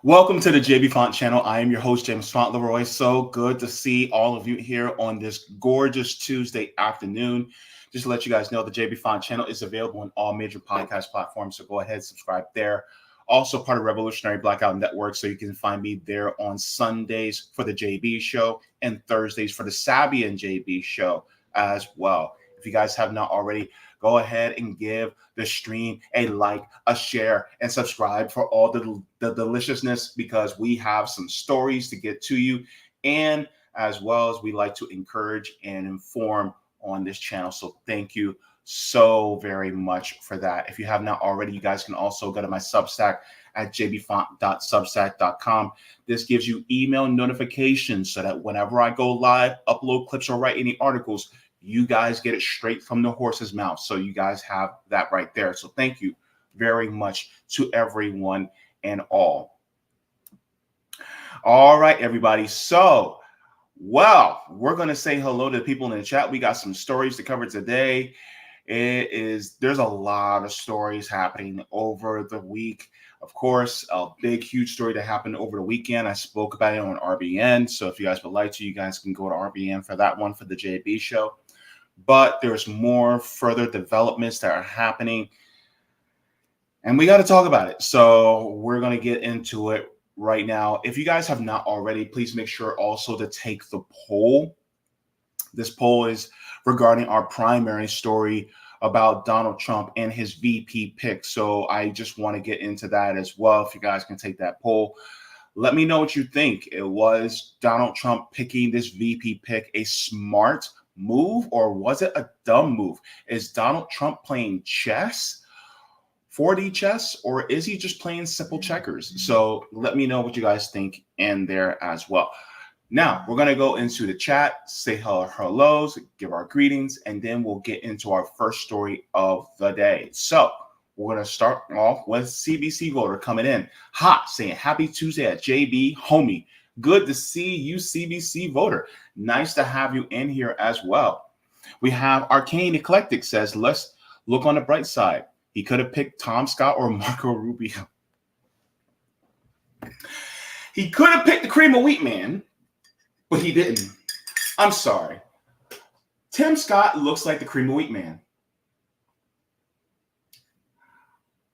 Welcome to the Jaybefaunt channel. I am your host, Jaybefaunt Leroy. So good to see all of you here on this gorgeous Tuesday afternoon. Just to let you guys know, the Jaybefaunt channel is available on all major podcast platforms, so go ahead and subscribe there. Also part of Revolutionary Blackout Network, so you can find me there on Sundays for the JB show and Thursdays for the Sabby and JB show as well. If you guys have not already, go ahead and give the stream a like, a share, and subscribe for all the deliciousness, because we have some stories to get to you, and as well as we like to encourage and inform on this channel. So thank you so very much for that. If you have not already, you guys can also go to my Substack at jaybefaunt.substack.com. This gives you email notifications so that whenever I go live, upload clips, or write any articles, you guys get it straight from the horse's mouth. So you guys have that right there. So thank you very much to everyone and all. All right, everybody. So, well, we're going to say hello to the people in the chat. We got some stories to cover today. There's a lot of stories happening over the week. Of course, a big, huge story that happened over the weekend. I spoke about it on RBN. So if you guys would like to, you guys can go to RBN for that one, for the JB show. But there's more further developments that are happening, and we got to talk about it. So we're going to get into it right now. If you guys have not already, please make sure also to take the poll. This poll is regarding our primary story about Donald Trump and his VP pick. So I just want to get into that as well. If you guys can take that poll, let me know what you think. It was Donald Trump picking this VP pick a smart move, or was it a dumb move? Is Donald Trump playing chess, 4D chess, or is he just playing simple checkers? So let me know what you guys think in there as well. Now we're going to go into the chat, say hellos, give our greetings, and then we'll get into our first story of the day. So we're going to start off with CBC voter coming in hot, saying happy Tuesday at JB, homie. Good to see you, CBC voter. Nice to have you in here as well. We have Arcane Eclectic says, let's look on the bright side. He could have picked Tom Scott or Marco Rubio. He could have picked the cream of wheat man, but he didn't. I'm sorry. Tim Scott looks like the cream of wheat man.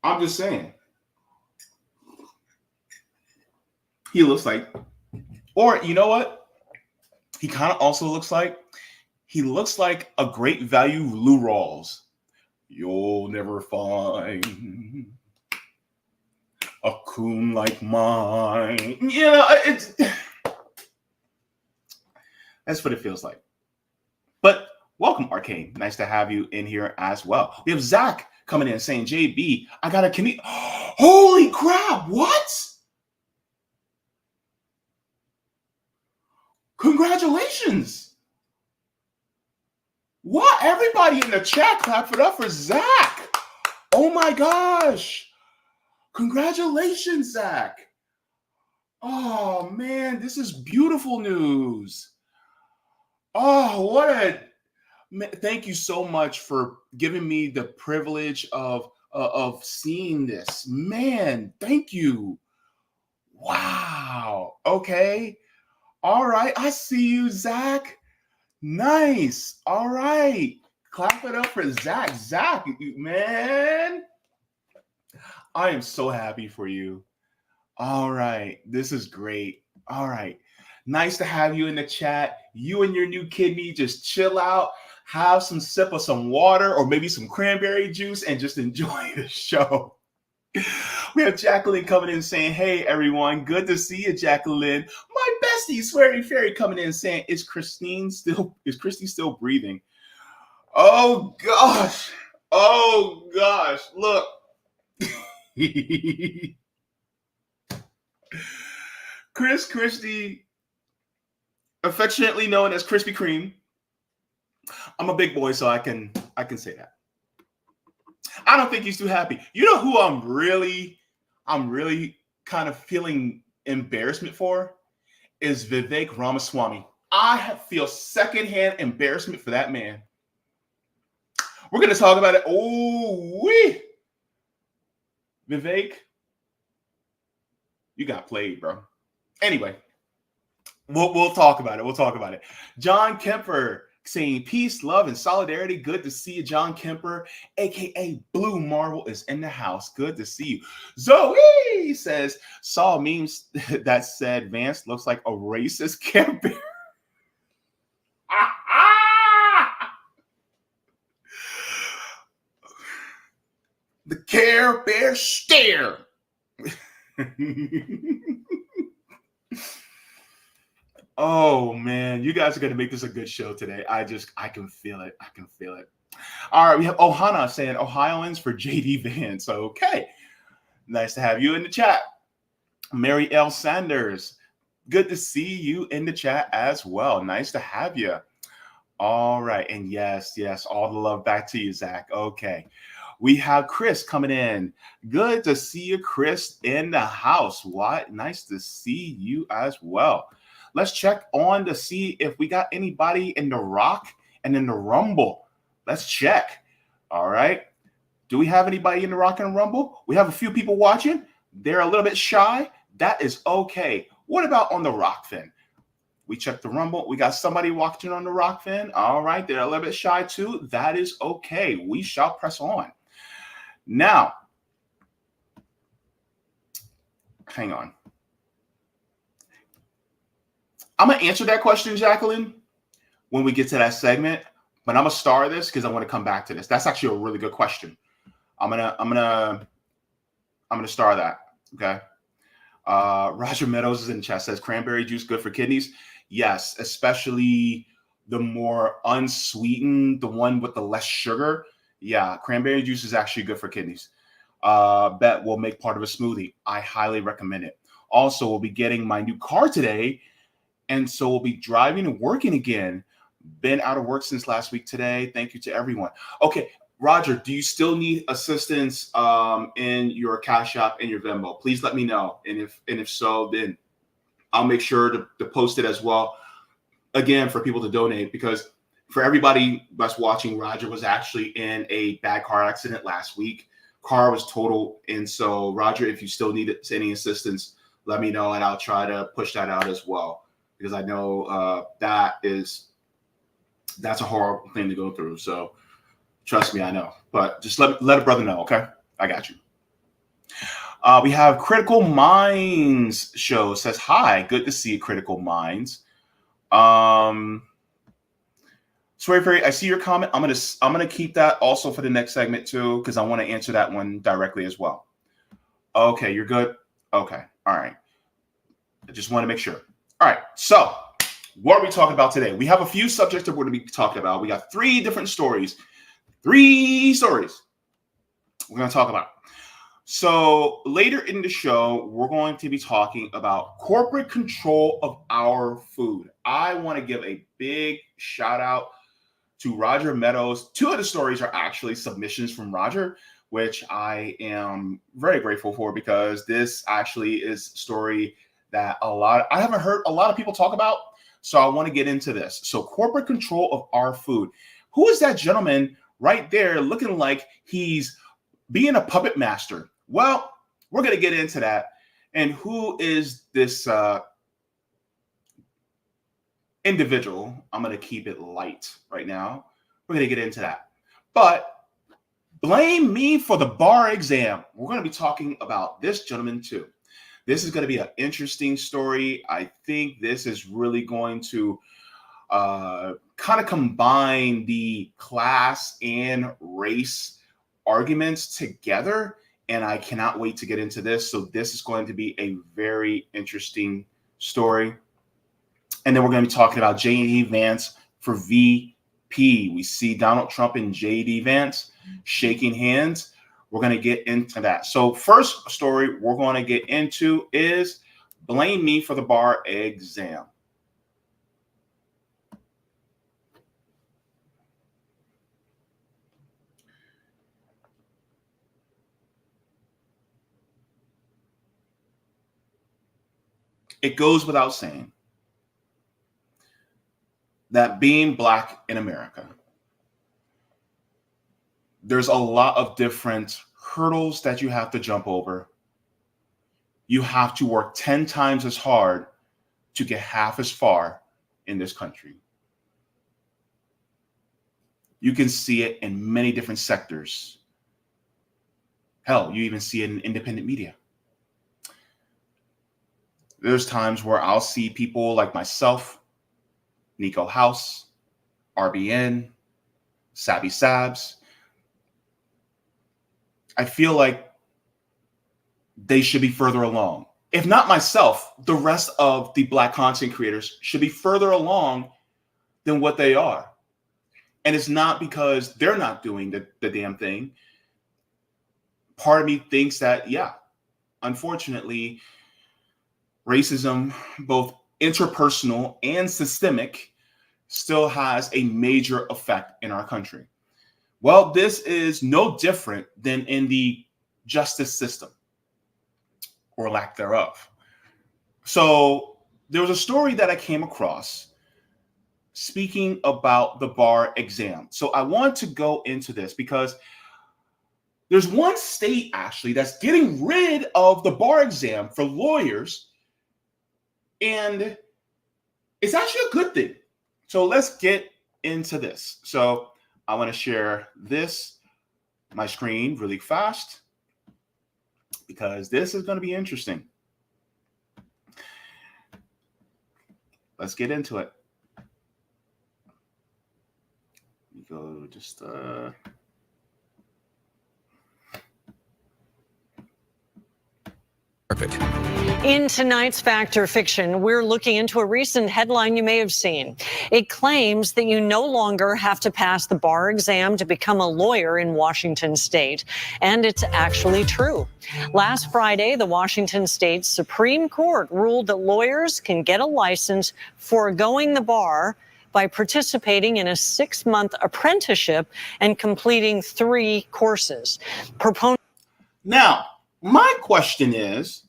I'm just saying. He looks like, or you know what? He kind of also looks like, a great value Lou Rawls. You'll never find a coon like mine. You know, that's what it feels like. But welcome, Arcane. Nice to have you in here as well. We have Zach coming in saying, JB, I got a comedian. Holy crap, what? Congratulations. What? Everybody in the chat, clap it up for Zach. Oh my gosh. Congratulations, Zach. Oh man, this is beautiful news. Oh, thank you so much for giving me the privilege of seeing this. Man, thank you. Wow. Okay. All right. I see you, Zach. Nice. All right. Clap it up for Zach. Zach, man. I am so happy for you. All right. This is great. All right. Nice to have you in the chat. You and your new kidney, just chill out, have some sip of some water or maybe some cranberry juice, and just enjoy the show. We have Jacqueline coming in saying, hey, everyone. Good to see you, Jacqueline. My bestie, Sweary Fairy, coming in saying, is Christy still breathing? Oh, gosh. Oh, gosh. Look. Christy, affectionately known as Krispy Kreme. I'm a big boy, so I can say that. I don't think he's too happy. You know who I'm really kind of feeling embarrassment for is Vivek Ramaswamy. I feel secondhand embarrassment for that man. We're going to talk about it. Oh, Vivek, You got played, bro. Anyway, we'll talk about it. We'll talk about it. John Kemper saying peace, love, and solidarity. Good to see you, John Kemper, aka Blue Marvel, is in the house. Good to see you. Zoe says saw memes that said Vance looks like a racist camper. The Care Bear stare. Oh man, you guys are gonna make this a good show today. I can feel it. I can feel it. All right, we have Ohana saying Ohioans for JD Vance. Okay, nice to have you in the chat. Mary L. Sanders, good to see you in the chat as well. Nice to have you. All right, and yes, all the love back to you, Zach. Okay, we have Chris coming in. Good to see you, Chris, in the house. What? Nice to see you as well. Let's check on to see if we got anybody in the Rock and in the Rumble. Let's check. All right. Do we have anybody in the Rock and Rumble? We have a few people watching. They're a little bit shy. That is okay. What about on the Rock Fin? We checked the Rumble. We got somebody watching on the Rock Fin. All right. They're a little bit shy too. That is okay. We shall press on. Now, hang on. I'm going to answer that question, Jacqueline, when we get to that segment, but I'm going to star this because I want to come back to this. That's actually a really good question. I'm going to star that. Okay. Roger Meadows is in the chat, says cranberry juice good for kidneys. Yes, especially the more unsweetened, the one with the less sugar. Yeah, cranberry juice is actually good for kidneys. Bet we'll make part of a smoothie. I highly recommend it. Also, we'll be getting my new car today. And so we'll be driving and working again. Been out of work since last week today. Thank you to everyone. Okay, Roger, do you still need assistance in your Cash App and your Venmo? Please let me know. And if so, then I'll make sure to post it as well. Again, for people to donate, because for everybody that's watching, Roger was actually in a bad car accident last week. Car was totaled. And so, Roger, if you still need any assistance, let me know and I'll try to push that out as well. Because I know that's a horrible thing to go through. So trust me, I know. But just let a brother know, okay? I got you. We have Critical Minds show says, hi, good to see you, Critical Minds. Sorry, Ferry, I see your comment. I'm gonna keep that also for the next segment too, because I want to answer that one directly as well. Okay, you're good. Okay, all right. I just want to make sure. All right, so what are we talking about today? We have a few subjects that we're going to be talking about. We got three different stories. We're going to talk about. So later in the show, we're going to be talking about corporate control of our food. I want to give a big shout out to Roger Meadows. Two of the stories are actually submissions from Roger, which I am very grateful for because this actually is a story that I haven't heard a lot of people talk about. So I want to get into this. So corporate control of our food. Who is that gentleman right there looking like he's being a puppet master? Well, we're going to get into that. And who is this individual? I'm going to keep it light right now. We're going to get into that. But blame me for the bar exam. We're going to be talking about this gentleman too. This is going to be an interesting story. I think this is really going to kind of combine the class and race arguments together. And I cannot wait to get into this. So this is going to be a very interesting story. And then we're going to be talking about J.D. Vance for VP. We see Donald Trump and J.D. Vance shaking hands. We're going to get into that. So first story we're going to get into is blame me for the bar exam. It goes without saying that being Black in America, there's a lot of different hurdles that you have to jump over. you have to work 10 times as hard to get half as far in this country. You can see it in many different sectors. Hell, you even see it in independent media. There's times where I'll see people like myself, Nico House, RBN, Savvy Sabs. I feel like they should be further along. If not myself, the rest of the Black content creators should be further along than what they are. And it's not because they're not doing the damn thing. Part of me thinks that, yeah, unfortunately, racism, both interpersonal and systemic, still has a major effect in our country. Well, this is no different than in the justice system, or lack thereof. So there was a story that I came across speaking about the bar exam. So I want to go into this because there's one state actually that's getting rid of the bar exam for lawyers, and it's actually a good thing. So let's get into this. So I want to share my screen really fast, because this is going to be interesting. Let's get into it. Go just Perfect. In tonight's Fact or Fiction, we're looking into a recent headline you may have seen. It claims that you no longer have to pass the bar exam to become a lawyer in Washington state. And it's actually true. Last Friday, the Washington State Supreme Court ruled that lawyers can get a license foregoing the bar by participating in a 6-month apprenticeship and completing 3 courses. Now, my question is,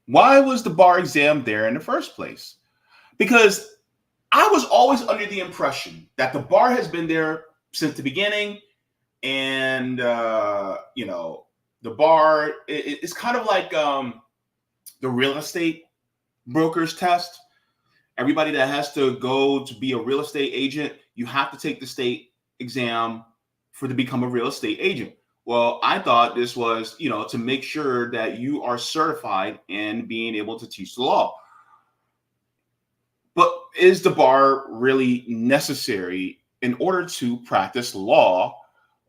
why was the bar exam there in the first place? Because I was always under the impression that the bar has been there since the beginning, and the bar it's kind of like the real estate broker's test. Everybody that has to go to be a real estate agent, you have to take the state exam to become a real estate agent. Well, I thought this was, to make sure that you are certified in being able to teach the law. But is the bar really necessary in order to practice law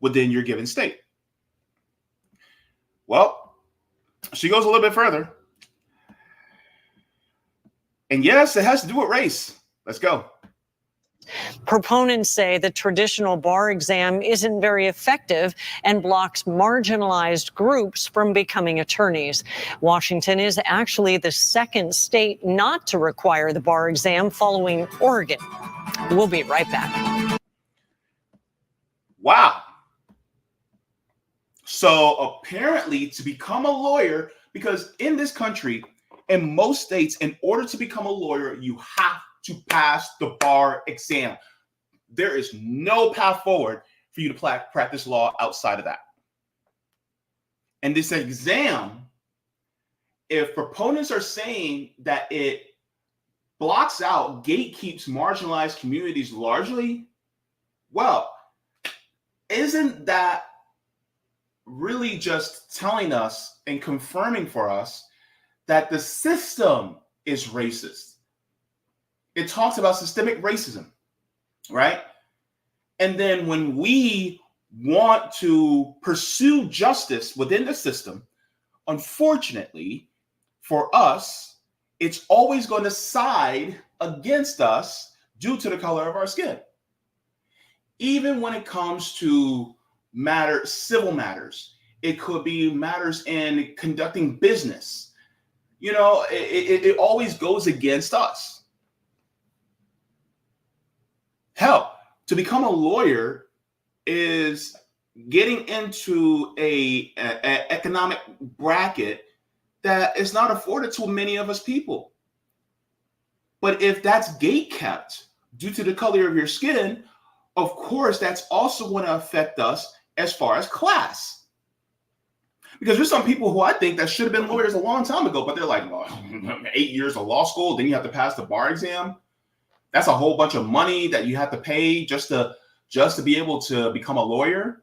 within your given state? Well, she goes a little bit further. And yes, it has to do with race. Let's go. Proponents say the traditional bar exam isn't very effective and blocks marginalized groups from becoming attorneys. Washington is actually the second state not to require the bar exam, following Oregon. We'll be right back. Wow. So apparently, to become a lawyer, because in this country, in most states, in order to become a lawyer, you have to pass the bar exam. There is no path forward for you to practice law outside of that. And this exam, if proponents are saying that it blocks out, gatekeeps marginalized communities largely, well, isn't that really just telling us and confirming for us that the system is racist? It talks about systemic racism, right? And then when we want to pursue justice within the system, unfortunately for us, it's always going to side against us due to the color of our skin. Even when it comes to civil matters, it could be matters in conducting business. It always goes against us. Hell, to become a lawyer is getting into a economic bracket that is not afforded to many of us people. But if that's gate kept due to the color of your skin, of course, that's also going to affect us as far as class. Because there's some people who I think that should have been lawyers a long time ago, but they're like, well, 8 years of law school, then you have to pass the bar exam. That's a whole bunch of money that you have to pay just to be able to become a lawyer.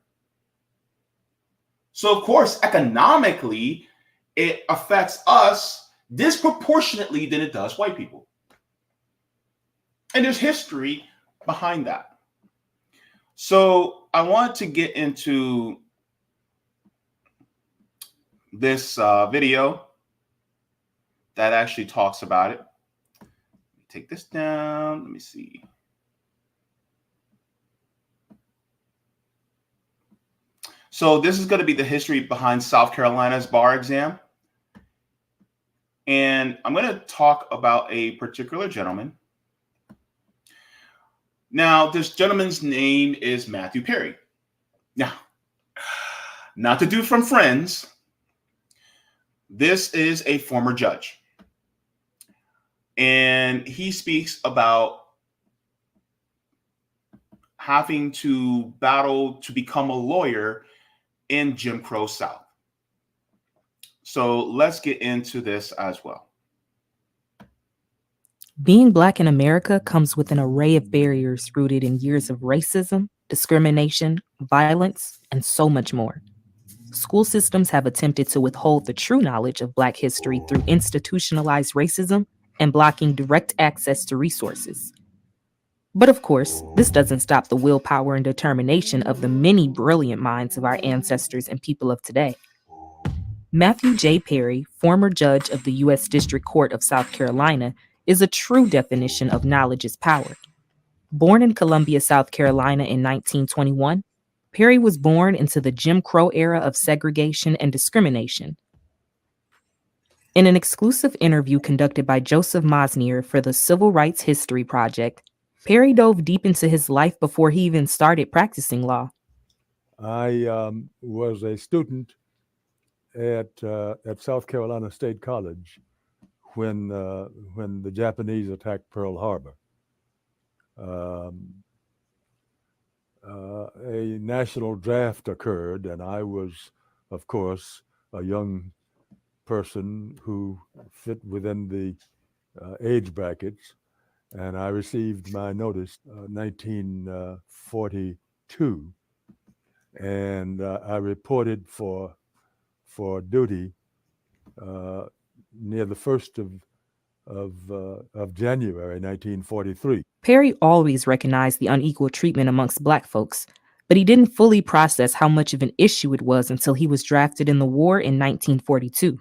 So of course, economically, it affects us disproportionately than it does white people. And there's history behind that. So I want to get into this video that actually talks about it. Take this down. Let me see. So this is going to be the history behind South Carolina's bar exam. And I'm going to talk about a particular gentleman. Now, this gentleman's name is Matthew Perry. Now, not the dude from Friends. This is a former judge. And he speaks about having to battle to become a lawyer in Jim Crow South. So let's get into this as well. Being Black in America comes with an array of barriers rooted in years of racism, discrimination, violence, and so much more. School systems have attempted to withhold the true knowledge of Black history through institutionalized racism and blocking direct access to resources. But of course, this doesn't stop the willpower and determination of the many brilliant minds of our ancestors and people of today. Matthew J. Perry, former judge of the U.S. District Court of South Carolina, is a true definition of knowledge is power. Born in Columbia, South Carolina in 1921, Perry was born into the Jim Crow era of segregation and discrimination. In an exclusive interview conducted by Joseph Mosnier for the Civil Rights History Project, Perry dove deep into his life before he even started practicing law. I was a student at South Carolina State College when the Japanese attacked Pearl Harbor. A national draft occurred, and I was, of course, a young person who fit within the age brackets, and I received my notice 1942, and I reported for duty near the 1st of January 1943. Perry always recognized the unequal treatment amongst Black folks, but he didn't fully process how much of an issue it was until he was drafted in the war in 1942.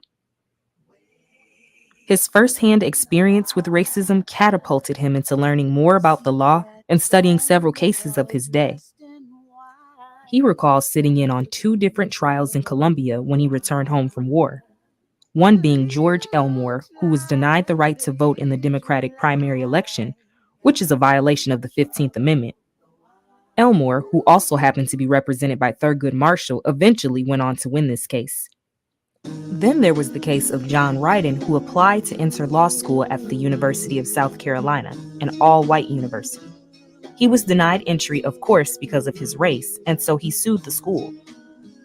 His firsthand experience with racism catapulted him into learning more about the law and studying several cases of his day. He recalls sitting in on 2 different trials in Columbia when he returned home from war. One being George Elmore, who was denied the right to vote in the Democratic primary election, which is a violation of the 15th Amendment. Elmore, who also happened to be represented by Thurgood Marshall, eventually went on to win this case. Then there was the case of John Ryden, who applied to enter law school at the University of South Carolina, an all-white university. He was denied entry, of course, because of his race, and so he sued the school.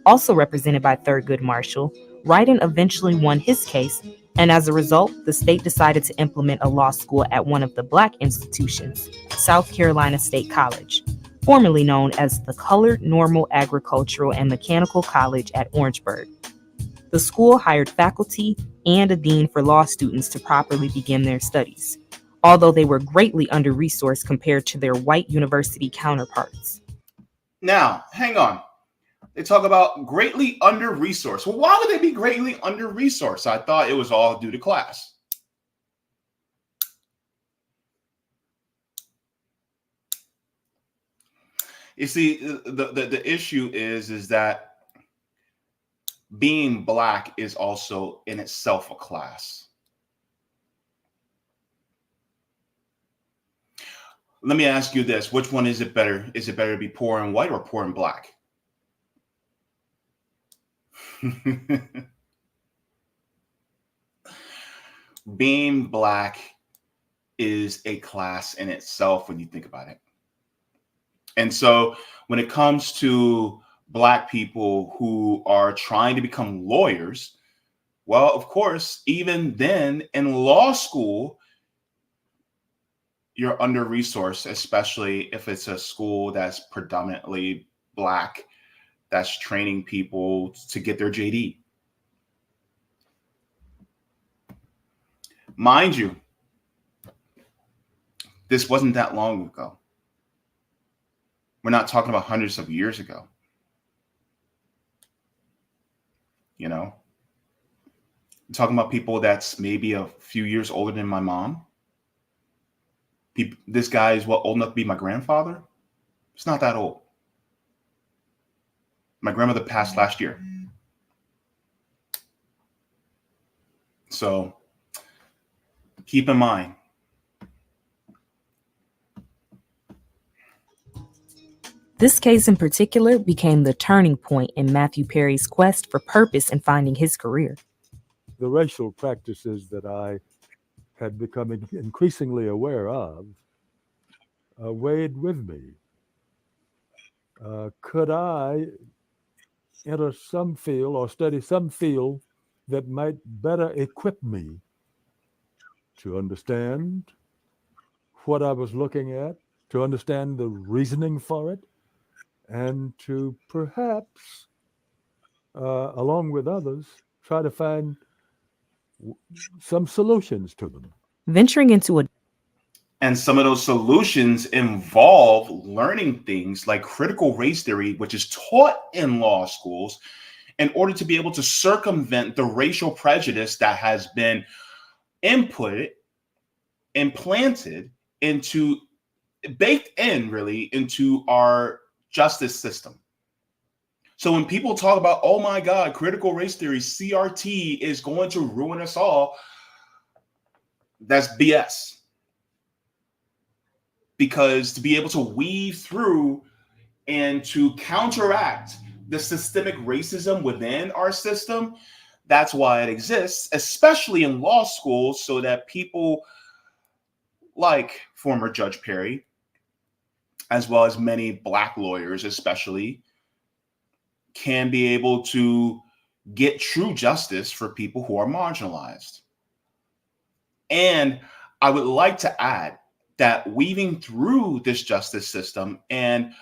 Also represented by Thurgood Marshall, Ryden eventually won his case, and as a result, the state decided to implement a law school at one of the Black institutions, South Carolina State College, formerly known as the Colored Normal Agricultural and Mechanical College at Orangeburg. The school hired faculty and a dean for law students to properly begin their studies, although they were greatly under-resourced compared to their white university counterparts. Now, hang on. They talk about greatly under-resourced. Well, why would they be greatly under-resourced? I thought it was all due to class. You see, the issue is that being Black is also in itself a class. Let me ask you this. Which one is it better? Is it better to be poor and white or poor and Black? Being Black is a class in itself when you think about it. And so when it comes to Black people who are trying to become lawyers. Well, of course, even then in law school, you're under-resourced, especially if it's a school that's predominantly Black, that's training people to get their JD. Mind you, this wasn't that long ago. We're not talking about hundreds of years ago. You know, I'm talking about people that's maybe a few years older than my mom. This guy is old enough to be my grandfather. It's not that old. My grandmother passed last year. So keep in mind. This case in particular became the turning point in Matthew Perry's quest for purpose in finding his career. The racial practices that I had become increasingly aware of weighed with me. Could I enter some field or study some field that might better equip me to understand what I was looking at, to understand the reasoning for it, and to perhaps, along with others, try to find some solutions to them. Venturing into And some of those solutions involve learning things like critical race theory, which is taught in law schools, in order to be able to circumvent the racial prejudice that has been implanted into, baked in really into our justice system. So when people talk about, oh my God, critical race theory, CRT is going to ruin us all, that's BS. Because to be able to weave through and to counteract the systemic racism within our system, that's why it exists, especially in law schools, so that people like former Judge Perry, as well as many Black lawyers especially, can be able to get true justice for people who are marginalized. And I would like to add that weaving through this justice system and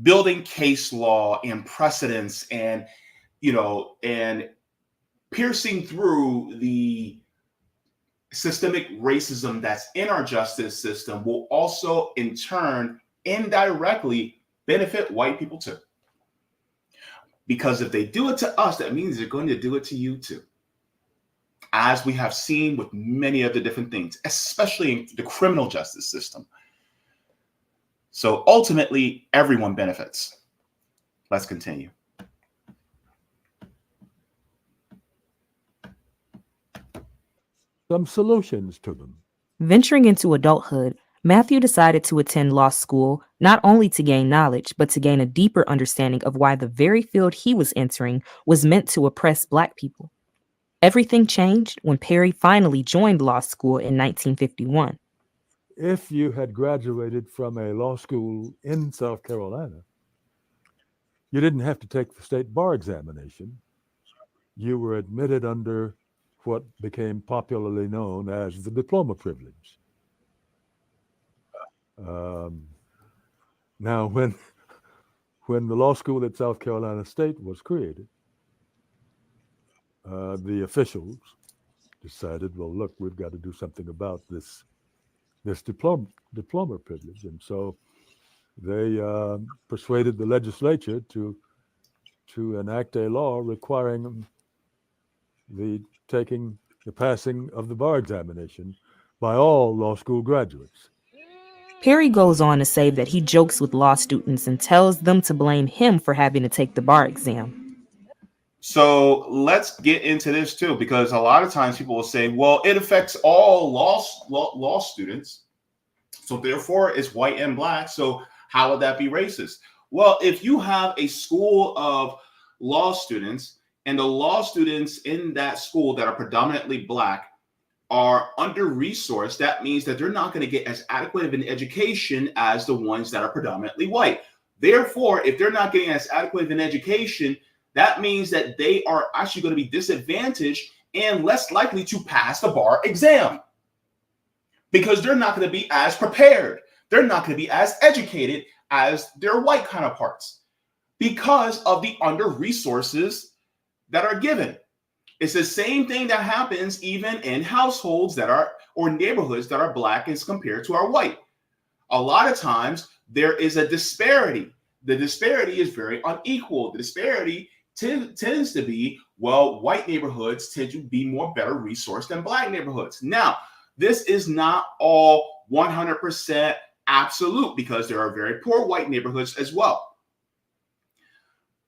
building case law and precedents and, and piercing through the systemic racism that's in our justice system will also in turn indirectly benefit white people too. Because if they do it to us, that means they're going to do it to you too. As we have seen with many other different things, especially in the criminal justice system. So ultimately, everyone benefits. Let's continue. Some solutions to them. Venturing into adulthood, Matthew decided to attend law school not only to gain knowledge, but to gain a deeper understanding of why the very field he was entering was meant to oppress Black people. Everything changed when Perry finally joined law school in 1951. If you had graduated from a law school in South Carolina, you didn't have to take the state bar examination. You were admitted under what became popularly known as the diploma privilege. Now, when the law school at South Carolina State was created, the officials decided, well, look, we've got to do something about this diploma privilege, and so they persuaded the legislature to enact a law requiring the passing of the bar examination by all law school graduates. Perry goes on to say that he jokes with law students and tells them to blame him for having to take the bar exam. So let's get into this too, because a lot of times people will say, well, it affects all law students. So therefore it's white and Black. So how would that be racist? Well, if you have a school of law students and the law students in that school that are predominantly Black are under-resourced, that means that they're not going to get as adequate of an education as the ones that are predominantly white. Therefore, if they're not getting as adequate of an education, that means that they are actually going to be disadvantaged and less likely to pass the bar exam because they're not going to be as prepared. They're not going to be as educated as their white counterparts because of the under resources that are given. It's the same thing that happens even in households that are, or neighborhoods that are black as compared to our white. A lot of times there is a disparity. The disparity is very unequal. The disparity tends to be, well, white neighborhoods tend to be more better resourced than black neighborhoods. Now, this is not all 100% absolute because there are very poor white neighborhoods as well.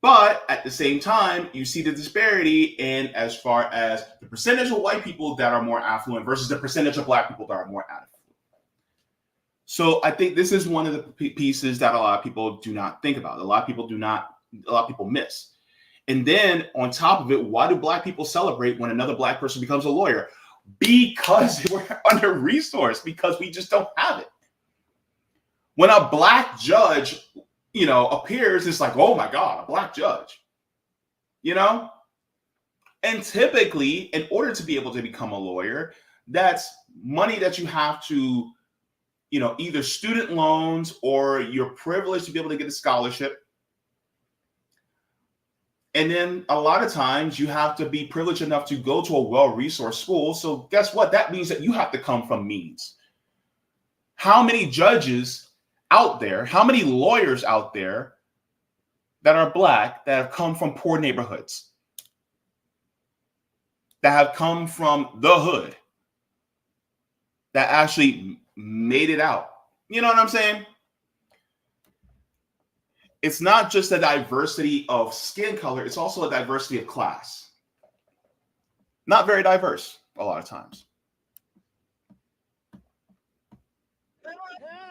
But at the same time, you see the disparity in as far as the percentage of white people that are more affluent versus the percentage of black people that are more affluent. So I think this is one of the pieces that a lot of people do not think about. A lot of people miss. And then on top of it, why do black people celebrate when another black person becomes a lawyer? Because we're under resourced, because we just don't have it. When a black judge, appears, it's like, oh my God, a black judge, And typically, in order to be able to become a lawyer, that's money that you have to, either student loans or you're privileged to be able to get a scholarship. And then a lot of times you have to be privileged enough to go to a well-resourced school. So guess what? That means that you have to come from means. How many judges out there, how many lawyers out there that are black that have come from poor neighborhoods, that have come from the hood, that actually made it out? You know what I'm saying? It's not just a diversity of skin color, it's also a diversity of class. Not very diverse a lot of times.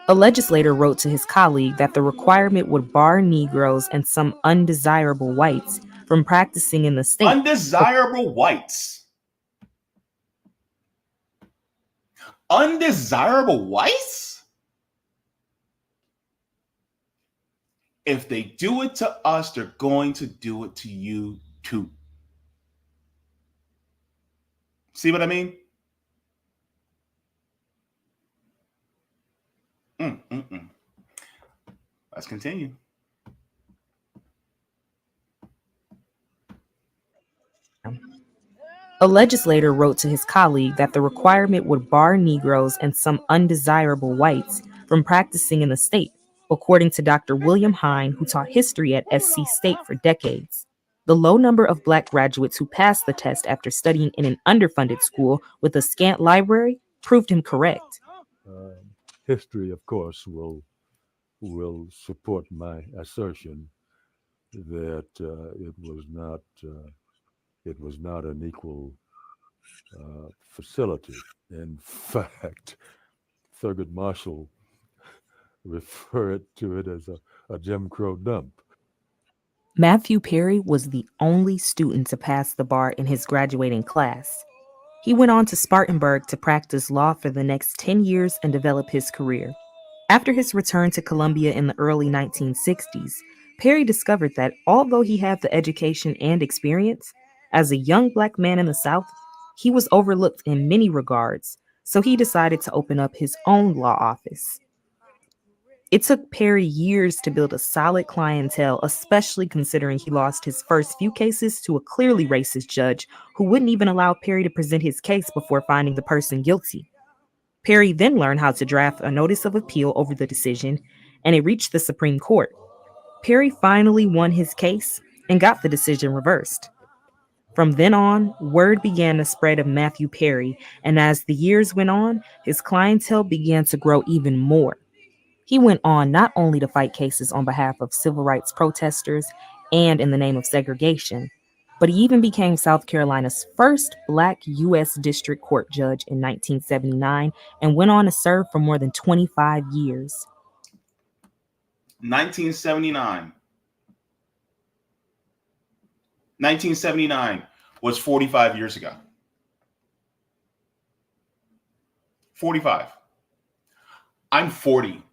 A legislator wrote to his colleague that the requirement would bar Negroes and some undesirable whites from practicing in the state. Undesirable whites. Undesirable whites? If they do it to us, they're going to do it to you too. See what I mean? Let's continue. A legislator wrote to his colleague that the requirement would bar Negroes and some undesirable whites from practicing in the state, according to Dr. William Hine, who taught history at SC State for decades. The low number of black graduates who passed the test after studying in an underfunded school with a scant library proved him correct. History, of course, will support my assertion that it was not an equal facility. In fact, Thurgood Marshall referred to it as a Jim Crow dump. Matthew Perry was the only student to pass the bar in his graduating class. He went on to Spartanburg to practice law for the next 10 years and develop his career. After his return to Columbia in the early 1960s, Perry discovered that although he had the education and experience, as a young black man in the South, he was overlooked in many regards, so he decided to open up his own law office. It took Perry years to build a solid clientele, especially considering he lost his first few cases to a clearly racist judge who wouldn't even allow Perry to present his case before finding the person guilty. Perry then learned how to draft a notice of appeal over the decision, and it reached the Supreme Court. Perry finally won his case and got the decision reversed. From then on, word began to spread of Matthew Perry, and as the years went on, his clientele began to grow even more. He went on not only to fight cases on behalf of civil rights protesters and in the name of segregation, but he even became South Carolina's first Black U.S. District Court judge in 1979 and went on to serve for more than 25 years. 1979. 1979 was 45 years ago. 45. I'm 40.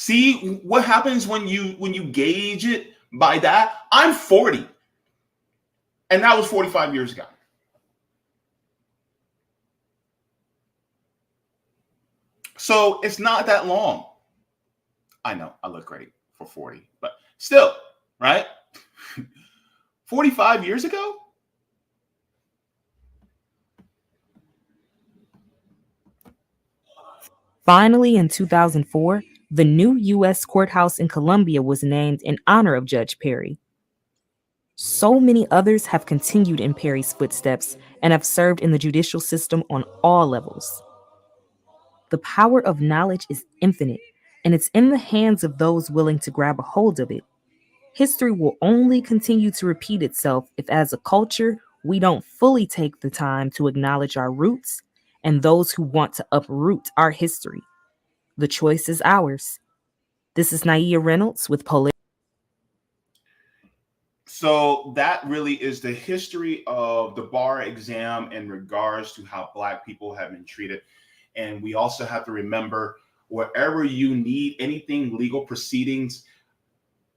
See what happens when you gauge it by that? I'm 40, and that was 45 years ago. So it's not that long. I know I look great for 40, but still, right? 45 years ago? Finally, in 2004, the new U.S. courthouse in Columbia was named in honor of Judge Perry. So many others have continued in Perry's footsteps and have served in the judicial system on all levels. The power of knowledge is infinite, and it's in the hands of those willing to grab a hold of it. History will only continue to repeat itself if, as a culture, we don't fully take the time to acknowledge our roots and those who want to uproot our history. The choice is ours. This is Naia Reynolds with Polit. So that really is the history of the bar exam in regards to how Black people have been treated. And we also have to remember, wherever you need anything, legal proceedings,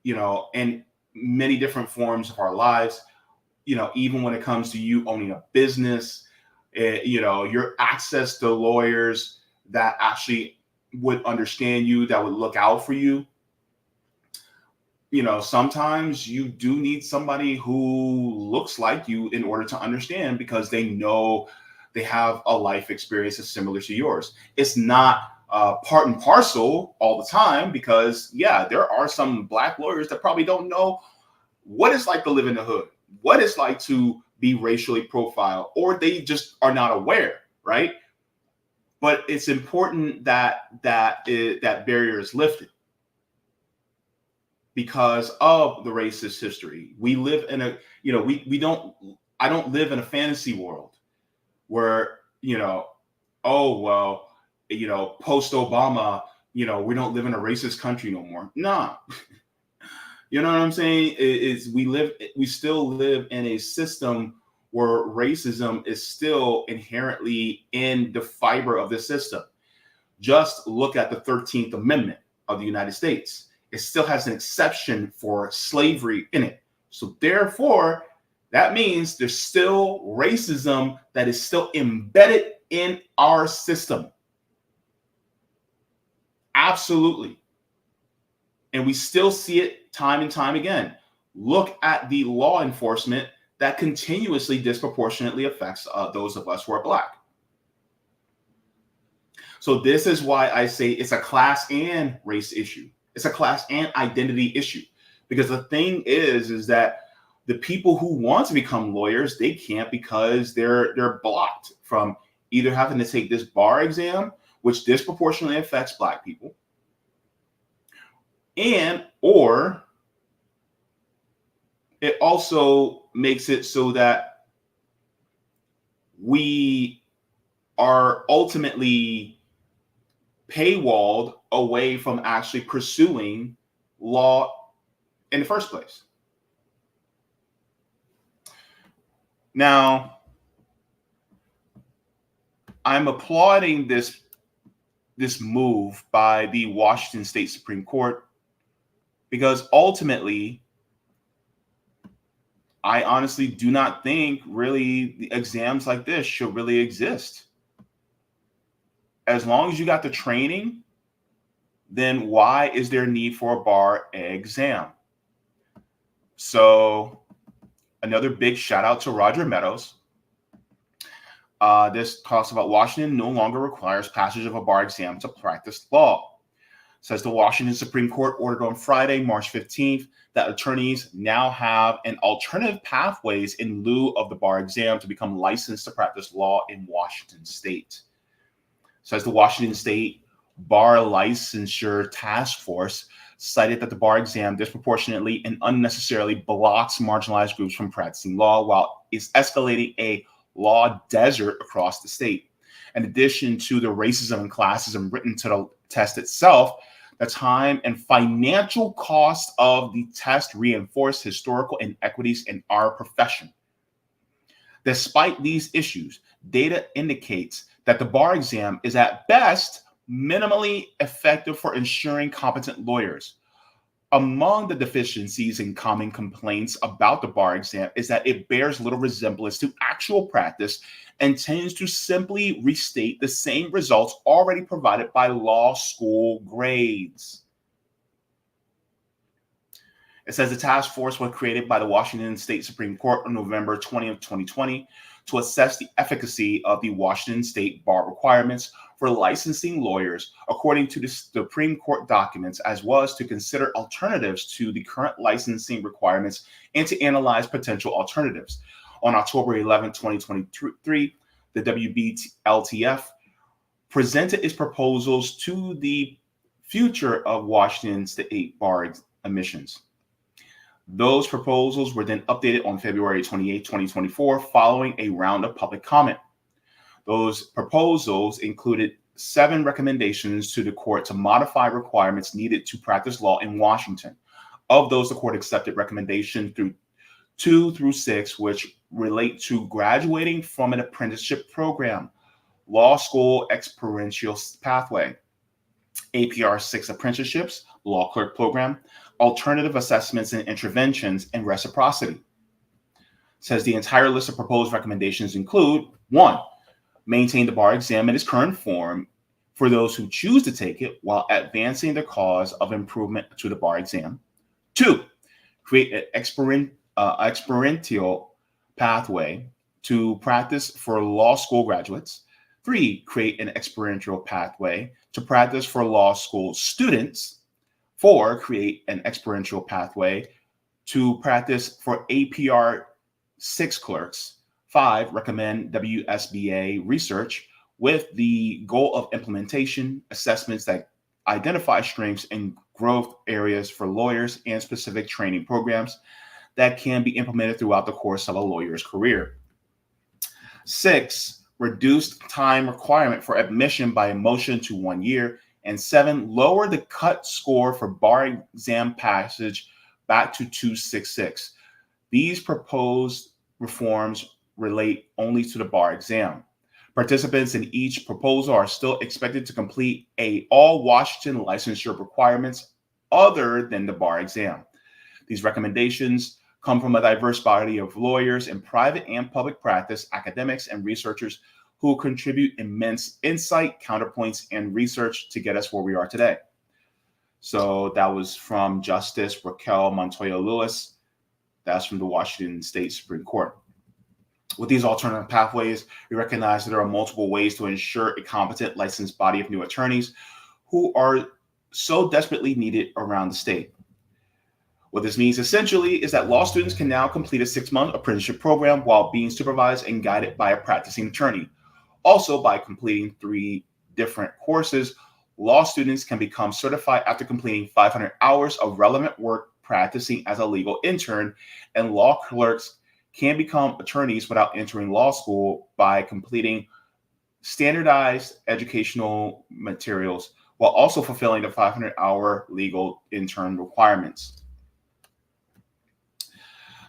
in many different forms of our lives, even when it comes to you owning a business, your access to lawyers that actually would understand you, that would look out for you. Sometimes you do need somebody who looks like you in order to understand, because they know they have a life experience that's similar to yours. It's not part and parcel all the time, because, yeah, there are some Black lawyers that probably don't know what it's like to live in the hood, what it's like to be racially profiled, or they just are not aware, right? But it's important that barrier is lifted because of the racist history. We live in a, I don't live in a fantasy world where, post Obama, we don't live in a racist country no more. Nah. You know what I'm saying? We still live in a system where racism is still inherently in the fiber of the system. Just look at the 13th Amendment of the United States. It still has an exception for slavery in it. So therefore, that means there's still racism that is still embedded in our system. Absolutely. And we still see it time and time again. Look at the law enforcement that continuously disproportionately affects those of us who are Black. So this is why I say it's a class and race issue. It's a class and identity issue. Because the thing is that the people who want to become lawyers, they can't, because they're blocked from either having to take this bar exam, which disproportionately affects Black people, or it also makes it so that we are ultimately paywalled away from actually pursuing law in the first place. Now, I'm applauding this move by the Washington State Supreme Court, because ultimately, I honestly do not think really the exams like this should really exist. As long as you got the training, then why is there a need for a bar exam? So another big shout out to Roger Meadows. This talks about Washington no longer requires passage of a bar exam to practice law. Says the Washington Supreme Court ordered on Friday, March 15th, that attorneys now have an alternative pathways in lieu of the bar exam to become licensed to practice law in Washington State. Says the Washington State Bar Licensure Task Force cited that the bar exam disproportionately and unnecessarily blocks marginalized groups from practicing law, while it's escalating a law desert across the state. In addition to the racism and classism written to the test itself, the time and financial cost of the test reinforce historical inequities in our profession. Despite these issues, data indicates that the bar exam is at best minimally effective for ensuring competent lawyers. Among the deficiencies and common complaints about the bar exam is that it bears little resemblance to actual practice and tends to simply restate the same results already provided by law school grades. It says the task force was created by the Washington State Supreme Court on November 20th, 2020 to assess the efficacy of the Washington State bar requirements for licensing lawyers according to the Supreme Court documents, as well as to consider alternatives to the current licensing requirements and to analyze potential alternatives. On October 11, 2023, the WBLTF presented its proposals to the future of Washington State bar admissions. Those proposals were then updated on February 28, 2024, following a round of public comment. Those proposals included 7 recommendations to the court to modify requirements needed to practice law in Washington. Of those, the court accepted recommendations through 2 through 6, which relate to graduating from an apprenticeship program, law school experiential pathway, APR 6 apprenticeships, law clerk program, alternative assessments and interventions, and reciprocity. It says the entire list of proposed recommendations include 1, maintain the bar exam in its current form for those who choose to take it while advancing the cause of improvement to the bar exam. 2, create an experiential pathway to practice for law school graduates. 3, create an experiential pathway to practice for law school students. 4, create an experiential pathway to practice for APR 6 clerks. 5, recommend WSBA research with the goal of implementation assessments that identify strengths and growth areas for lawyers and specific training programs that can be implemented throughout the course of a lawyer's career. 6, reduced time requirement for admission by a motion to 1 year. And 7, lower the cut score for bar exam passage back to 266. These proposed reforms relate only to the bar exam. Participants in each proposal are still expected to complete all Washington licensure requirements other than the bar exam. These recommendations come from a diverse body of lawyers in private and public practice, academics, and researchers who contribute immense insight, counterpoints, and research to get us where we are today. So that was from Justice Raquel Montoya Lewis. That's from the Washington State Supreme Court. With these alternative pathways, we recognize that there are multiple ways to ensure a competent licensed body of new attorneys who are so desperately needed around the state. What this means essentially is that law students can now complete a 6-month apprenticeship program while being supervised and guided by a practicing attorney. Also, by completing 3 different courses, law students can become certified after completing 500 hours of relevant work practicing as a legal intern, and law clerks can become attorneys without entering law school by completing standardized educational materials while also fulfilling the 500-hour legal intern requirements.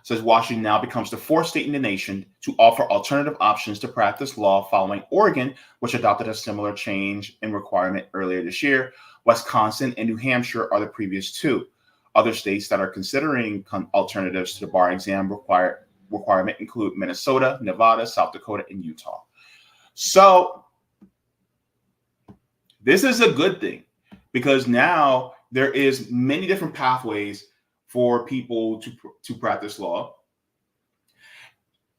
Says Washington now becomes the 4th state in the nation to offer alternative options to practice law, following Oregon, which adopted a similar change in requirement earlier this year. Wisconsin and New Hampshire are the previous 2. Other states that are considering alternatives to the bar exam requirement include Minnesota, Nevada, South Dakota, and Utah. So this is a good thing because now there is many different pathways for people to practice law.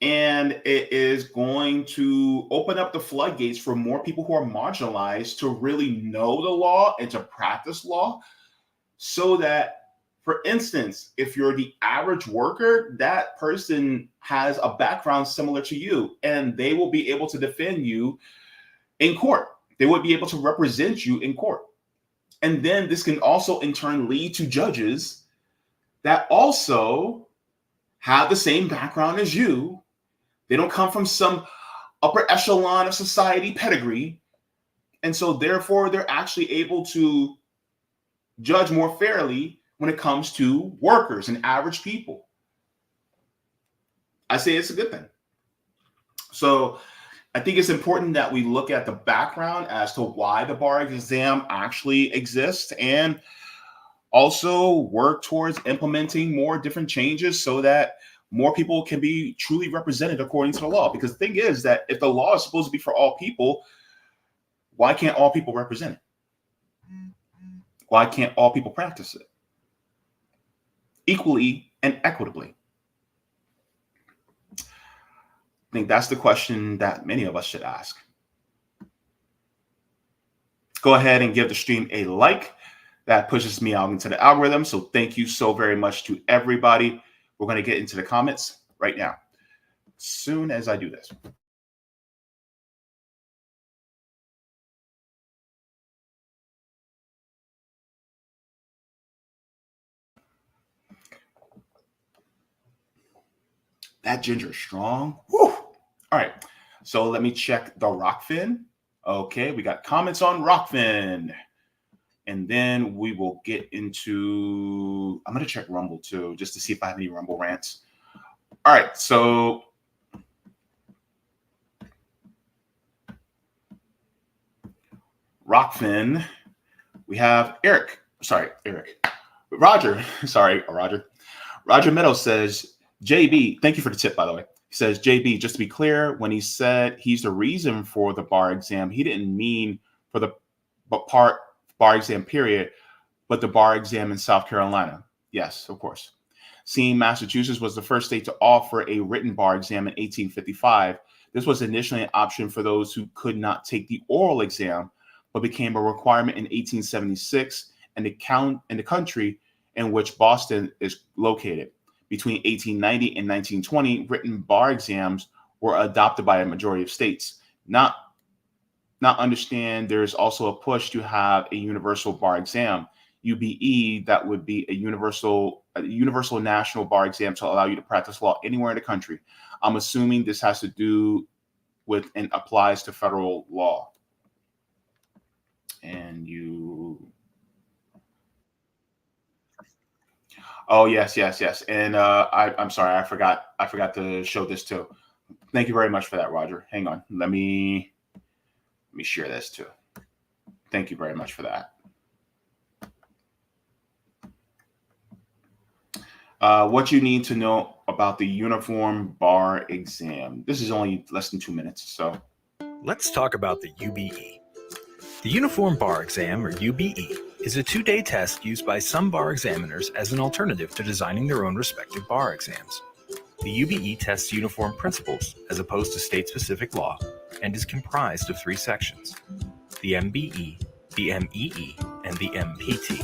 And it is going to open up the floodgates for more people who are marginalized to really know the law and to practice law, so that, for instance, if you're the average worker, that person has a background similar to you, and they will be able to defend you in court. They would be able to represent you in court. And then this can also in turn lead to judges that also have the same background as you. They don't come from some upper echelon of society pedigree. And so therefore, they're actually able to judge more fairly when it comes to workers and average people. I say it's a good thing. So I think it's important that we look at the background as to why the bar exam actually exists, and also work towards implementing more different changes so that more people can be truly represented according to the law. Because the thing is that if the law is supposed to be for all people, why can't all people represent it? Why can't all people practice it equally and equitably? I think that's the question that many of us should ask. Go ahead and give the stream a like. That pushes me out into the algorithm. So thank you so very much to everybody. We're going to get into the comments right now, as soon as I do this. That ginger is strong. Woo! All right. So let me check the Rockfin. Okay, we got comments on Rockfin. And then we will get into, I'm going to check Rumble too, just to see if I have any Rumble rants. All right. So Rockfin, we have Roger. Roger Meadows says, JB, thank you for the tip, by the way. He says, JB, just to be clear, when he said he's the reason for the bar exam, he didn't mean for the bar exam period, but the bar exam in South Carolina. Yes, of course. Seeing Massachusetts was the first state to offer a written bar exam in 1855, this was initially an option for those who could not take the oral exam, but became a requirement in 1876 in the country in which Boston is located. Between 1890 and 1920, written bar exams were adopted by a majority of states. Not understand there's also a push to have a universal bar exam, UBE, that would be a universal national bar exam to allow you to practice law anywhere in the country. I'm assuming this has to do with and applies to federal law. And oh, yes. And I'm sorry, I forgot to show this too. Thank you very much for that, Roger. Hang on. Let me share this too. Thank you very much for that. What you need to know about the uniform bar exam. This is only less than 2 minutes, so. Let's talk about the UBE. The Uniform Bar Exam, or UBE, is a 2-day test used by some bar examiners as an alternative to designing their own respective bar exams. The UBE tests uniform principles as opposed to state-specific law and is comprised of 3 sections: the MBE, the MEE, and the MPT.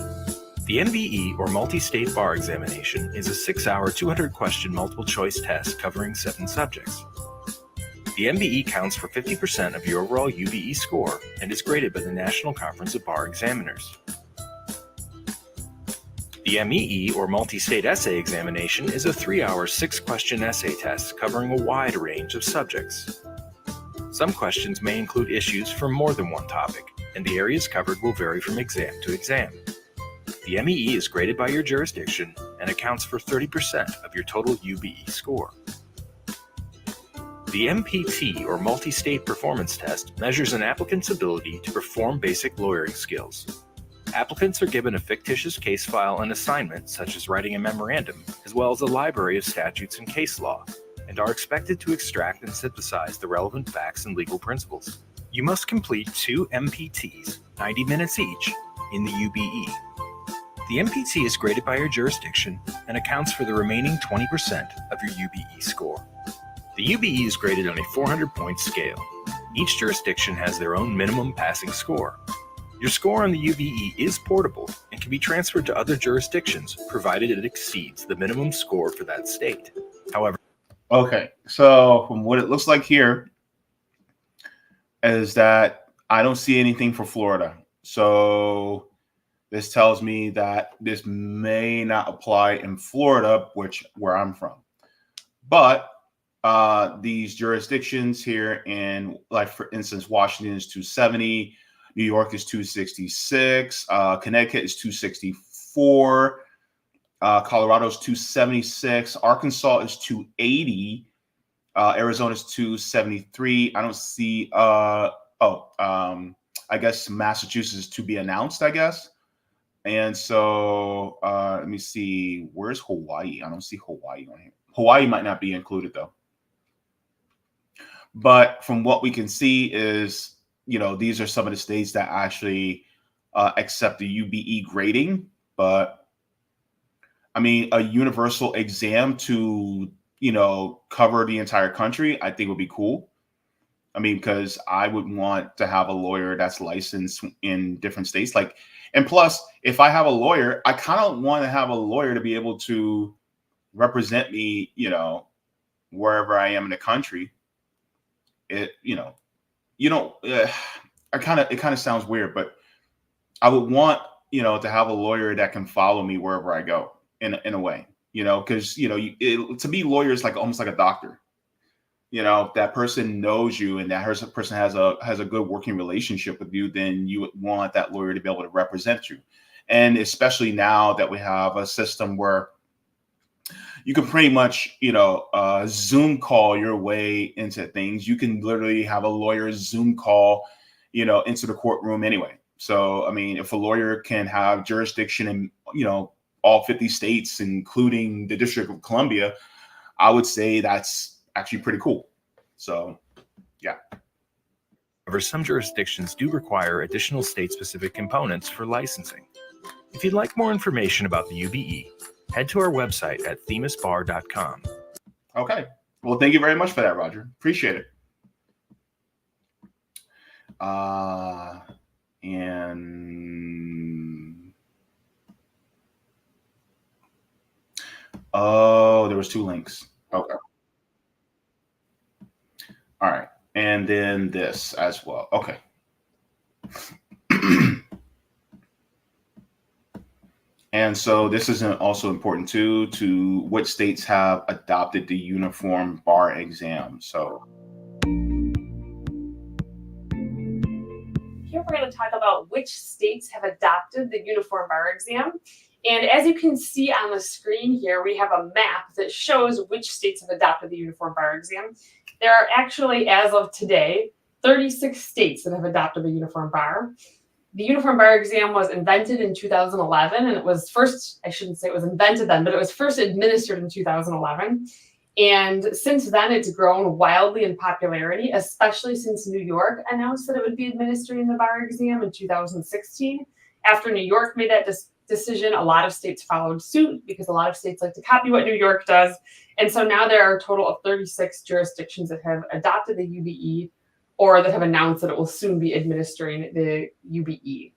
The MBE, or Multi-State Bar Examination, is a 6-hour, 200-question multiple-choice test covering 7 subjects. The MBE counts for 50% of your overall UBE score and is graded by the National Conference of Bar Examiners. The MEE, or Multi-State Essay Examination, is a 3-hour, 6-question essay test covering a wide range of subjects. Some questions may include issues from more than one topic, and the areas covered will vary from exam to exam. The MEE is graded by your jurisdiction and accounts for 30% of your total UBE score. The MPT, or Multi-State Performance Test, measures an applicant's ability to perform basic lawyering skills. Applicants are given a fictitious case file and assignment, such as writing a memorandum, as well as a library of statutes and case law, and are expected to extract and synthesize the relevant facts and legal principles. You must complete 2 MPTs, 90 minutes each, in the UBE. The MPT is graded by your jurisdiction and accounts for the remaining 20% of your UBE score. The UBE is graded on a 400-point scale. Each jurisdiction has their own minimum passing score. Your score on the UBE is portable and can be transferred to other jurisdictions, provided it exceeds the minimum score for that state. However, okay, so from what it looks like here is that I don't see anything for Florida. So this tells me that this may not apply in Florida, where I'm from. But these jurisdictions here in, like, for instance, Washington is 270, New York is 266, Connecticut is 264, Colorado is 276, Arkansas is 280, Arizona's 273. I don't see. I guess Massachusetts is to be announced, I guess. And so let me see. Where's Hawaii? I don't see Hawaii on here. Hawaii might not be included though. But from what we can see is, these are some of the states that actually accept the UBE grading. But I mean, a universal exam to, cover the entire country, I think would be cool. I mean, because I would want to have a lawyer that's licensed in different states. And plus, if I have a lawyer, I kind of want to have a lawyer to be able to represent me, wherever I am in the country. It kind of sounds weird, but I would want, to have a lawyer that can follow me wherever I go in a way, because, to me, lawyer is almost like a doctor. That person knows you and that person has a good working relationship with you, then you would want that lawyer to be able to represent you. And especially now that we have a system where you can pretty much, Zoom call your way into things. You can literally have a lawyer Zoom call, into the courtroom anyway. So, I mean, if a lawyer can have jurisdiction in, all 50 states, including the District of Columbia, I would say that's actually pretty cool. So, yeah. However, some jurisdictions do require additional state-specific components for licensing. If you'd like more information about the UBE, head to our website at themisbar.com. Okay. Well, thank you very much for that, Roger. Appreciate it. There was 2 links. Okay. All right. And then this as well. Okay. And so this is also important too, to which states have adopted the uniform bar exam. So here we're going to talk about which states have adopted the uniform bar exam. And as you can see on the screen here, we have a map that shows which states have adopted the uniform bar exam. There are actually, as of today, 36 states that have adopted the uniform bar. The uniform bar exam was invented in 2011, and it was first, I shouldn't say it was invented then, but it was first administered in 2011. And since then, it's grown wildly in popularity, especially since New York announced that it would be administering the bar exam in 2016. After New York made that decision, a lot of states followed suit because a lot of states like to copy what New York does. And so now there are a total of 36 jurisdictions that have adopted the UBE or that have announced that it will soon be administering the UBE.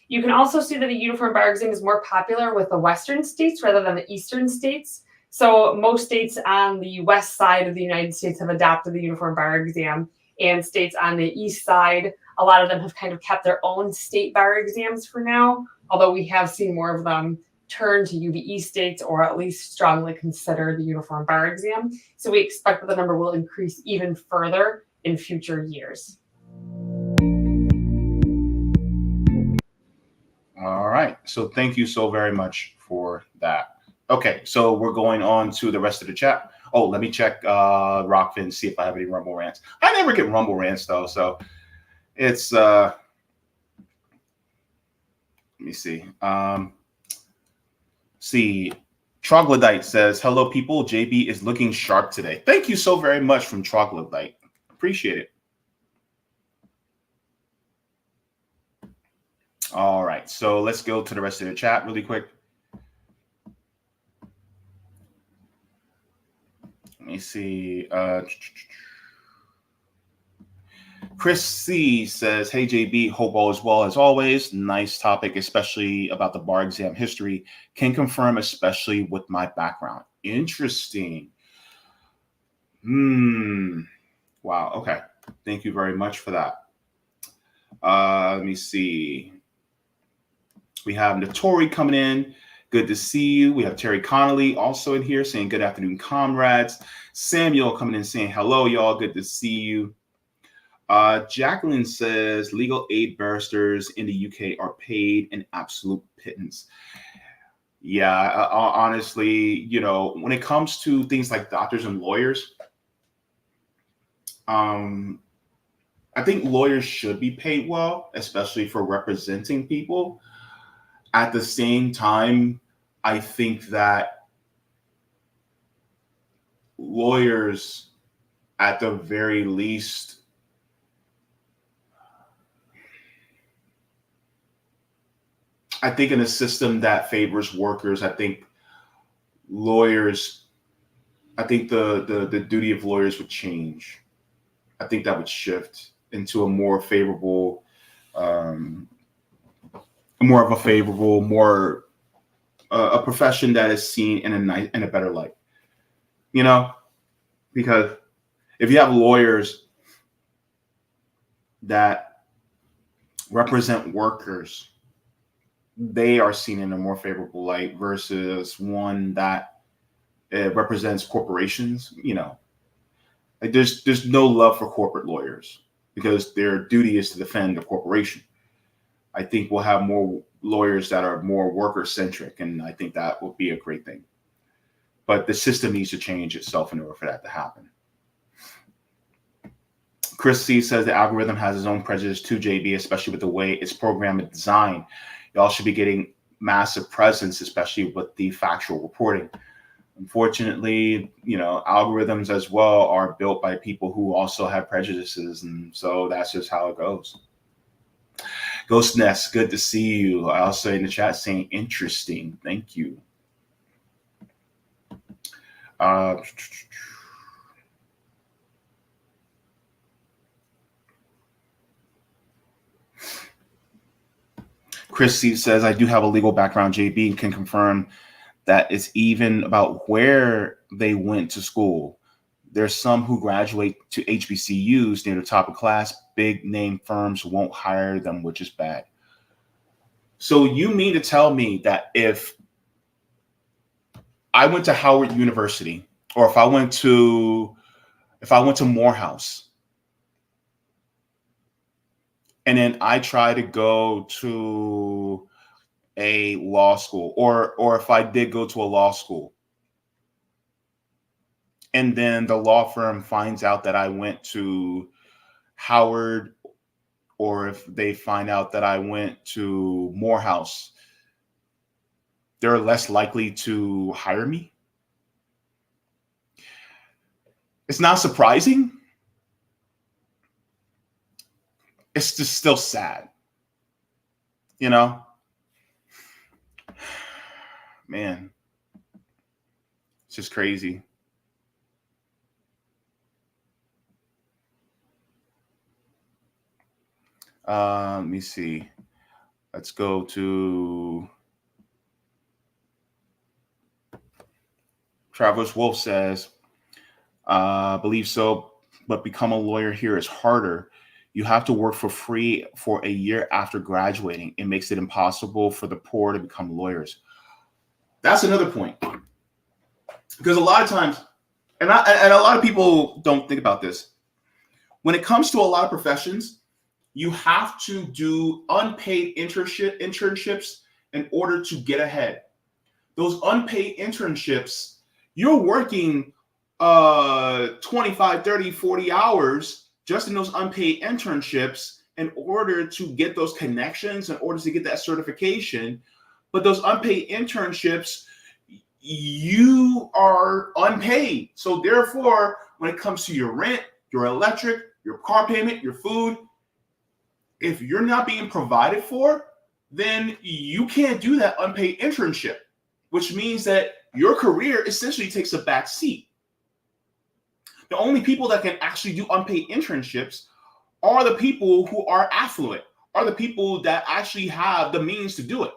You can also see that the uniform bar exam is more popular with the Western states rather than the Eastern states. So most states on the west side of the United States have adopted the uniform bar exam, and states on the east side, a lot of them have kind of kept their own state bar exams for now, although we have seen more of them turn to UBE states or at least strongly consider the uniform bar exam. So we expect that the number will increase even further in future years. all right. So thank you so very much for that. Okay, so we're going on to the rest of the chat. Oh, let me check Rockfin, see if I have any Rumble rants. I never get Rumble rants though, so it's let me see. Troglodyte says, hello people, JB is looking sharp today. Thank you so very much from Troglodyte. Appreciate it. All right, so let's go to the rest of the chat really quick. Let me see. Chris C says, hey, JB, hope all is well as always. Nice topic, especially about the bar exam history. Can confirm, especially with my background. Interesting. Wow. Okay. Thank you very much for that. Let me see. We have Notori coming in. Good to see you. We have Terry Connolly also in here saying good afternoon, comrades. Samuel coming in saying hello, y'all. Good to see you. Jacqueline says legal aid barristers in the UK are paid an absolute pittance. Yeah, honestly, you know, when it comes to things like doctors and lawyers, I think lawyers should be paid well, especially for representing people. At the same time, I think that lawyers, at the very least, I think in a system that favors workers, I think lawyers, I think the duty of lawyers would change. I think that would shift into a more favorable, more of a favorable, more a profession that is seen in a better light. You know, because if you have lawyers that represent workers, they are seen in a more favorable light versus one that represents corporations. You know, like there's no love for corporate lawyers because their duty is to defend the corporation. I think we'll have more lawyers that are more worker centric, and I think that will be a great thing. But the system needs to change itself in order for that to happen. Chris C says the algorithm has its own prejudice to JB, especially with the way it's programmed and designed. Y'all should be getting massive presence, especially with the factual reporting. Unfortunately, you know, algorithms as well are built by people who also have prejudices, and so that's just how it goes. Ghost Nest, good to see you. I also in the chat saying interesting. Thank you. Chris C says, I do have a legal background, JB, and can confirm that it's even about where they went to school. There's some who graduate to HBCUs near the top of class. Big name firms won't hire them, which is bad. So you mean to tell me that if I went to Howard University, or if I went to Morehouse, and then I try to go to a law school, or if I did go to a law school, and then the law firm finds out that I went to Howard, or if they find out that I went to Morehouse, they're less likely to hire me. It's not surprising. It's just still sad. You know? Man. It's just crazy. Let me see. Let's go to Travis Wolf says, believe so, but become a lawyer here is harder. You have to work for free for a year after graduating. It makes it impossible for the poor to become lawyers. That's another point. Because a lot of times, and a lot of people don't think about this. When it comes to a lot of professions, you have to do unpaid internships in order to get ahead. Those unpaid internships, you're working 25, 30, 40 hours just in those unpaid internships in order to get those connections, in order to get that certification. But those unpaid internships, you are unpaid. So therefore, when it comes to your rent, your electric, your car payment, your food, if you're not being provided for, then you can't do that unpaid internship, which means that your career essentially takes a back seat. The only people that can actually do unpaid internships are the people who are affluent, are the people that actually have the means to do it.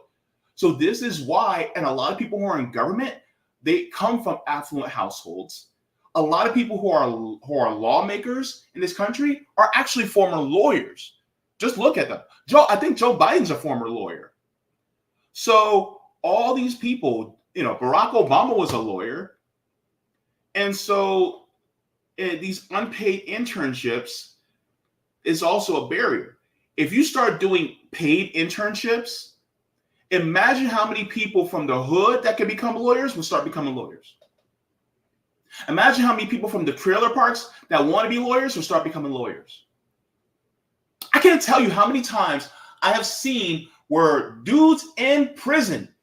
So this is why, and a lot of people who are in government, they come from affluent households. A lot of people who are lawmakers in this country are actually former lawyers. Just look at them. I think Joe Biden's a former lawyer. So all these people, you know, Barack Obama was a lawyer. And so these unpaid internships is also a barrier. If you start doing paid internships, imagine how many people from the hood that can become lawyers will start becoming lawyers. Imagine how many people from the trailer parks that want to be lawyers will start becoming lawyers. I can't tell you how many times I have seen where dudes in prison,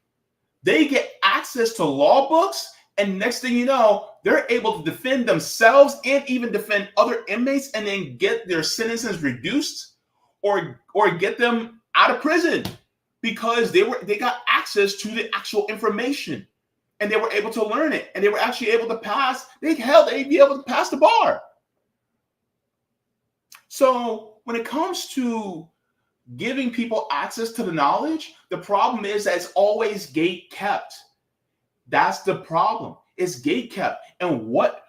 they get access to law books, and next thing you know, they're able to defend themselves and even defend other inmates, and then get their sentences reduced or get them out of prison because they got access to the actual information, and they were able to learn it, and they were actually able to pass. They'd be able to pass the bar. So when it comes to giving people access to the knowledge, the problem is that it's always gate kept. That's the problem. It's gate kept. And what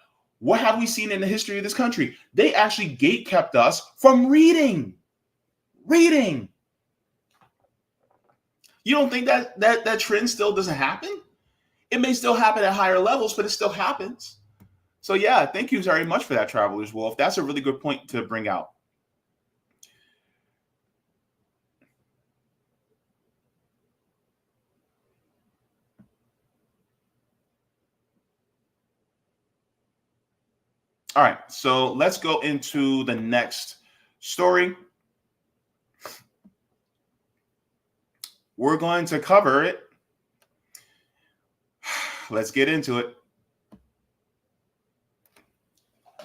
have we seen in the history of this country? They actually gate kept us from reading. Reading. You don't think that trend still doesn't happen? It may still happen at higher levels, but it still happens. So yeah, thank you very much for that, Traveler's Wolf. That's a really good point to bring out. All right, so let's go into the next story. We're going to cover it. Let's get into it.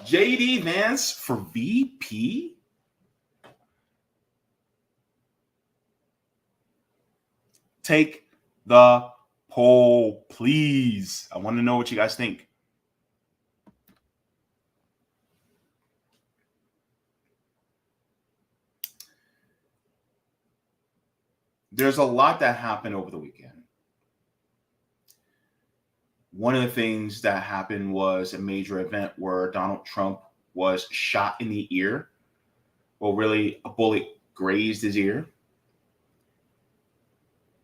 JD Vance for VP? Take the poll, please. I want to know what you guys think. There's a lot that happened over the weekend. One of the things that happened was a major event where Donald Trump was shot in the ear. Well, really, a bullet grazed his ear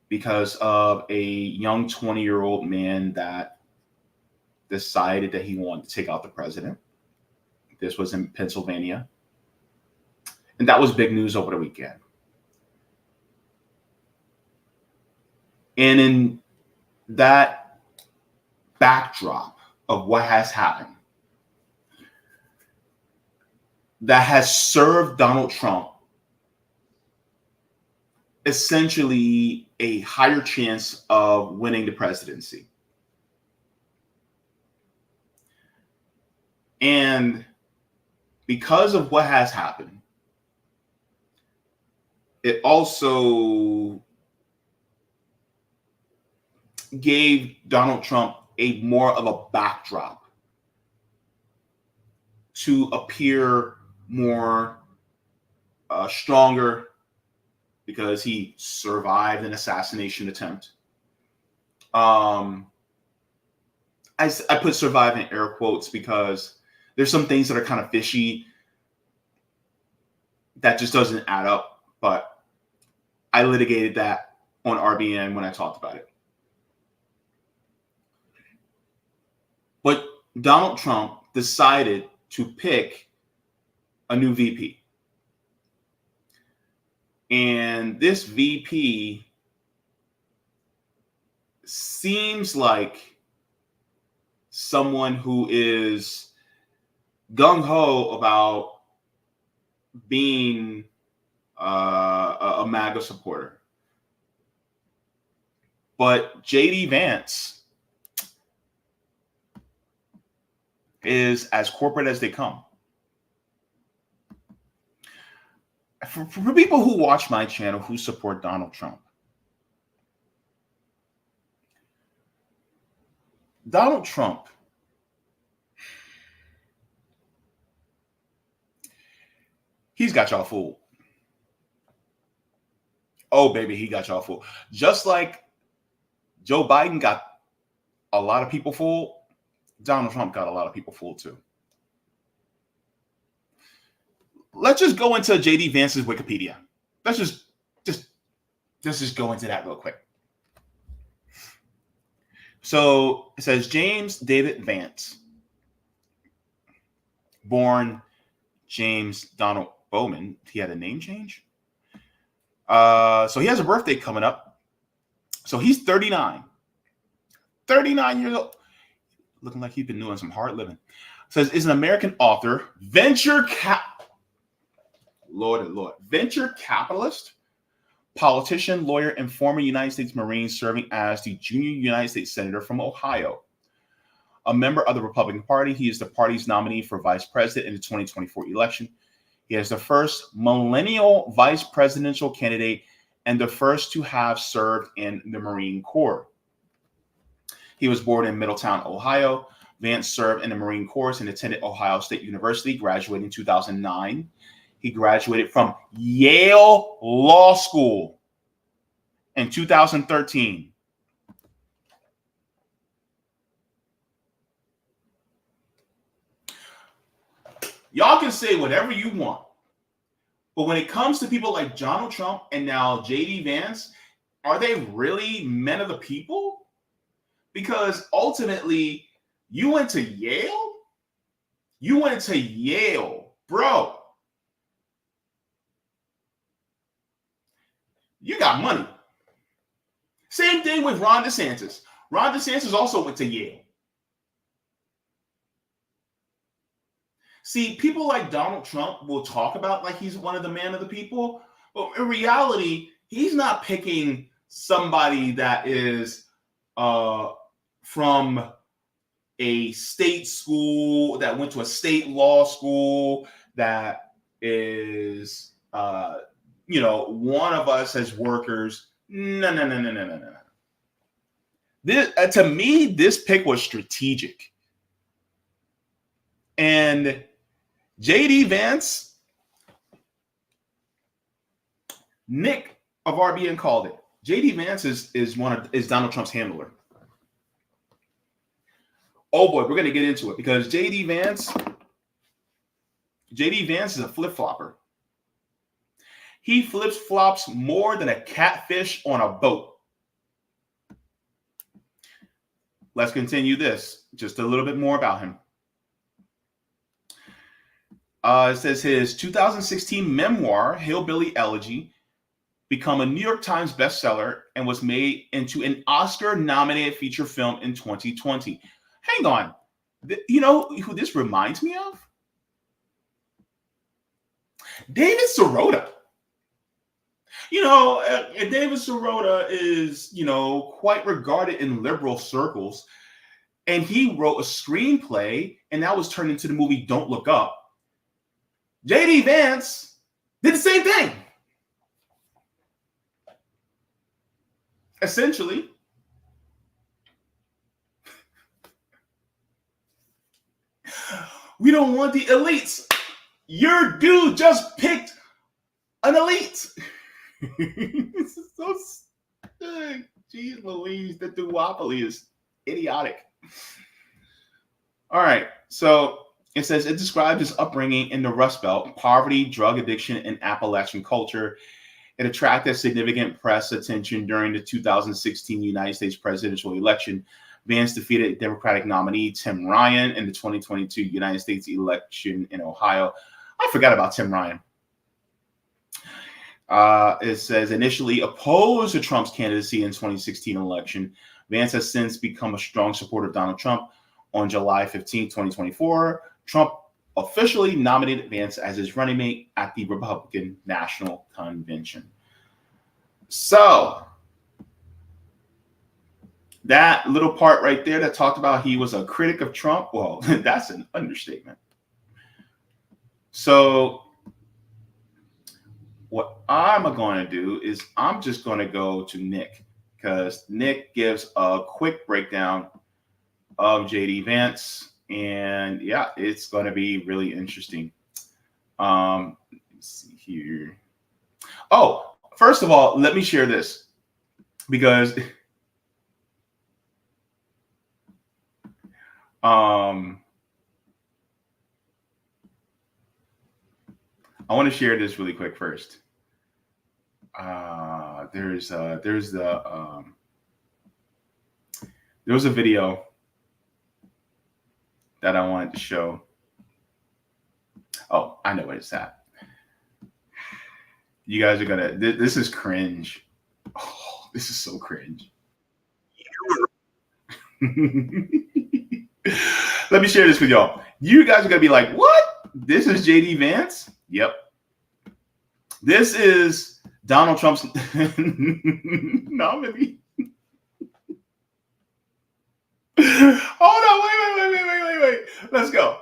because of a young 20-year-old man that decided that he wanted to take out the president. This was in Pennsylvania. And that was big news over the weekend. And in that backdrop of what has happened, that has served Donald Trump essentially a higher chance of winning the presidency. And because of what has happened, it also gave Donald Trump a more of a backdrop to appear more stronger because he survived an assassination attempt. I put survive in air quotes because there's some things that are kind of fishy that just doesn't add up, but I litigated that on RBN when I talked about it. But Donald Trump decided to pick a new VP. And this VP seems like someone who is gung-ho about being a MAGA supporter. But JD Vance is as corporate as they come. For people who watch my channel who support Donald Trump, Donald Trump he's got y'all fooled. Oh, baby, he got y'all fooled. Just like Joe Biden got a lot of people fooled, Donald Trump got a lot of people fooled too. Let's just go into JD Vance's Wikipedia. Let's just go into that real quick. So it says James David Vance, born James Donald Bowman. He had a name change. So he has a birthday coming up. So he's 39. 39 years old. looking like he's been doing some hard living. Says is an American author, venture capitalist, politician, lawyer, and former United States Marine serving as the junior United States Senator from Ohio. A member of the Republican Party, he is the party's nominee for vice president in the 2024 election. He is the first millennial vice presidential candidate and the first to have served in the Marine Corps. He was born in Middletown, Ohio. Vance served in the Marine Corps and attended Ohio State University, graduating in 2009. He graduated from Yale Law School in 2013. Y'all can say whatever you want, but when it comes to people like Donald Trump and now J.D. Vance, are they really men of the people? Because ultimately, you went to Yale? You went to Yale, bro. You got money. Same thing with Ron DeSantis. Ron DeSantis also went to Yale. See, people like Donald Trump will talk about like he's one of the man of the people, but in reality, he's not picking somebody that is from a state school, that went to a state law school, that is, one of us as workers. No. This, to me, this pick was strategic. And J.D. Vance, Nick of RBN called it. J.D. Vance is Donald Trump's handler. Oh boy, we're gonna get into it because J.D. Vance is a flip-flopper. He flips-flops more than a catfish on a boat. Let's continue this. Just a little bit more about him. It says his 2016 memoir, Hillbilly Elegy, became a New York Times bestseller and was made into an Oscar-nominated feature film in 2020. Hang on. You know who this reminds me of? David Sirota. David Sirota is, quite regarded in liberal circles. And he wrote a screenplay, and that was turned into the movie Don't Look Up. J.D. Vance did the same thing. Essentially. We don't want the elites. Your dude just picked an elite. This is so sick. Jeez Louise, the duopoly is idiotic. All right, so it says it describes his upbringing in the Rust Belt, poverty, drug addiction, and Appalachian culture. It attracted significant press attention during the 2016 United States presidential election. Vance defeated Democratic nominee Tim Ryan in the 2022 United States election in Ohio. I forgot about Tim Ryan. It says initially opposed to Trump's candidacy in 2016 election. Vance has since become a strong supporter of Donald Trump. On July 15, 2024, Trump officially nominated Vance as his running mate at the Republican National Convention. So that little part right there that talked about he was a critic of Trump, well, that's an understatement. So what I'm going to do is I'm just going to go to Nick because Nick gives a quick breakdown of J.D. Vance. And yeah, it's going to be really interesting. Let's see here. Oh, first of all, let me share this because I want to share this really quick first. There was a video that I wanted to show. Oh, I know what it's at. You guys are gonna. This is cringe. Oh, this is so cringe. Let me share this with y'all. You guys are going to be like, what? This is JD Vance? Yep. This is Donald Trump's nominee. Hold on, wait. Let's go.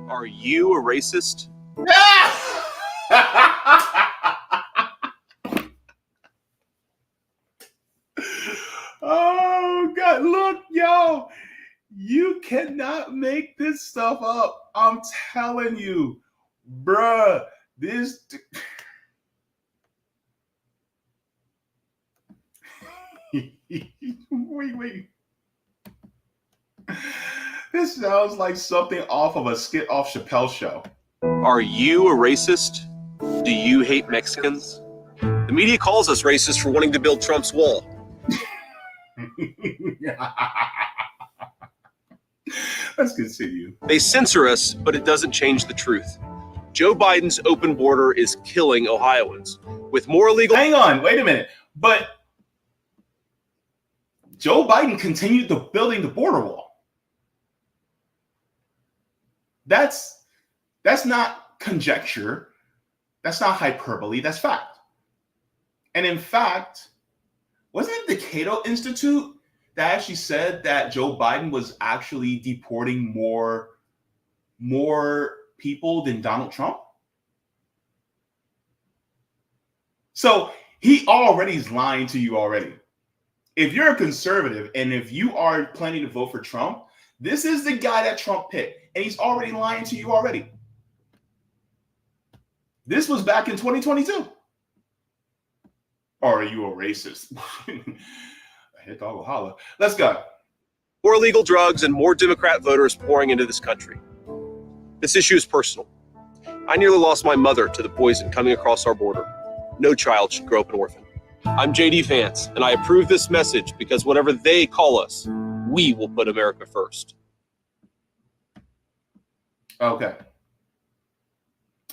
Are you a racist? Oh, God. Look, yo. You cannot make this stuff up. I'm telling you. Bruh. This... Wait. This sounds like something off of a skit off Chappelle's show. Are you a racist? Do you hate Mexicans? The media calls us racist for wanting to build Trump's wall. Let's continue. They censor us, but it doesn't change the truth. Joe Biden's open border is killing Ohioans. With more illegal... Hang on, wait a minute. But Joe Biden continued building the border wall. That's not conjecture. That's not hyperbole. That's fact. And in fact, wasn't it the Cato Institute that actually said that Joe Biden was actually deporting more people than Donald Trump? So he already is lying to you already. If you're a conservative and if you are planning to vote for Trump, this is the guy that Trump picked. And he's already lying to you already. This was back in 2022. Or are you a racist? I hit dog will holla. Let's go. More illegal drugs and more Democrat voters pouring into this country. This issue is personal. I nearly lost my mother to the poison coming across our border. No child should grow up an orphan. I'm JD Vance, and I approve this message because whatever they call us, we will put America first. Okay.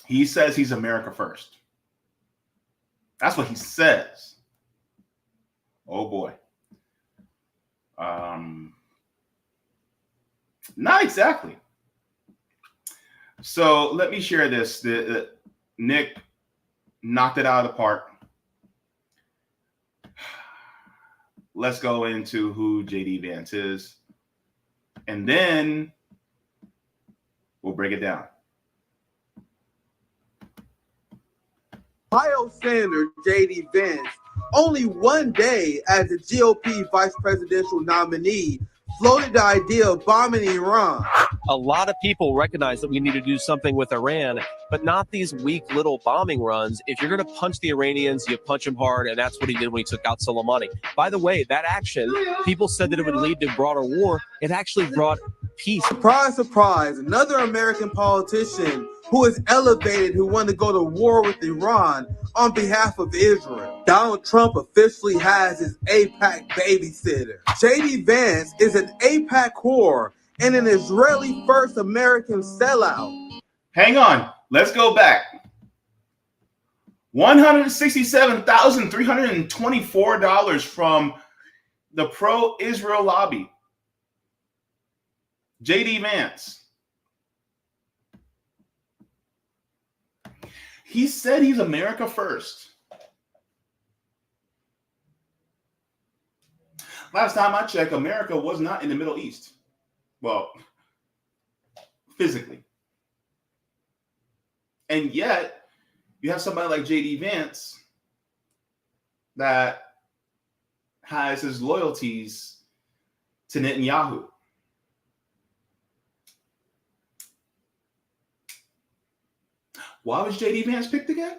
He says he's America first. That's what he says. Oh boy. Not exactly. So let me share this. Nick knocked it out of the park. Let's go into who JD Vance is. And then we'll break it down. Ohio Senator J.D. Vance, only one day as the GOP vice presidential nominee, floated the idea of bombing Iran. A lot of people recognize that we need to do something with Iran, but not these weak little bombing runs. If you're going to punch the Iranians, you punch them hard, and that's what he did when he took out Soleimani. By the way, that action, people said that it would lead to broader war. It actually brought peace. Surprise, surprise, another American politician who is elevated, who wanted to go to war with Iran on behalf of Israel. Donald Trump officially has his AIPAC babysitter. J.D. Vance is an AIPAC whore and an Israeli first American sellout. Hang on. Let's go back. $167,324 from the pro-Israel lobby. J.D. Vance. He said he's America first. Last time I checked, America was not in the Middle East. Well, physically. And yet, you have somebody like J.D. Vance that has his loyalties to Netanyahu. Why was J.D. Vance picked again?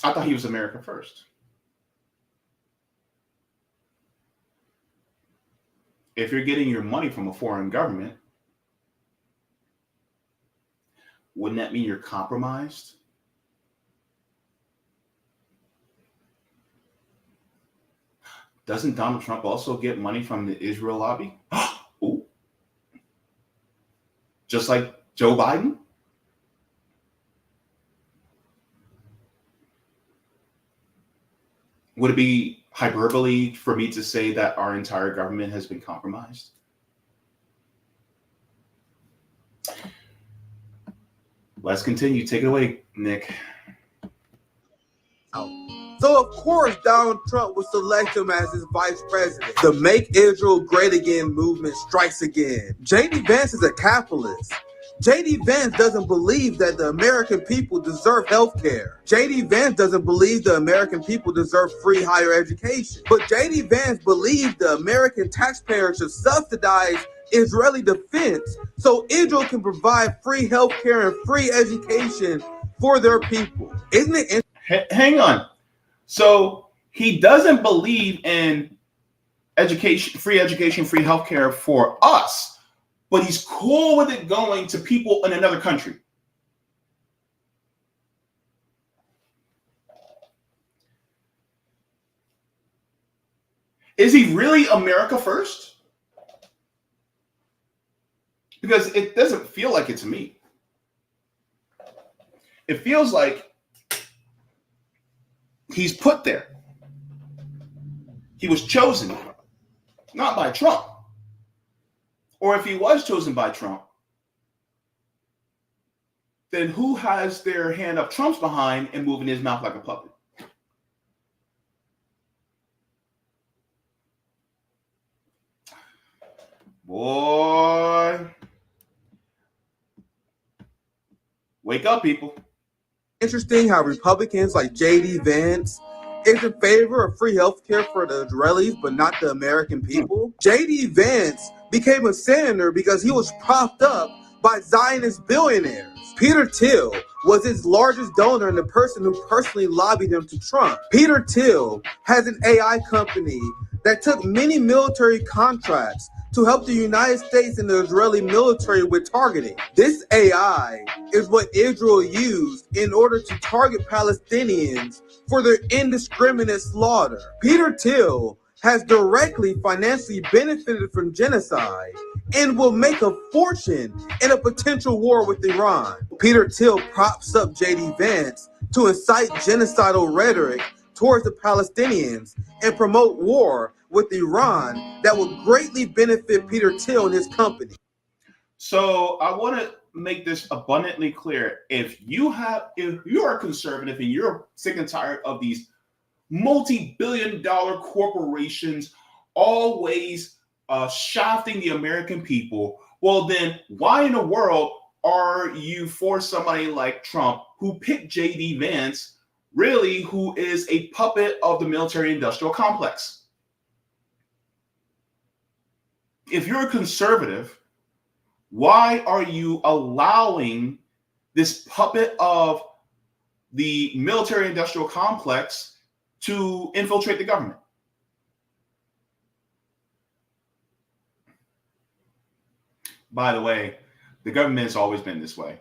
I thought he was America first. If you're getting your money from a foreign government, wouldn't that mean you're compromised? Doesn't Donald Trump also get money from the Israel lobby? Ooh. Just like Joe Biden? Would it be hyperbole for me to say that our entire government has been compromised? Let's continue. Take it away, Nick. So, of course, Donald Trump would select him as his vice president. The Make Israel Great Again movement strikes again. J.D. Vance is a capitalist. J.D. Vance doesn't believe that the American people deserve health care. J.D. Vance doesn't believe the American people deserve free higher education. But J.D. Vance believes the American taxpayer should subsidize Israeli defense so Israel can provide free health care and free education for their people. Isn't it Hang on. So he doesn't believe in education, free healthcare for us, but he's cool with it going to people in another country. Is he really America first? Because it doesn't feel like it to me. It feels like he's put there. He was chosen, not by Trump. Or if he was chosen by Trump, then who has their hand up Trump's behind and moving his mouth like a puppet? Boy. Wake up, people. interesting how Republicans like J.D. Vance is in favor of free health care for the Israelis, but not the American people? J.D. Vance became a senator because he was propped up by Zionist billionaires. Peter Thiel was his largest donor and the person who personally lobbied him to Trump. Peter Thiel has an AI company that took many military contracts to help the United States and the Israeli military with targeting. This AI is what Israel used in order to target Palestinians for their indiscriminate slaughter. Peter Thiel has directly financially benefited from genocide and will make a fortune in a potential war with Iran. Peter Thiel props up J.D. Vance to incite genocidal rhetoric towards the Palestinians and promote war with Iran that will greatly benefit Peter Thiel and his company. So I want to make this abundantly clear. If you are conservative and you're sick and tired of these multi-billion-dollar corporations always shafting the American people, well then why in the world are you for somebody like Trump who picked J.D. Vance, really who is a puppet of the military-industrial complex? If you're a conservative, why are you allowing this puppet of the military-industrial complex to infiltrate the government? By the way, the government has always been this way.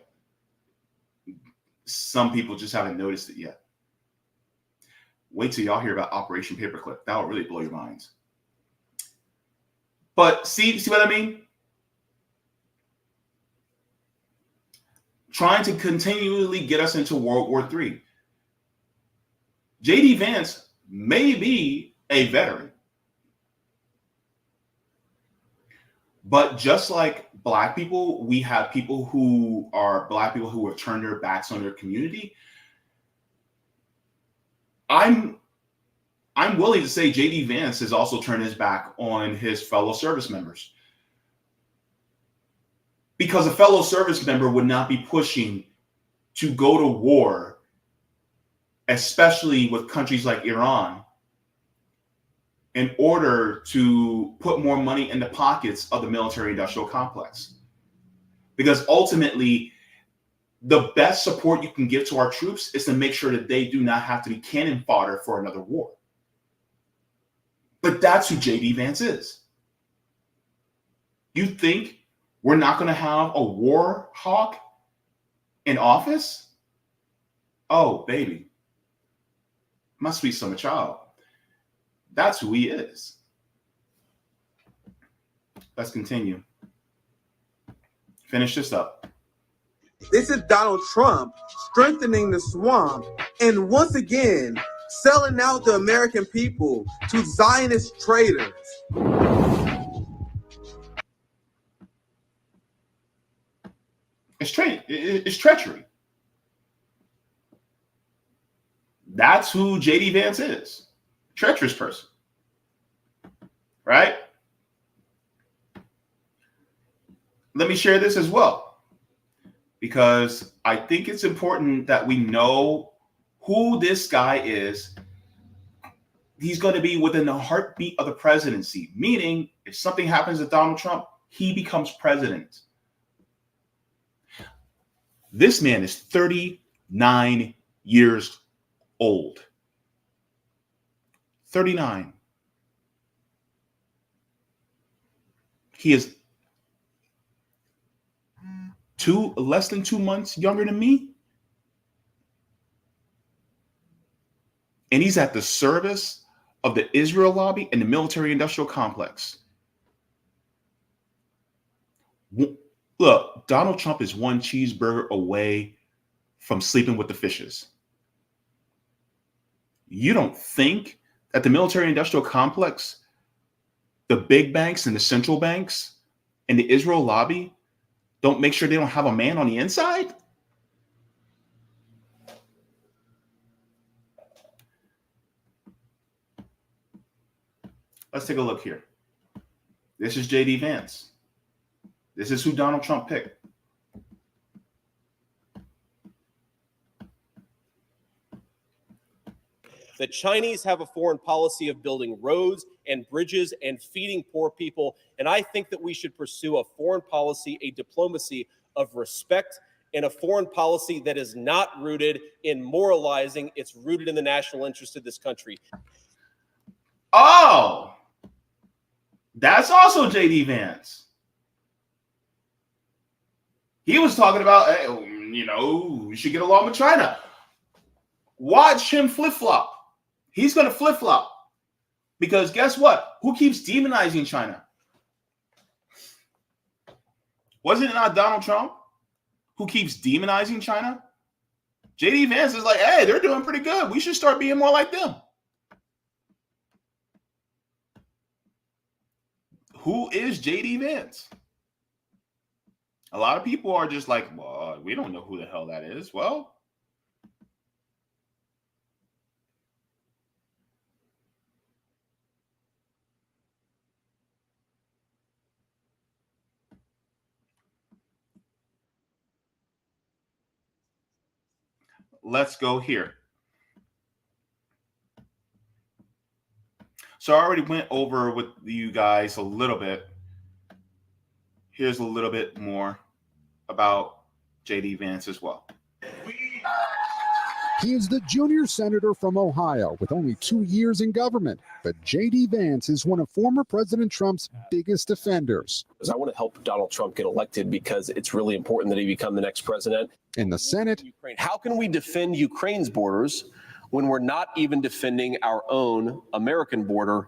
Some people just haven't noticed it yet. Wait till y'all hear about Operation Paperclip. That will really blow your minds. But see what I mean? Trying to continually get us into World War III. J.D. Vance may be a veteran, but just like Black people, we have people who are Black people who have turned their backs on their community. I'm willing to say J.D. Vance has also turned his back on his fellow service members, because a fellow service member would not be pushing to go to war, especially with countries like Iran, in order to put more money in the pockets of the military-industrial complex. Because ultimately, the best support you can give to our troops is to make sure that they do not have to be cannon fodder for another war. But that's who J.D. Vance is. You think we're not going to have a war hawk in office? Oh, baby. My sweet summer child. That's who he is. Let's continue. Finish this up. This is Donald Trump strengthening the swamp and once again selling out the American people to Zionist traitors. It's treachery. That's who JD Vance is. Treacherous person. Right? Let me share this as well, because I think it's important that we know who this guy is. He's going to be within the heartbeat of the presidency, meaning if something happens to Donald Trump, he becomes president. This man is 39 years old. 39. He is less than 2 months younger than me. And he's at the service of the Israel lobby and the military industrial complex. Look, Donald Trump is one cheeseburger away from sleeping with the fishes. You don't think that the military industrial complex, the big banks and the central banks and the Israel lobby don't make sure they don't have a man on the inside? Let's take a look here. This is JD Vance. This is who Donald Trump picked. The Chinese have a foreign policy of building roads and bridges and feeding poor people. And I think that we should pursue a foreign policy, a diplomacy of respect, and a foreign policy that is not rooted in moralizing. It's rooted in the national interest of this country. Oh, that's also JD Vance. He was talking about, hey, we should get along with China. Watch him flip-flop. He's going to flip-flop. Because guess what? Who keeps demonizing China? Wasn't it not Donald Trump who keeps demonizing China? JD Vance is like, hey, they're doing pretty good. We should start being more like them. Who is JD Vance? A lot of people are just like, well, we don't know who the hell that is. Well, let's go here. So I already went over with you guys a little bit. Here's a little bit more about JD Vance as well. He is the junior senator from Ohio with only 2 years in government. But JD Vance is one of former President Trump's biggest defenders. I want to help Donald Trump get elected because it's really important that he become the next president. In the Senate, How can we defend Ukraine's borders when we're not even defending our own American border?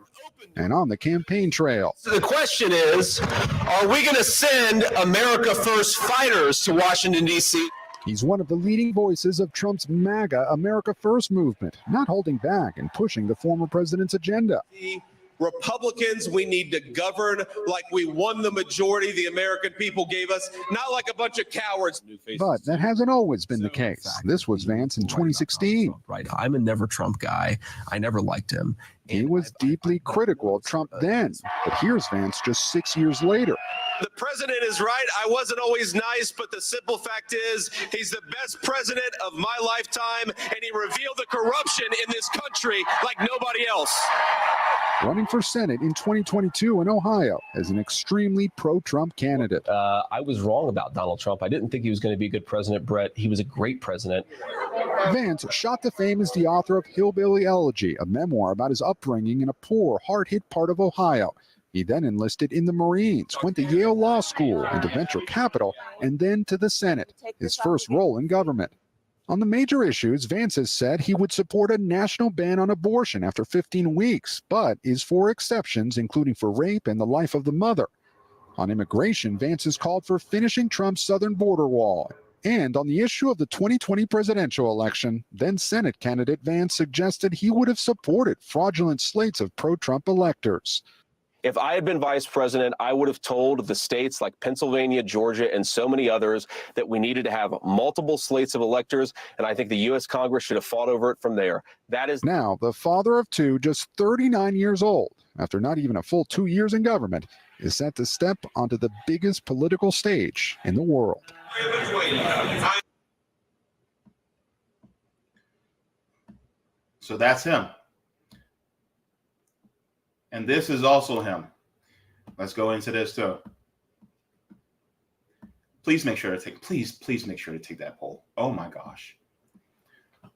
and on the campaign trail. So the question is, are we going to send America First fighters to Washington, D.C.? He's one of the leading voices of Trump's MAGA America First movement, not holding back and pushing the former president's agenda. Republicans, we need to govern like we won the majority the American people gave us, not like a bunch of cowards. But that hasn't always been the case. This was Vance in 2016. Right. I'm a never Trump guy. I never liked him. He was deeply critical of Trump then. But here's Vance just 6 years later. The president is right. I wasn't always nice, but the simple fact is he's the best president of my lifetime, and he revealed the corruption in this country like nobody else. Running for Senate in 2022 in Ohio as an extremely pro-Trump candidate. I was wrong about Donald Trump. I didn't think he was going to be a good president, Brett. He was a great president. Vance shot to fame as the author of Hillbilly Elegy, a memoir about his upbringing in a poor, hard-hit part of Ohio. He then enlisted in the Marines, went to Yale Law School and to venture capital, and then to the Senate, his first role in government. On the major issues, Vance has said he would support a national ban on abortion after 15 weeks, but is for exceptions, including for rape and the life of the mother. On immigration, Vance has called for finishing Trump's southern border wall And on the issue of the 2020 presidential election, then Senate candidate Vance suggested he would have supported fraudulent slates of pro-Trump electors. If I had been vice president, I would have told the states like Pennsylvania, Georgia, and so many others that we needed to have multiple slates of electors, and I think the U.S. Congress should have fought over it from there. That is now the father of two, just 39 years old, after not even a full 2 years in government, is set to step onto the biggest political stage in the world. So that's him. And this is also him. Let's go into this too. Please make sure to take, please make sure to take that poll. Oh my gosh.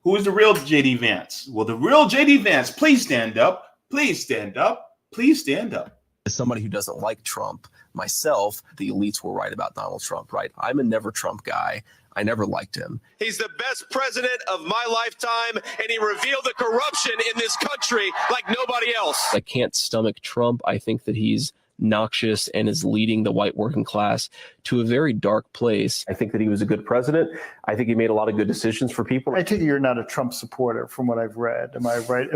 Who is the real JD Vance? Well, the real JD Vance, please stand up. Please stand up. Please stand up. As somebody who doesn't like Trump, myself, the elites were right about Donald Trump, right? I'm a never Trump guy. I never liked him. He's the best president of my lifetime, and he revealed the corruption in this country like nobody else. I can't stomach Trump. I think that he's noxious and is leading the white working class to a very dark place. I think that he was a good president. I think he made a lot of good decisions for people. I take it you're not a Trump supporter from what I've read. Am I right?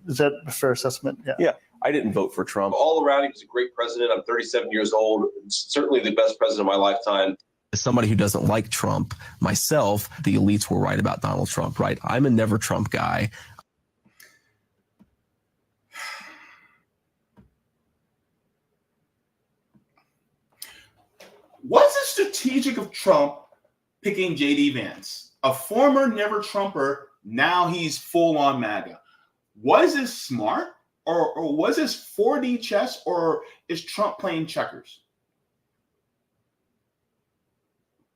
Is that a fair assessment? Yeah. I didn't vote for Trump. All around, he was a great president. I'm 37 years old. Certainly the best president of my lifetime. As somebody who doesn't like Trump, myself, the elites were right about Donald Trump, right? I'm a never Trump guy. What's the strategic of Trump picking JD Vance? A former never Trumper, now he's full on MAGA. Was this smart? Or was this 4D chess? Or is Trump playing checkers?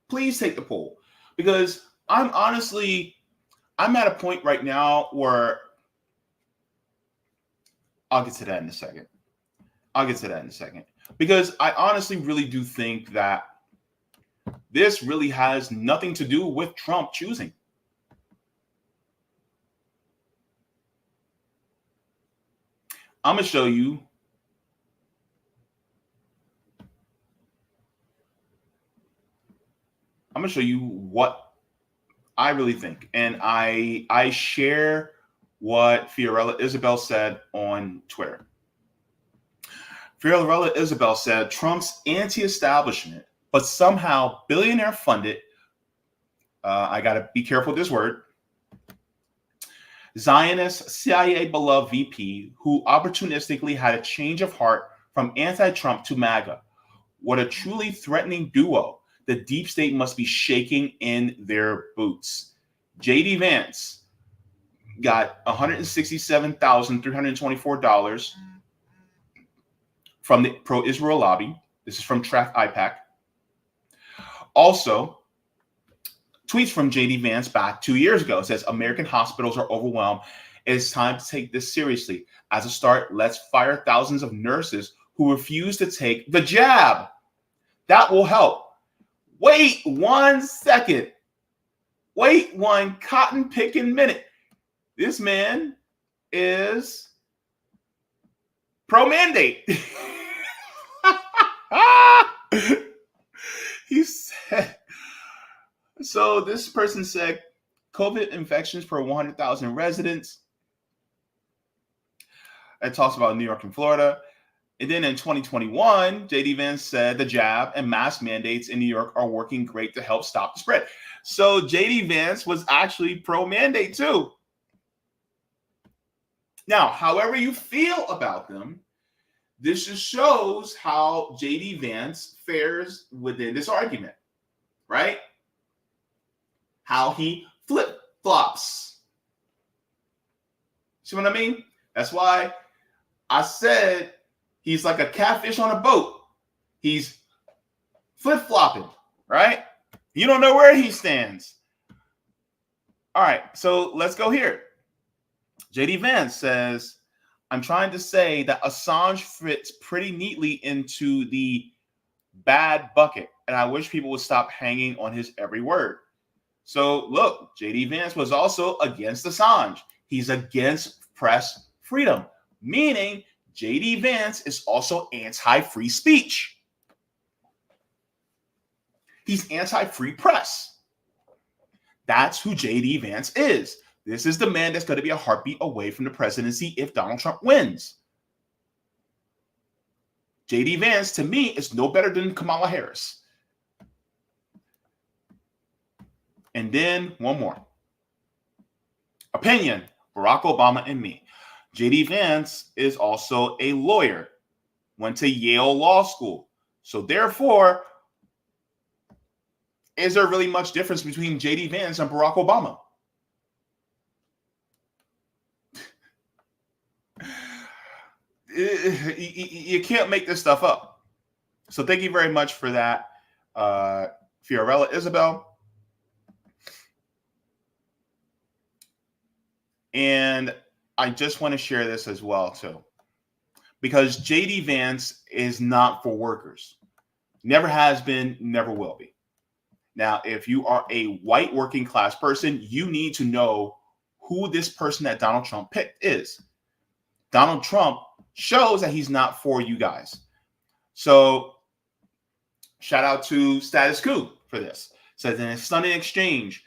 Please take the poll, because I'm at a point right now where I'll get to that in a second. Because I honestly really do think that this really has nothing to do with Trump choosing. I'm going to show you what I really think. And I share what Fiorella Isabel said on Twitter. Fiorella Isabel said Trump's anti-establishment, but somehow billionaire funded, I got to be careful with this word, Zionist CIA beloved VP who opportunistically had a change of heart from anti-Trump to MAGA. What a truly threatening duo. The deep state must be shaking in their boots. JD Vance got $167,324 from the pro-Israel lobby. This is from Track IPAC. Also, tweets from JD Vance back 2 years ago. It says, American hospitals are overwhelmed. It's time to take this seriously. As a start, let's fire thousands of nurses who refuse to take the jab. That will help. Wait 1 second. Wait one cotton picking minute. This man is pro-mandate. He said, so this person said COVID infections per 100,000 residents. It talks about New York and Florida. And then in 2021, JD Vance said the jab and mask mandates in New York are working great to help stop the spread. So JD Vance was actually pro-mandate too. Now, however you feel about them, this just shows how JD Vance fares within this argument, right? How he flip-flops. See what I mean? That's why I said he's like a catfish on a boat. He's flip-flopping, right? You don't know where he stands. All right, so let's go here. JD Vance says, I'm trying to say that Assange fits pretty neatly into the bad bucket, and I wish people would stop hanging on his every word. So look, JD Vance was also against Assange. He's against press freedom, meaning JD Vance is also anti-free speech. He's anti-free press. That's who J.D. Vance is. This is the man that's going to be a heartbeat away from the presidency if Donald Trump wins. J.D. Vance, to me, is no better than Kamala Harris. And then one more. Opinion, Barack Obama and me. J.D. Vance is also a lawyer, went to Yale Law School. So therefore, is there really much difference between J.D. Vance and Barack Obama? You can't make this stuff up. So thank you very much for that, Fiorella Isabel. And I just want to share this as well, too, because J.D. Vance is not for workers. Never has been, never will be. Now, if you are a white working class person, you need to know who this person that Donald Trump picked is. Donald Trump shows that he's not for you guys. So shout out to Status Quo for this. Says in a stunning exchange,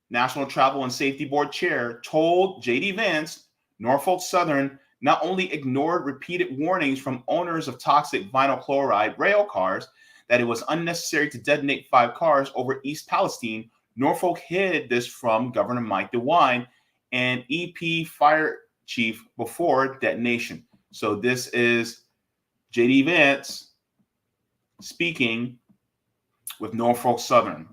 National Travel and Safety Board chair told J.D. Vance Norfolk Southern not only ignored repeated warnings from owners of toxic vinyl chloride rail cars that it was unnecessary to detonate 5 cars over East Palestine, Norfolk hid this from Governor Mike DeWine and EP Fire Chief before detonation. So this is J.D. Vance speaking with Norfolk Southern.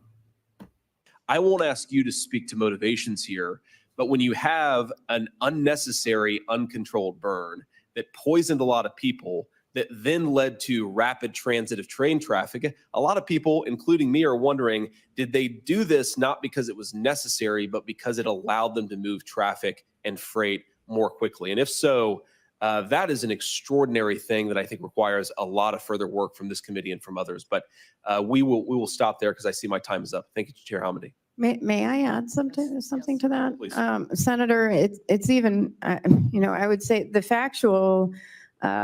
I won't ask you to speak to motivations here, but when you have an unnecessary, uncontrolled burn that poisoned a lot of people, that then led to rapid transit of train traffic, a lot of people, including me, are wondering, did they do this not because it was necessary, but because it allowed them to move traffic and freight more quickly? And if so, that is an extraordinary thing that I think requires a lot of further work from this committee and from others. But we will stop there because I see my time is up. Thank you, Chair Hamady. May I add something to that? Please. Senator, it's even, I would say the factual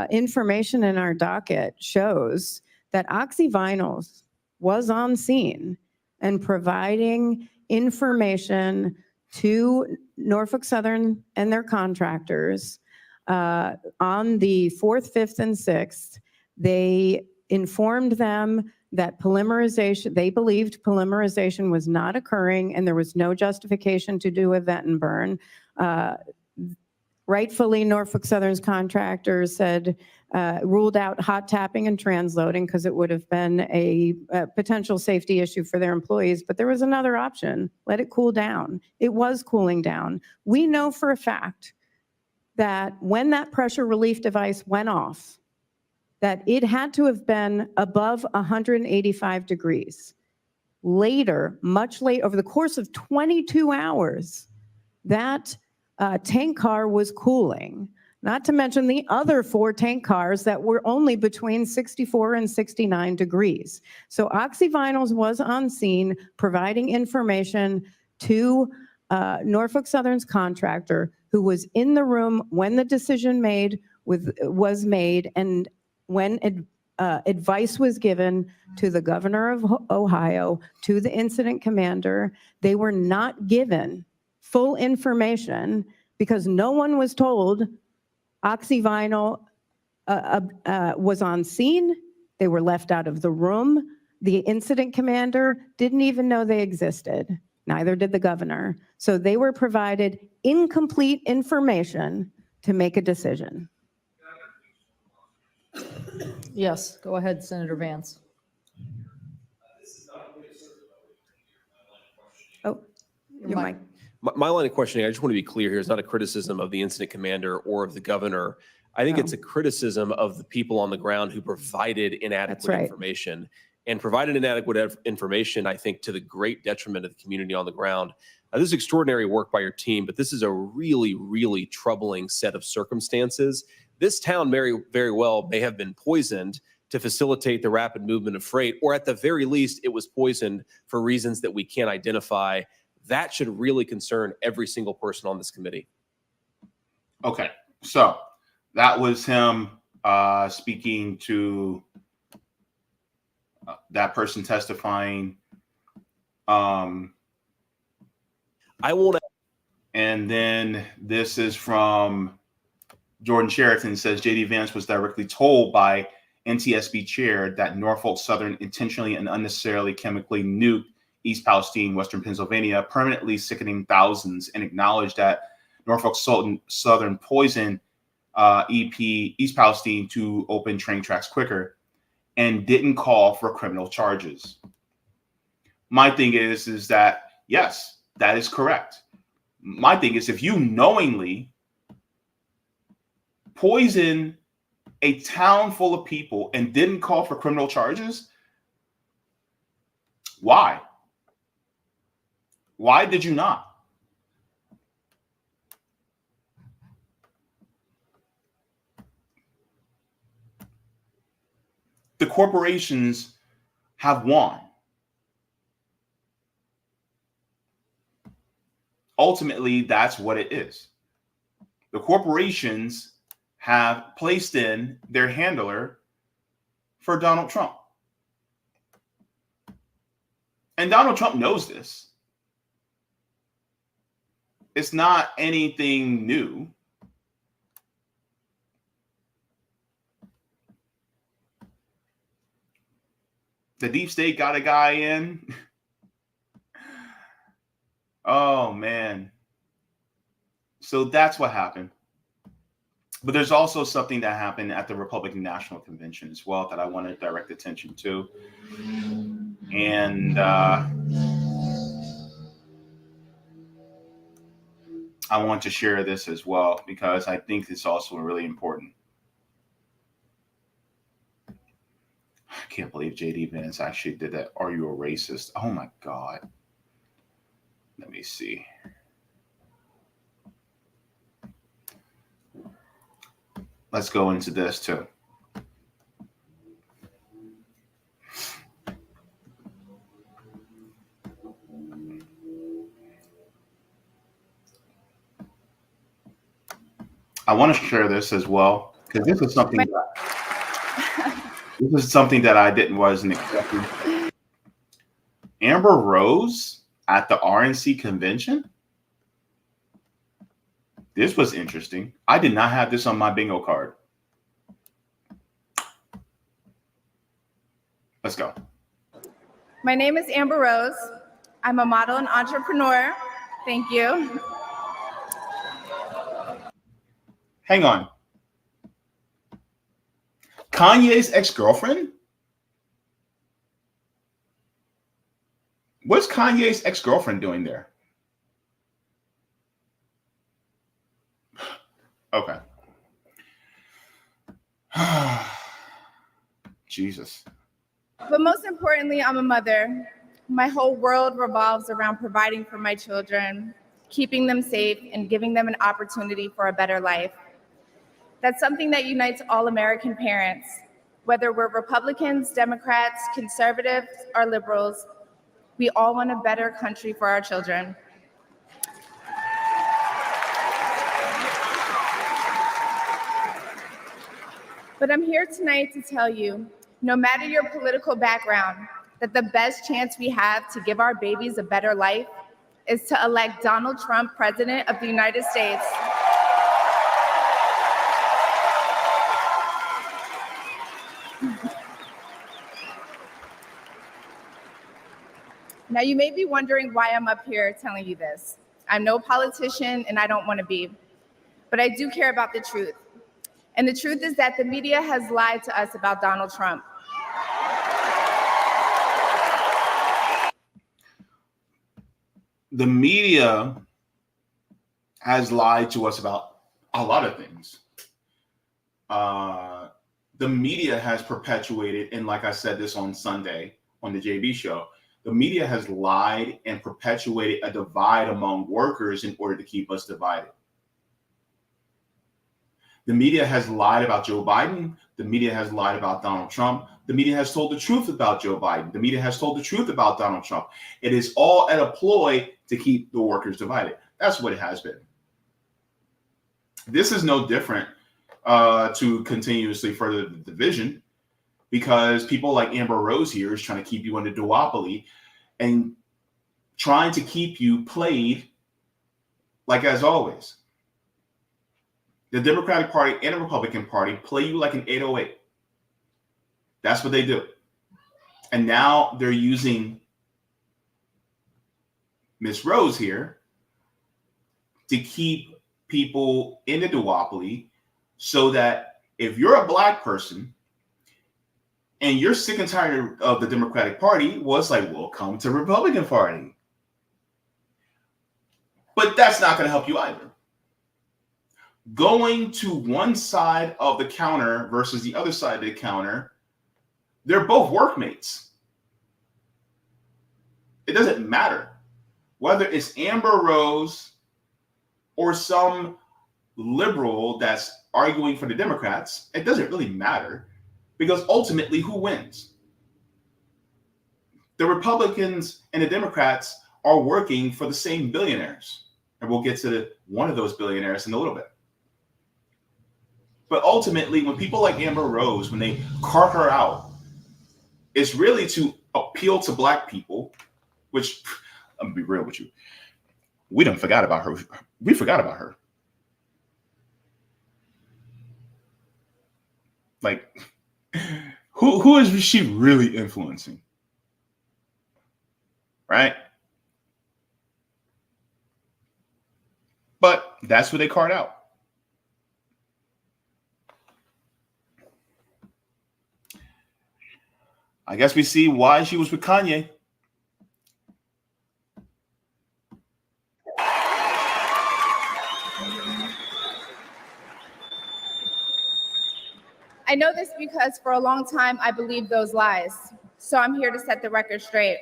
information in our docket shows that oxyvinyls was on scene and providing information to Norfolk Southern and their contractors on the 4th, 5th, and 6th. They informed them that they believed polymerization was not occurring and there was no justification to do a vet and burn. Rightfully, Norfolk Southern's contractors said, ruled out hot tapping and transloading because it would have been a potential safety issue for their employees. But there was another option: let it cool down. It was cooling down. We know for a fact that when that pressure relief device went off, that it had to have been above 185 degrees. Later, much late, over the course of 22 hours, that tank car was cooling, not to mention the other 4 tank cars that were only between 64 and 69 degrees. So oxyvinyls was on scene providing information to Norfolk Southern's contractor, who was in the room when the decision was made, and when advice was given to the governor of Ohio, to the incident commander. They were not given full information because no one was told oxyvinyl was on scene. They were left out of the room. The incident commander didn't even know they existed. Neither did the governor. So they were provided incomplete information to make a decision. Yes, go ahead, Senator Vance. Oh, your mic. My line of questioning, I just want to be clear here, is not a criticism of the incident commander or of the governor. I think it's a criticism of the people on the ground who provided inadequate information. And provided inadequate information, I think, to the great detriment of the community on the ground. This is extraordinary work by your team, but this is a really, really troubling set of circumstances. This town very, very well may have been poisoned to facilitate the rapid movement of freight, or at the very least, it was poisoned for reasons that we can't identify. That should really concern every single person on this committee. Okay, so that was him speaking to that person testifying. I won't. And then this is from Jordan Sheraton. Says JD Vance was directly told by NTSB chair that Norfolk Southern intentionally and unnecessarily chemically nuked East Palestine, Western Pennsylvania, permanently sickening thousands, and acknowledged that Norfolk Southern poisoned East Palestine to open train tracks quicker, and didn't call for criminal charges. My thing is that, yes, that is correct. My thing is, if you knowingly poison a town full of people and didn't call for criminal charges, why? Why did you not? The corporations have won. Ultimately, that's what it is. The corporations have placed in their handler for Donald Trump. And Donald Trump knows this. It's not anything new. The deep state got a guy in. Oh, man. So that's what happened. But there's also something that happened at the Republican National Convention as well that I want to direct attention to. And I want to share this as well because I think it's also really important. I can't believe JD Vance actually did that. Are you a racist? Oh my God. Let me see. Let's go into this too. I want to share this as well because this is something that I wasn't expecting. Amber Rose at the RNC convention. This was interesting. I did not have this on my bingo card. Let's go. My name is Amber Rose. I'm a model and entrepreneur. Thank you. Hang on. Kanye's ex-girlfriend? What's Kanye's ex-girlfriend doing there? Okay. Jesus. But most importantly, I'm a mother. My whole world revolves around providing for my children, keeping them safe, and giving them an opportunity for a better life. That's something that unites all American parents, whether we're Republicans, Democrats, conservatives, or liberals. We all want a better country for our children. But I'm here tonight to tell you, no matter your political background, that the best chance we have to give our babies a better life is to elect Donald Trump President of the United States. Now, you may be wondering why I'm up here telling you this. I'm no politician and I don't want to be, but I do care about the truth. And the truth is that the media has lied to us about Donald Trump. The media has lied to us about a lot of things. The media has perpetuated, and like I said this on Sunday on the JB show, the media has lied and perpetuated a divide among workers in order to keep us divided. The media has lied about Joe Biden. The media has lied about Donald Trump. The media has told the truth about Joe Biden. The media has told the truth about Donald Trump. It is all at a ploy to keep the workers divided. That's what it has been. This is no different to continuously further the division, because people like Amber Rose here is trying to keep you in a duopoly and trying to keep you played like as always, the Democratic Party and the Republican Party play you like an 808. That's what they do. And now they're using Miss Rose here to keep people in the duopoly so that if you're a black person and you're sick and tired of the Democratic Party, well, it's like, well, come to the Republican Party. But that's not going to help you either. Going to one side of the counter versus the other side of the counter, they're both workmates. It doesn't matter whether it's Amber Rose or some liberal that's arguing for the Democrats. It doesn't really matter because ultimately, who wins? The Republicans and the Democrats are working for the same billionaires. And we'll get to one of those billionaires in a little bit. But ultimately, when people like Amber Rose, when they cart her out, it's really to appeal to black people, which, I'm gonna be real with you, we done forgot about her. We forgot about her. Like, who is she really influencing? Right? But that's what they cart out. I guess we see why she was with Kanye. I know this because for a long time I believed those lies. So I'm here to set the record straight.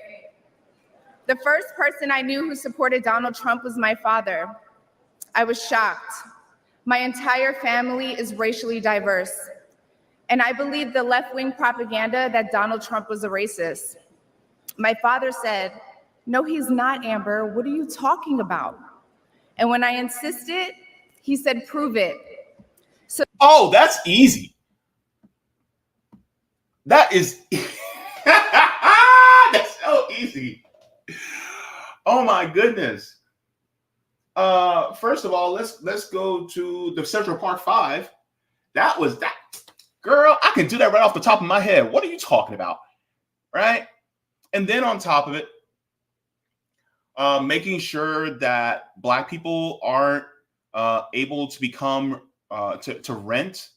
The first person I knew who supported Donald Trump was my father. I was shocked. My entire family is racially diverse. And I believed the left-wing propaganda that Donald Trump was a racist. My father said, "No, he's not, Amber. What are you talking about?" And when I insisted, he said, "Prove it." So, oh, that's easy. That is that's so easy. Oh my goodness. First of all, let's go to the Central Park 5. That was that. Girl, I can do that right off the top of my head. What are you talking about? Right? And then on top of it, making sure that black people aren't able to become to rent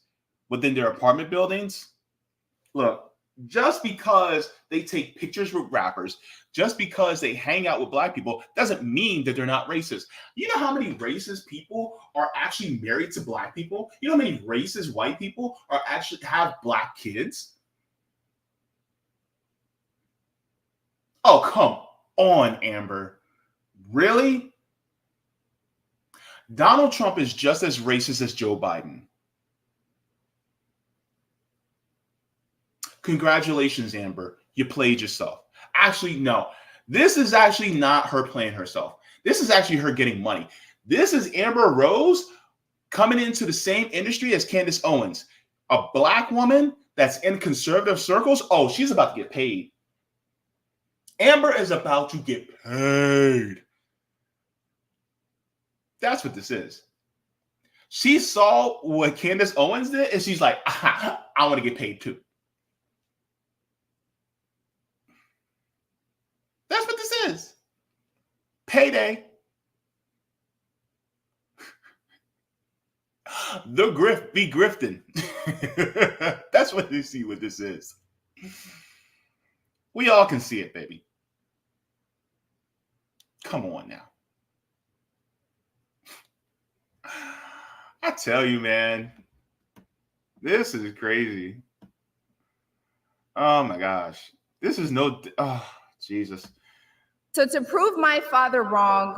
within their apartment buildings. Look, just because they take pictures with rappers, just because they hang out with black people, doesn't mean that they're not racist. You know how many racist people are actually married to black people? You know how many racist white people are actually have black kids? Oh, come on, Amber. Really? Donald Trump is just as racist as Joe Biden. Congratulations, Amber. You played yourself. Actually, no. This is actually not her playing herself. This is actually her getting money. This is Amber Rose coming into the same industry as Candace Owens. A black woman that's in conservative circles. Oh, she's about to get paid. Amber is about to get paid. That's what this is. She saw what Candace Owens did, and she's like, I want to get paid too. That's what this is. Payday. The grift be grifting. That's what you see what this is. We all can see it, baby. Come on now. I tell you, man, this is crazy. Oh my gosh. This is no, oh, Jesus. So to prove my father wrong,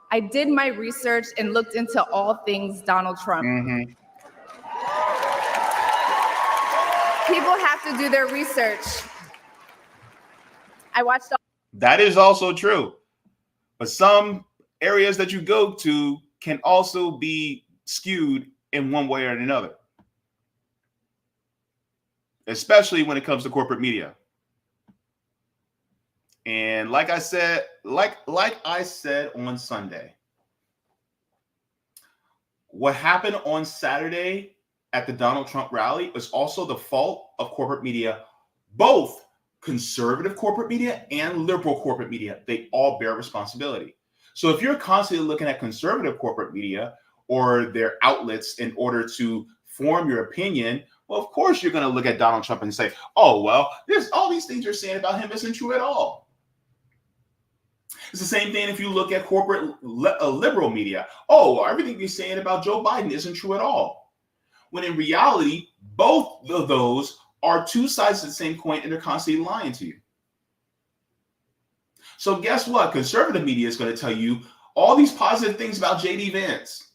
I did my research and looked into all things Donald Trump. Mm-hmm. People have to do their research. I watched all. That is also true. But some areas that you go to can also be skewed in one way or another. Especially when it comes to corporate media. And like I said, like I said on Sunday, what happened on Saturday at the Donald Trump rally is also the fault of corporate media, both conservative corporate media and liberal corporate media. They all bear responsibility. So if you're constantly looking at conservative corporate media or their outlets in order to form your opinion, well, of course you're going to look at Donald Trump and say, oh, well, there's all these things you're saying about him isn't true at all. It's the same thing if you look at corporate liberal media. Oh, well, everything you're saying about Joe Biden isn't true at all. When in reality, both of those are two sides of the same coin, and they're constantly lying to you. So guess what? Conservative media is going to tell you all these positive things about J.D. Vance.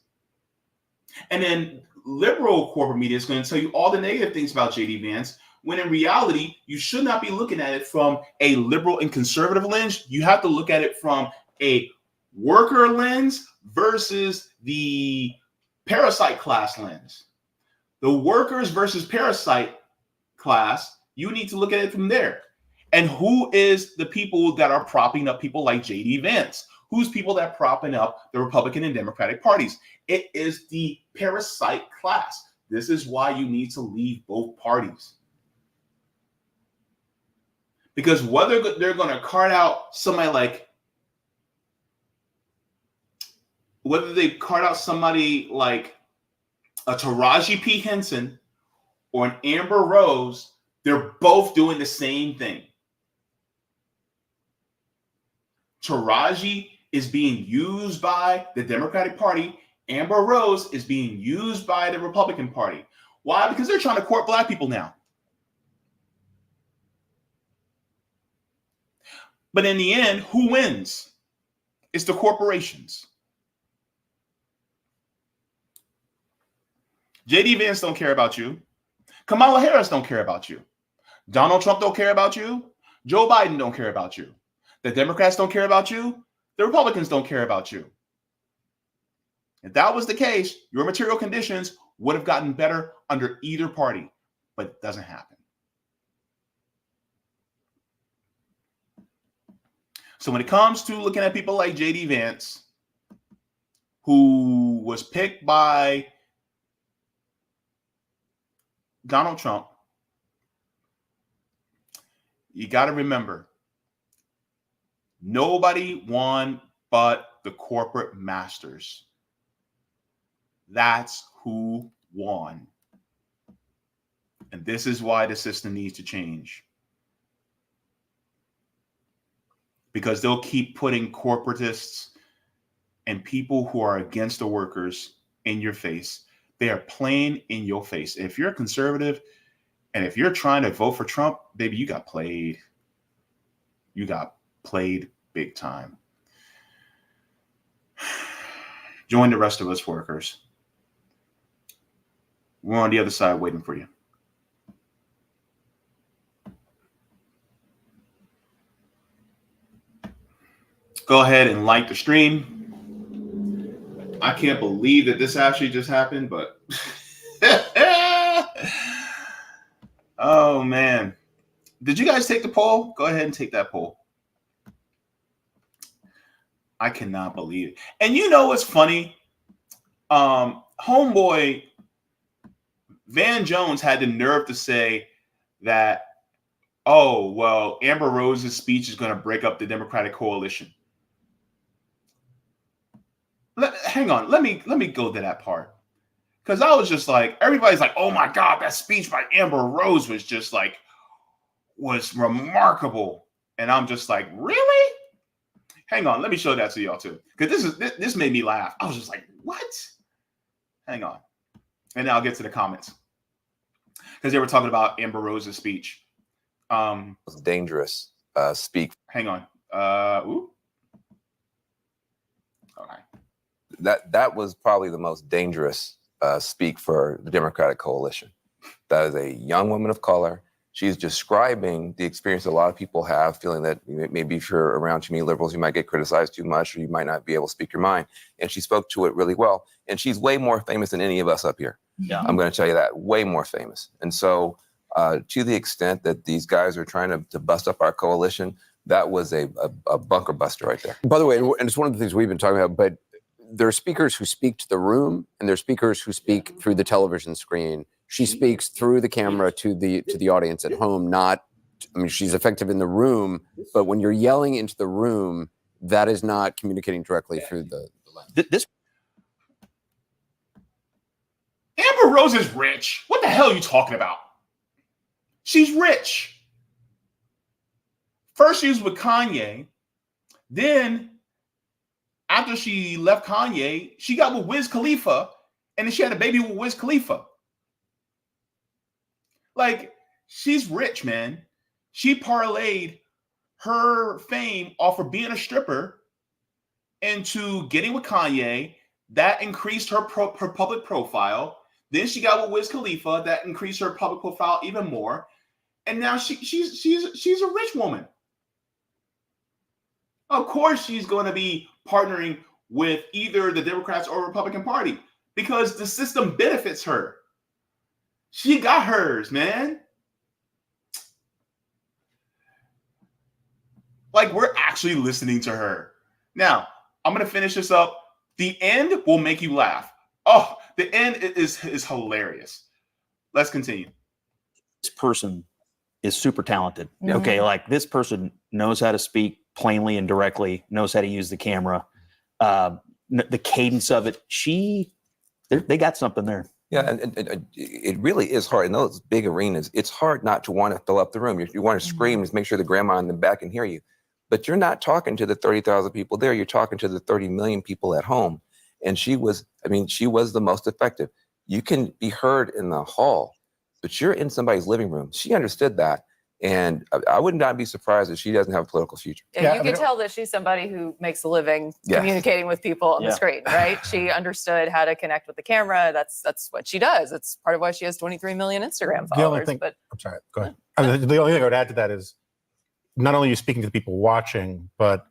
And then liberal corporate media is going to tell you all the negative things about J.D. Vance, when in reality, you should not be looking at it from a liberal and conservative lens. You have to look at it from a worker lens versus the parasite class lens. The workers versus parasite class, you need to look at it from there. And who is the people that are propping up people like J.D. Vance? Who's people that are propping up the Republican and Democratic parties? It is the parasite class. This is why you need to leave both parties. Because whether they're going to cart out somebody like, whether they cart out somebody like a Taraji P. Henson or an Amber Rose, they're both doing the same thing. Taraji is being used by the Democratic Party. Amber Rose is being used by the Republican Party. Why? Because they're trying to court black people now. But in the end, who wins? It's the corporations. J.D. Vance don't care about you. Kamala Harris don't care about you. Donald Trump don't care about you. Joe Biden don't care about you. The Democrats don't care about you. The Republicans don't care about you. If that was the case, your material conditions would have gotten better under either party, but it doesn't happen. So when it comes to looking at people like J.D. Vance, who was picked by Donald Trump, you got to remember, nobody won but the corporate masters. That's who won. And this is why the system needs to change. Because they'll keep putting corporatists and people who are against the workers in your face. They are playing in your face. If you're a conservative and if you're trying to vote for Trump, baby, you got played. You got played big time. Join the rest of us workers. We're on the other side waiting for you. Go ahead and like the stream. I can't believe that this actually just happened, but oh man. Did you guys take the poll? Go ahead and take that poll. I cannot believe it. And you know what's funny? Homeboy Van Jones had the nerve to say that, oh, well, Amber Rose's speech is going to break up the Democratic coalition. Hang on, let me go to that part, because I was just like, everybody's like, oh my God, that speech by Amber Rose was just like, was remarkable, and I'm just like, really? Hang on, let me show that to y'all too, because this made me laugh. I was just like, what? Hang on, and then I'll get to the comments, because they were talking about Amber Rose's speech. Dangerous speak. Hang on. Ooh. Okay. That was probably the most dangerous speak for the Democratic coalition. That is a young woman of color. She's describing the experience a lot of people have, feeling that maybe if you're around too many liberals, you might get criticized too much, or you might not be able to speak your mind. And she spoke to it really well. And she's way more famous than any of us up here. Yeah. I'm going to tell you that, way more famous. And so to the extent that these guys are trying to bust up our coalition, that was a bunker buster right there. By the way, and it's one of the things we've been talking about, but there are speakers who speak to the room, and there are speakers who speak through the television screen. She speaks through the camera to the audience at home. She's effective in the room, but when you're yelling into the room, that is not communicating directly through the lens. This Amber Rose is rich. What the hell are you talking about? She's rich. First she was with Kanye. Then after she left Kanye, she got with Wiz Khalifa, and then she had a baby with Wiz Khalifa. Like, she's rich, man. She parlayed her fame off of being a stripper into getting with Kanye. That increased her public profile. Then she got with Wiz Khalifa. That increased her public profile even more. And now she's a rich woman. Of course, she's going to be partnering with either the Democrats or Republican Party because the system benefits her. She got hers, man. Like, we're actually listening to her. Now, I'm going to finish this up. The end will make you laugh. Oh, the end is hilarious. Let's continue. This person is super talented. Okay, like this person knows how to speak plainly and directly, knows how to use the camera. The cadence of it, they got something there. Yeah, and it really is hard in those big arenas. It's hard not to want to fill up the room. You want to scream and make sure the grandma in the back can hear you. But you're not talking to the 30,000 people there. You're talking to the 30 million people at home. And she was the most effective. You can be heard in the hall, but you're in somebody's living room. She understood that. And I would not be surprised if she doesn't have a political future. Yeah, you can tell that she's somebody who makes a living communicating with people on the screen, right? She understood how to connect with the camera. That's what she does. It's part of why she has 23 million Instagram followers. The only thing, I'm sorry, go ahead. The only thing I would add to that is not only are you speaking to the people watching, but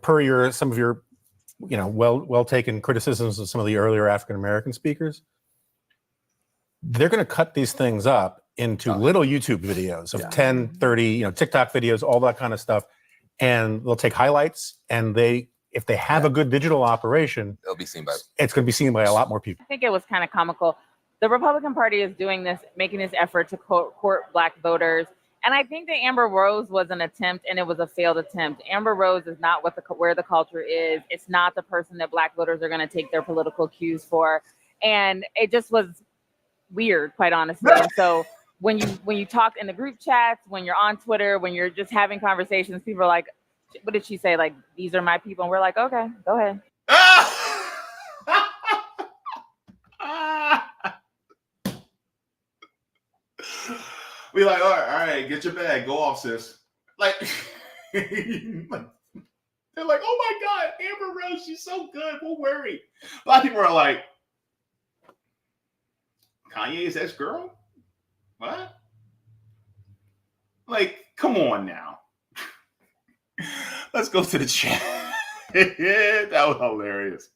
per some of your well taken criticisms of some of the earlier African American speakers, they're going to cut these things up into little YouTube videos of 10, 30, TikTok videos, all that kind of stuff. And they'll take highlights, and if they have a good digital operation, it'll be seen it's going to be seen by a lot more people. I think it was kind of comical. The Republican Party is doing this, making this effort to court Black voters. And I think that Amber Rose was an attempt, and it was a failed attempt. Amber Rose is not where the culture is. It's not the person that Black voters are going to take their political cues for. And it just was weird, quite honestly. And so when you talk in the group chats, when you're on Twitter, when you're just having conversations, people are like, what did she say? Like, these are my people. And we're like, okay, go ahead. We like, all right, get your bag, go off, sis. Like, they're like, oh my God, Amber Rose, she's so good. We'll worry. A lot of people are like, Kanye's ex-girl? What? Like, come on now. Let's go to the chat. That was hilarious.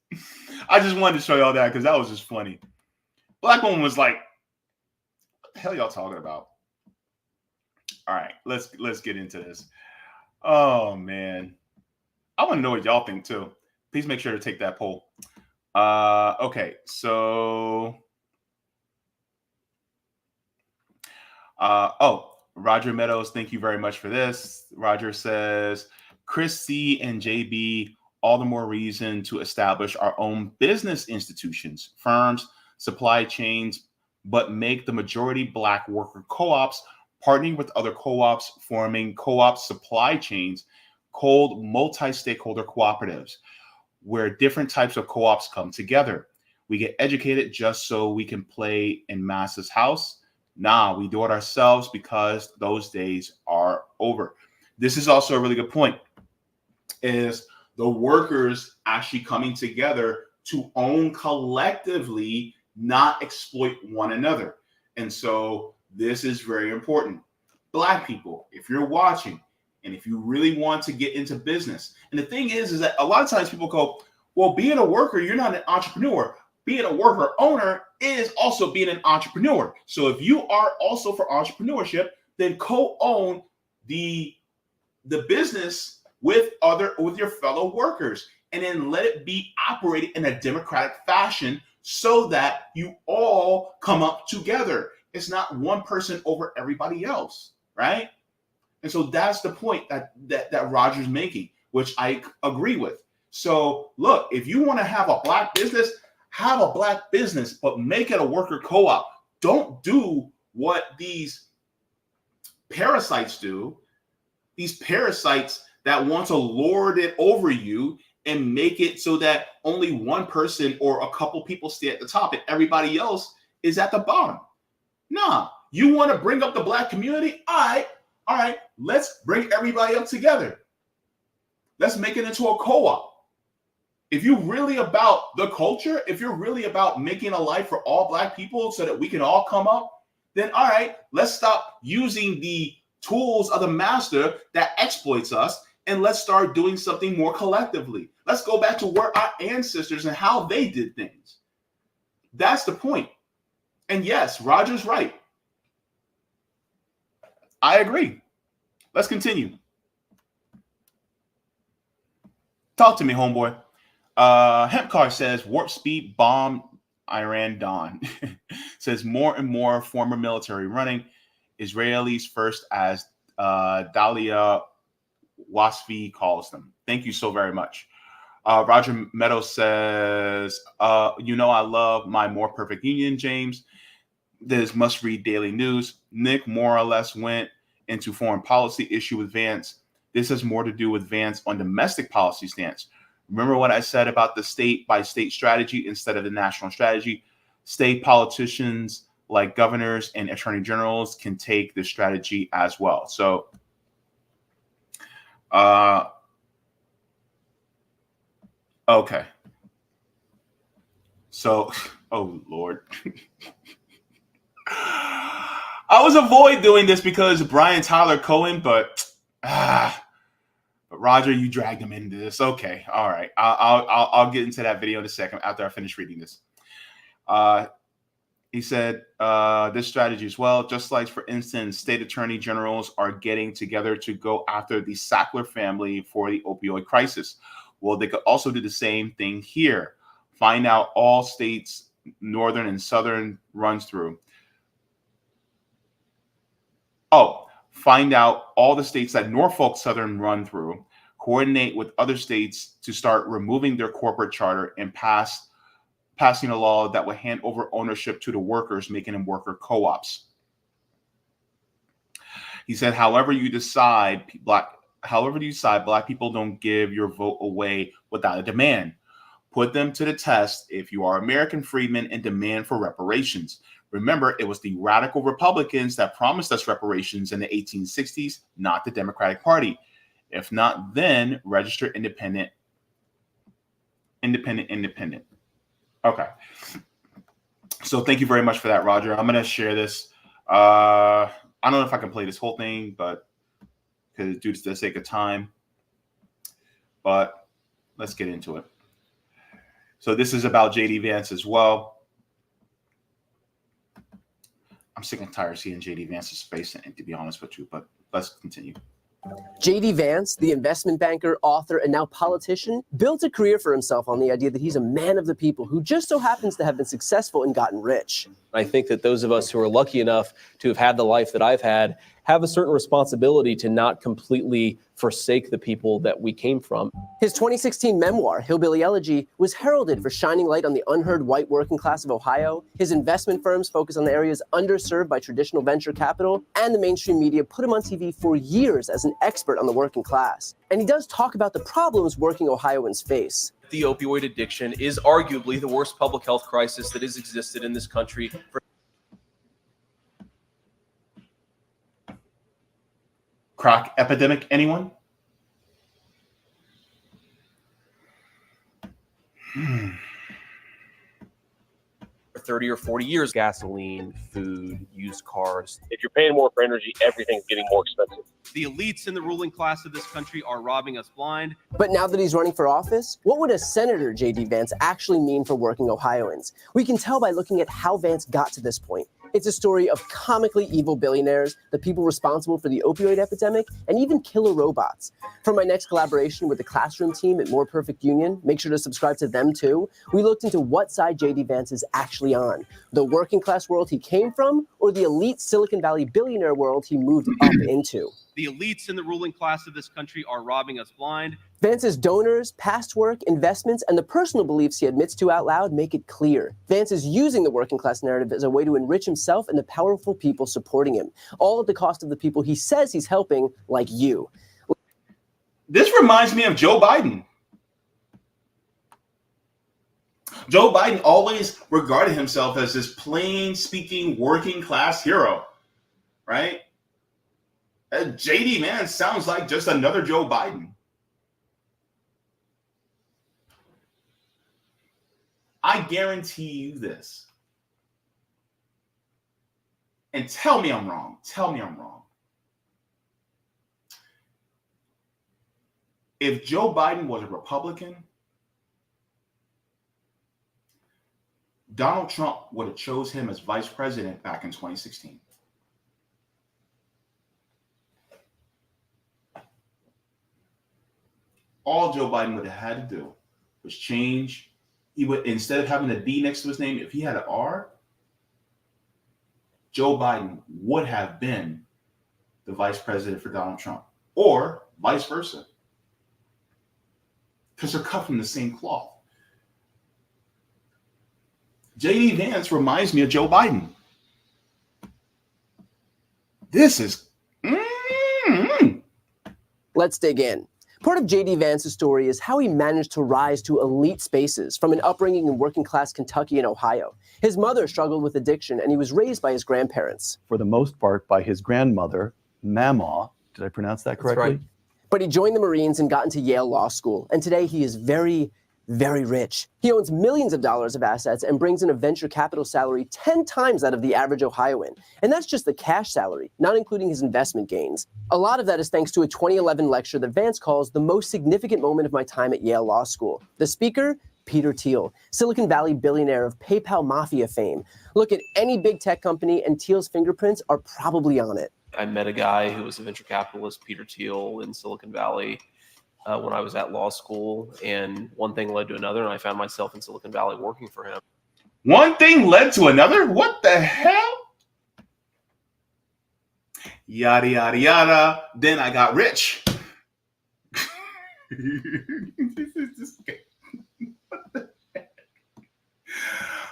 I just wanted to show y'all that because that was just funny. Black woman was like, what the hell y'all talking about? All right, let's get into this. Oh man, I want to know what y'all think too. Please make sure to take that poll. Okay, so Roger Meadows, thank you very much for this. Roger says, Chris C and JB, all the more reason to establish our own business institutions, firms, supply chains, but make the majority Black worker co-ops, partnering with other co-ops, forming co-op supply chains called multi-stakeholder cooperatives, where different types of co-ops come together. We get educated just so we can play in masses' house. Nah, we do it ourselves because those days are over. This is also a really good point, is the workers actually coming together to own collectively, not exploit one another. And so this is very important. Black people, if you're watching and if you really want to get into business, and the thing is that a lot of times people go, well, being a worker, you're not an entrepreneur. Being a worker owner is also being an entrepreneur. So if you are also for entrepreneurship, then co-own the business with your fellow workers. and then let it be operated in a democratic fashion so that you all come up together. It's not one person over everybody else, right? And so that's the point that Roger's making, which I agree with. So look, if you want to have a black business, have a black business, but make it a worker co-op. Don't do what these parasites do. These parasites that want to lord it over you and make it so that only one person or a couple people stay at the top and everybody else is at the bottom. Nah, you want to bring up the black community? All right, let's bring everybody up together. Let's make it into a co-op. If you're really about the culture, if you're really about making a life for all black people so that we can all come up, then all right, let's stop using the tools of the master that exploits us, and let's start doing something more collectively. Let's go back to where our ancestors and how they did things. That's the point. And yes, Roger's right. I agree. Let's continue. Talk to me, homeboy. Hempcar says, warp speed bomb Iran Dawn. Says more and more former military running. Israelis first, as Dalia Wasfi calls them. Thank you so very much. Roger Meadows says, I love my More Perfect Union, James. This must-read daily news. Nick more or less went into foreign policy issue with Vance. This has more to do with Vance on domestic policy stance. Remember what I said about the state-by-state strategy instead of the national strategy? State politicians like governors and attorney generals can take this strategy as well. So, okay. So, oh, Lord. I was avoid doing this because Brian Tyler Cohen, but Roger, you dragged him into this. Okay, all right. I'll get into that video in a second after I finish reading this. He said this strategy as well, just like, for instance, state attorney generals are getting together to go after the Sackler family for the opioid crisis. Well, they could also do the same thing here. Find out all states, northern and southern, runs through. Find out all the states that Norfolk Southern run through, coordinate with other states to start removing their corporate charter and passing a law that would hand over ownership to the workers, making them worker co-ops. He said, however you decide, black people don't give your vote away without a demand. Put them to the test if you are American freedmen and demand for reparations. Remember, it was the radical Republicans that promised us reparations in the 1860s, not the Democratic Party. If not, then register independent. Okay. So thank you very much for that, Roger. I'm going to share this. I don't know if I can play this whole thing, but because due to the sake of time, but let's get into it. So this is about JD Vance as well. I'm sick and tired of seeing JD Vance's face, to be honest with you, but let's continue. JD Vance, the investment banker, author, and now politician, built a career for himself on the idea that he's a man of the people who just so happens to have been successful and gotten rich. I think that those of us who are lucky enough to have had the life that I've had have a certain responsibility to not completely forsake the people that we came from. His 2016 memoir, Hillbilly Elegy, was heralded for shining light on the unheard white working class of Ohio. His investment firms focus on the areas underserved by traditional venture capital, and the mainstream media put him on TV for years as an expert on the working class. And he does talk about the problems working Ohioans face. The opioid addiction is arguably the worst public health crisis that has existed in this country for Crack epidemic, anyone? 30 or 40 years. Gasoline, food, used cars. If you're paying more for energy, everything's getting more expensive. The elites in the ruling class of this country are robbing us blind. But now that he's running for office, what would a Senator JD Vance actually mean for working Ohioans? We can tell by looking at how Vance got to this point. It's a story of comically evil billionaires, the people responsible for the opioid epidemic, and even killer robots. For my next collaboration with the classroom team at More Perfect Union, make sure to subscribe to them too, we looked into what side J.D. Vance is actually on, the working class world he came from, or the elite Silicon Valley billionaire world he moved up into. The elites in the ruling class of this country are robbing us blind. Vance's donors, past work, investments, and the personal beliefs he admits to out loud make it clear. Vance is using the working class narrative as a way to enrich himself and the powerful people supporting him, all at the cost of the people he says he's helping, like you. This reminds me of Joe Biden. Joe Biden always regarded himself as this plain-speaking working class hero, right? JD, man, sounds like just another Joe Biden. I guarantee you this. And tell me I'm wrong. Tell me I'm wrong. If Joe Biden was a Republican, Donald Trump would have chose him as vice president back in 2016. All Joe Biden would have had to do was change. He would, instead of having a D next to his name, if he had an R, Joe Biden would have been the vice president for Donald Trump, or vice versa, because they're cut from the same cloth. J.D. Vance reminds me of Joe Biden. This is... Let's dig in. Part of J.D. Vance's story is how he managed to rise to elite spaces from an upbringing in working-class Kentucky and Ohio. His mother struggled with addiction, and he was raised by his grandparents. For the most part, by his grandmother, Mama. Did I pronounce that correctly? That's right. But he joined the Marines and got into Yale Law School, and today he is very, very rich. He owns millions of dollars of assets and brings in a venture capital salary 10 times that of the average Ohioan. And that's just the cash salary, not including his investment gains. A lot of that is thanks to a 2011 lecture that Vance calls the most significant moment of my time at Yale Law School. The speaker, Peter Thiel, Silicon Valley billionaire of PayPal Mafia fame. Look at any big tech company and Thiel's fingerprints are probably on it. I met a guy who was a venture capitalist, Peter Thiel, in Silicon Valley when I was at law school, and one thing led to another, and I found myself in Silicon Valley working for him. One thing led to another? What the hell? Yada, yada, yada. Then I got rich.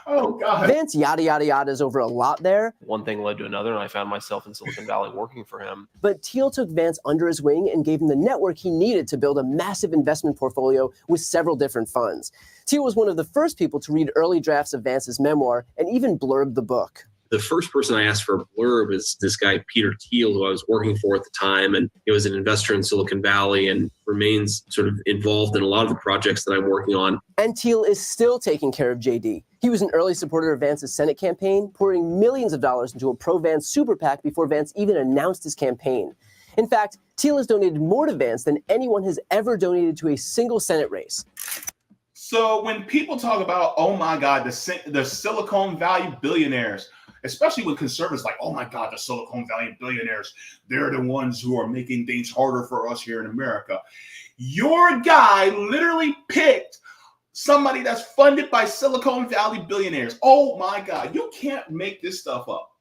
Oh, God. Vance yada, yada, yada is over a lot there. One thing led to another, and I found myself in Silicon Valley working for him. But Thiel took Vance under his wing and gave him the network he needed to build a massive investment portfolio with several different funds. Thiel was one of the first people to read early drafts of Vance's memoir and even blurbed the book. The first person I asked for a blurb is this guy, Peter Thiel, who I was working for at the time. And he was an investor in Silicon Valley and remains sort of involved in a lot of the projects that I'm working on. And Thiel is still taking care of JD. He was an early supporter of Vance's Senate campaign, pouring millions of dollars into a pro-Vance super PAC before Vance even announced his campaign. In fact, Thiel has donated more to Vance than anyone has ever donated to a single Senate race. So when people talk about, oh my God, the Silicon Valley billionaires, especially with conservatives like, oh my God, the Silicon Valley billionaires, they're the ones who are making things harder for us here in America. Your guy literally picked somebody that's funded by Silicon Valley billionaires. Oh my God, you can't make this stuff up.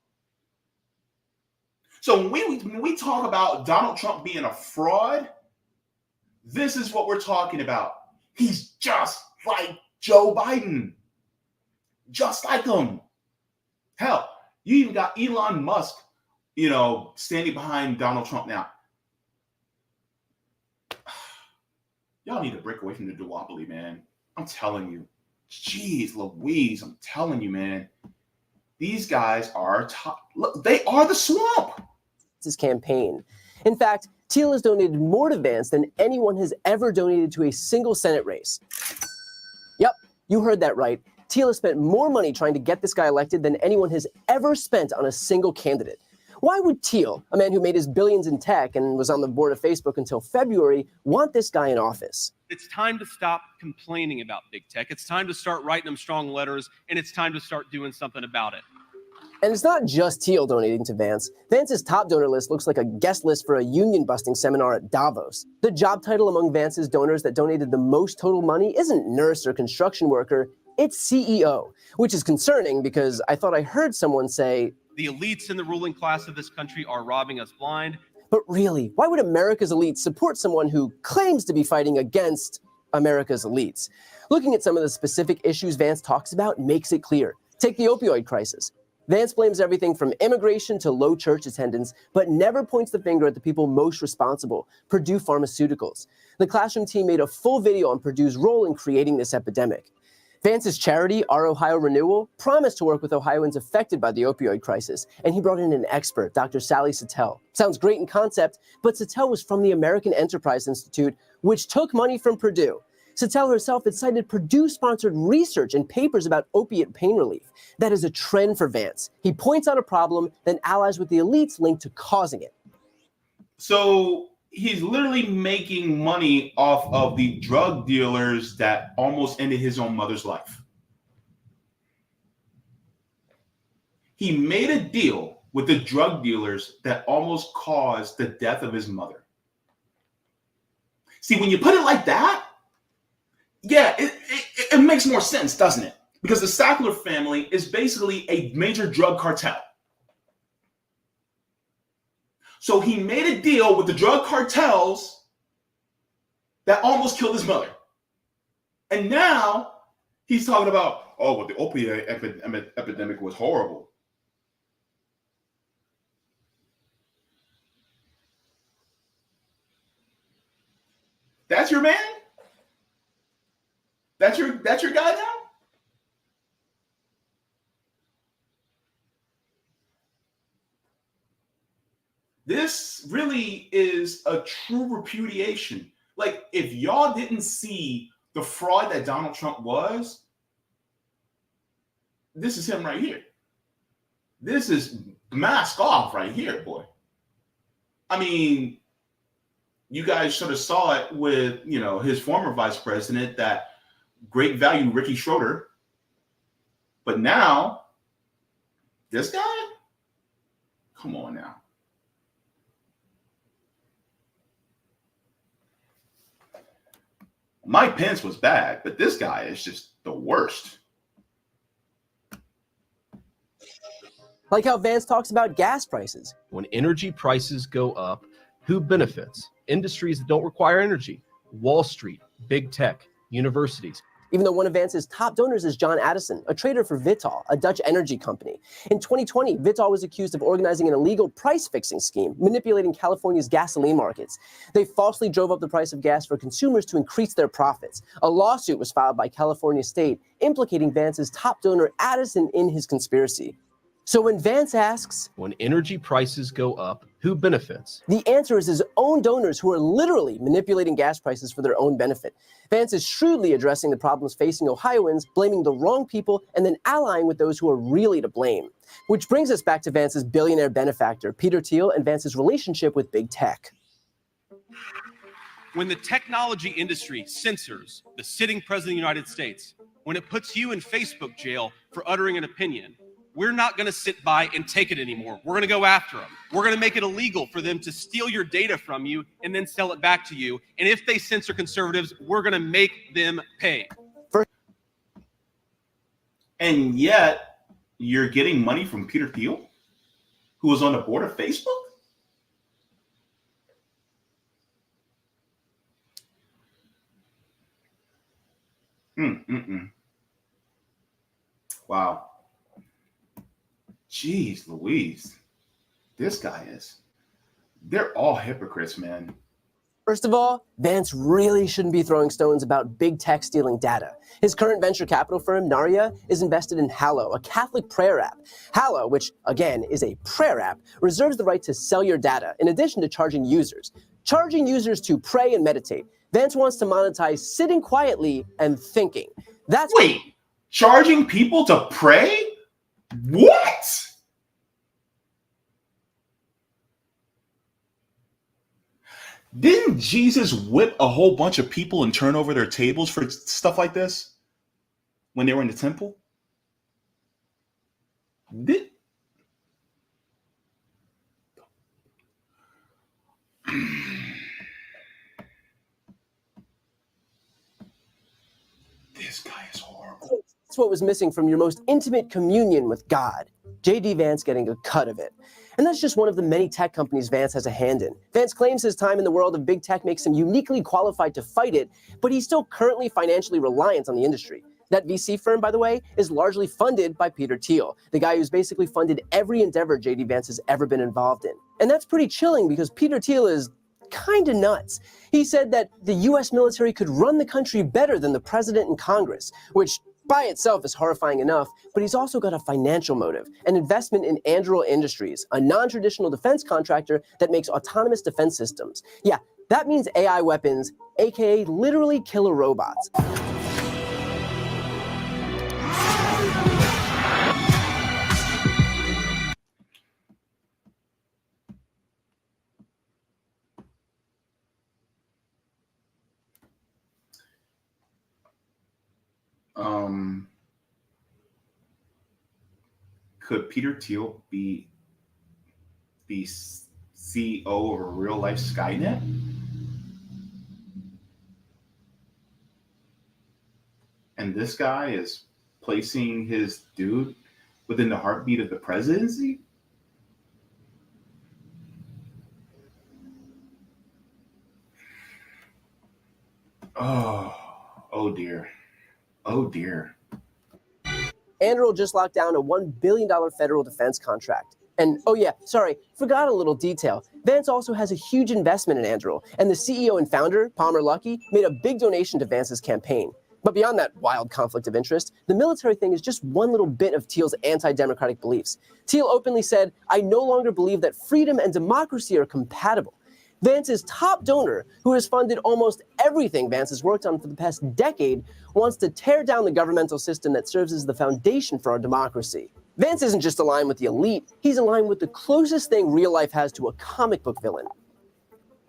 So when we talk about Donald Trump being a fraud, this is what we're talking about. He's just like Joe Biden. Just like him. Hell, you even got Elon Musk, standing behind Donald Trump now. Y'all need to break away from the duopoly, man. I'm telling you. Jeez Louise, I'm telling you, man. These guys are look, they are the swamp. It's his campaign. In fact, Thiel has donated more to Vance than anyone has ever donated to a single Senate race. Yep, you heard that right. Thiel has spent more money trying to get this guy elected than anyone has ever spent on a single candidate. Why would Thiel, a man who made his billions in tech and was on the board of Facebook until February, want this guy in office? It's time to stop complaining about big tech. It's time to start writing them strong letters, and it's time to start doing something about it. And it's not just Thiel donating to Vance. Vance's top donor list looks like a guest list for a union-busting seminar at Davos. The job title among Vance's donors that donated the most total money isn't nurse or construction worker, it's CEO, which is concerning because I thought I heard someone say, The elites in the ruling class of this country are robbing us blind. but really, why would America's elites support someone who claims to be fighting against America's elites? Looking at some of the specific issues Vance talks about makes it clear. Take the opioid crisis. Vance blames everything from immigration to low church attendance, but never points the finger at the people most responsible, Purdue Pharmaceuticals. The Classroom team made a full video on Purdue's role in creating this epidemic. Vance's charity, Our Ohio Renewal, promised to work with Ohioans affected by the opioid crisis, and he brought in an expert, Dr. Sally Sattel. Sounds great in concept, but Sattel was from the American Enterprise Institute, which took money from Purdue. Sattel herself had cited Purdue-sponsored research and papers about opiate pain relief. That is a trend for Vance. He points out a problem, then allies with the elites linked to causing it. So he's literally making money off of the drug dealers that almost ended his own mother's life. He made a deal with the drug dealers that almost caused the death of his mother. See, when you put it like that, yeah, it makes more sense, doesn't it? Because the Sackler family is basically a major drug cartel. So he made a deal with the drug cartels that almost killed his mother. And now he's talking about, oh, well, the opioid epidemic was horrible. That's your man? That's your guy now? This really is a true repudiation. Like, if y'all didn't see the fraud that Donald Trump was, this is him right here. This is mask off right here, boy. I mean, you guys sort of saw it with, you know, his former vice president, that great value Ricky Schroeder. But now, this guy? Come on now. Mike Pence was bad, but this guy is just the worst. Like how Vance talks about gas prices. When energy prices go up, who benefits? Industries that don't require energy. Wall Street, big tech, universities. Even though one of Vance's top donors is John Addison, a trader for Vitol, a Dutch energy company. In 2020, Vitol was accused of organizing an illegal price-fixing scheme, manipulating California's gasoline markets. They falsely drove up the price of gas for consumers to increase their profits. A lawsuit was filed by California State, implicating Vance's top donor Addison in his conspiracy. So when Vance asks, when energy prices go up, who benefits? The answer is his own donors, who are literally manipulating gas prices for their own benefit. Vance is shrewdly addressing the problems facing Ohioans, blaming the wrong people, and then allying with those who are really to blame. Which brings us back to Vance's billionaire benefactor, Peter Thiel, and Vance's relationship with big tech. When the technology industry censors the sitting president of the United States, when it puts you in Facebook jail for uttering an opinion, we're not going to sit by and take it anymore. We're going to go after them. We're going to make it illegal for them to steal your data from you and then sell it back to you. And if they censor conservatives, we're going to make them pay. And yet, you're getting money from Peter Thiel, who was on the board of Facebook? Wow. Jeez Louise. This guy is. They're all hypocrites, man. First of all, Vance really shouldn't be throwing stones about big tech stealing data. His current venture capital firm, Naria, is invested in Hallow, a Catholic prayer app. Hallow, which again is a prayer app, reserves the right to sell your data in addition to charging users to pray and meditate. Vance wants to monetize sitting quietly and thinking. Wait, charging people to pray? What? Didn't Jesus whip a whole bunch of people and turn over their tables for stuff like this when they were in the temple? guy is horrible. That's what was missing from your most intimate communion with God. J.D. Vance getting a cut of it. And that's just one of the many tech companies Vance has a hand in. Vance claims his time in the world of big tech makes him uniquely qualified to fight it, but he's still currently financially reliant on the industry. That VC firm, by the way, is largely funded by Peter Thiel, the guy who's basically funded every endeavor J.D. Vance has ever been involved in. And that's pretty chilling because Peter Thiel is kinda nuts. He said that the US military could run the country better than the president and Congress, which by itself is horrifying enough, but he's also got a financial motive, an investment in Anduril Industries, a non-traditional defense contractor that makes autonomous defense systems. Yeah, that means AI weapons, aka literally killer robots. Could Peter Thiel be the CEO of a real life Skynet? And this guy is placing his dude within the heartbeat of the presidency? Oh dear. Oh dear. Anduril just locked down a $1 billion federal defense contract. And oh yeah, sorry, forgot a little detail. Vance also has a huge investment in Anduril, and the CEO and founder, Palmer Luckey, made a big donation to Vance's campaign. But beyond that wild conflict of interest, the military thing is just one little bit of Thiel's anti-democratic beliefs. Thiel openly said, "I no longer believe that freedom and democracy are compatible." Vance's top donor, who has funded almost everything Vance has worked on for the past decade, wants to tear down the governmental system that serves as the foundation for our democracy. Vance isn't just aligned with the elite, he's aligned with the closest thing real life has to a comic book villain.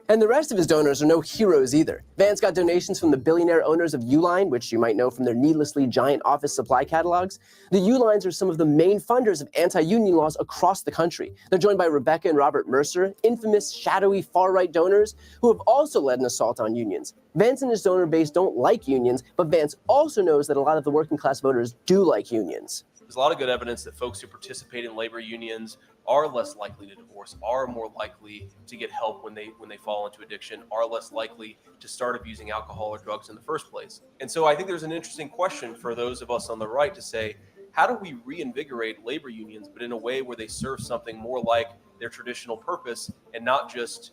And the rest of his donors are no heroes either. Vance got donations from the billionaire owners of Uline, which you might know from their needlessly giant office supply catalogs. The Ulines are some of the main funders of anti-union laws across the country. They're joined by Rebecca and Robert Mercer, infamous, shadowy, far-right donors who have also led an assault on unions. Vance and his donor base don't like unions, but Vance also knows that a lot of the working class voters do like unions. There's a lot of good evidence that folks who participate in labor unions are less likely to divorce, are more likely to get help when they fall into addiction, are less likely to start abusing alcohol or drugs in the first place. And so I think there's an interesting question for those of us on the right to say, how do we reinvigorate labor unions, but in a way where they serve something more like their traditional purpose and not just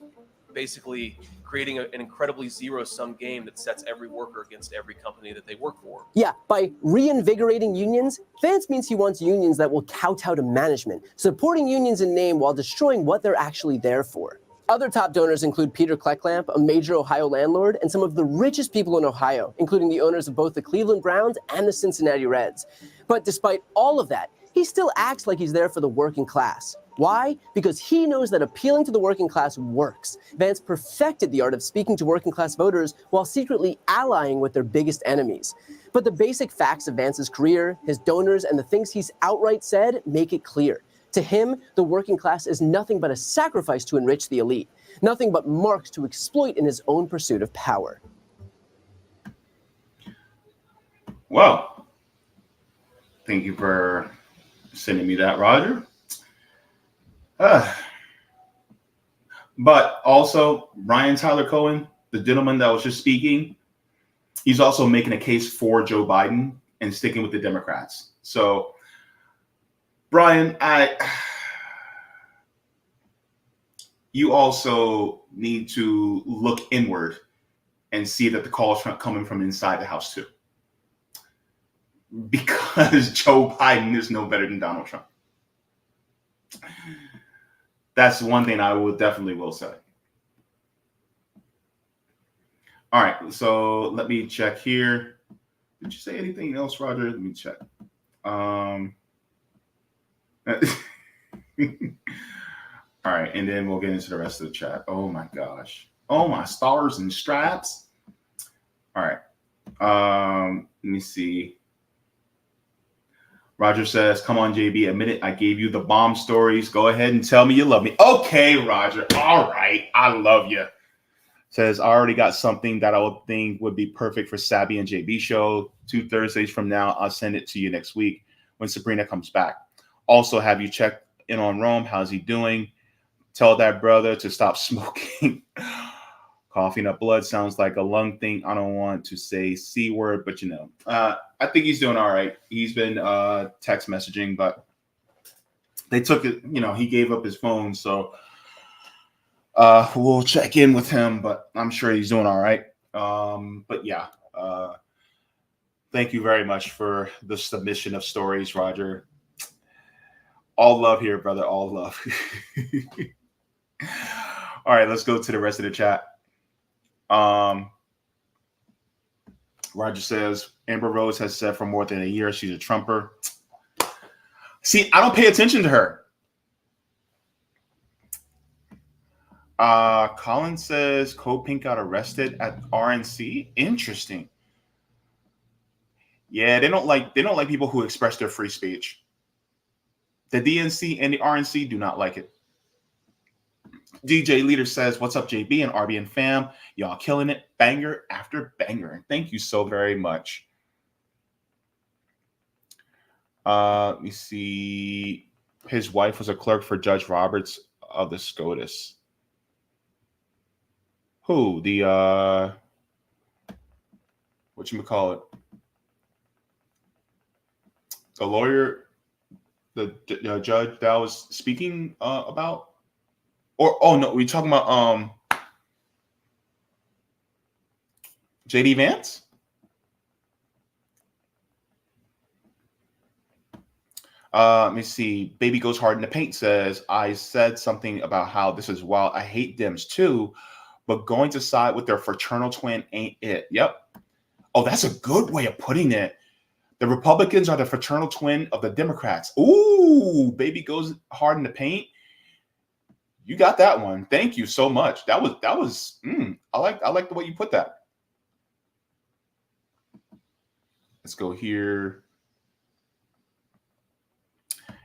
basically creating an incredibly zero-sum game that sets every worker against every company that they work for. Yeah, by reinvigorating unions, Vance means he wants unions that will kowtow to management, supporting unions in name while destroying what they're actually there for. Other top donors include Peter Klecklamp, a major Ohio landlord, and some of the richest people in Ohio, including the owners of both the Cleveland Browns and the Cincinnati Reds. But despite all of that, he still acts like he's there for the working class. Why? Because he knows that appealing to the working class works. Vance perfected the art of speaking to working class voters while secretly allying with their biggest enemies. But the basic facts of Vance's career, his donors, and the things he's outright said make it clear. To him, the working class is nothing but a sacrifice to enrich the elite, nothing but marks to exploit in his own pursuit of power. Well, thank you for sending me that, Roger. But also, Brian Tyler Cohen, the gentleman that was just speaking, he's also making a case for Joe Biden and sticking with the Democrats. So, Brian, you also need to look inward and see that the call is coming from inside the house too. Because Joe Biden is no better than Donald Trump. That's one thing I definitely will say. All right, so let me check here. Did you say anything else, Roger? Let me check. All right, and then we'll get into the rest of the chat. Oh my gosh. Oh, my stars and stripes. All right. Let me see. Roger says, come on, JB, admit it. I gave you the bomb stories. Go ahead and tell me you love me. Okay, Roger. All right. I love you. Says, I already got something that I would think would be perfect for Sabby and JB show. 2 Thursdays from now, I'll send it to you next week when Sabrina comes back. Also, have you checked in on Rome? How's he doing? Tell that brother to stop smoking. Coughing up blood sounds like a lung thing. I don't want to say C word, but I think he's doing all right. He's been text messaging, but they took it, he gave up his phone. So we'll check in with him, but I'm sure he's doing all right. But yeah, thank you very much for the submission of stories, Roger. All love here, brother. All love. All right, let's go to the rest of the chat. Roger says, Amber Rose has said for more than a year she's a Trumper. See, I don't pay attention to her. Colin says Pink got arrested at RNC. Interesting. Yeah, they don't like people who express their free speech. The DNC and the RNC do not like it. DJ Leader says, what's up, JB and RBN fam? Y'all killing it. Banger after banger. Thank you so very much. Let me see. His wife was a clerk for Judge Roberts of the SCOTUS. Who? The whatchamacallit? The lawyer, the judge that I was speaking about? Or oh no, we're talking about JD Vance? Let me see. Baby Goes Hard in the Paint says, I said something about how this is wild. I hate Dems too, but going to side with their fraternal twin ain't it. Yep. Oh, that's a good way of putting it. The Republicans are the fraternal twin of the Democrats. Ooh, Baby Goes Hard in the Paint. You got that one. Thank you so much. That was I like the way you put that. Let's go here.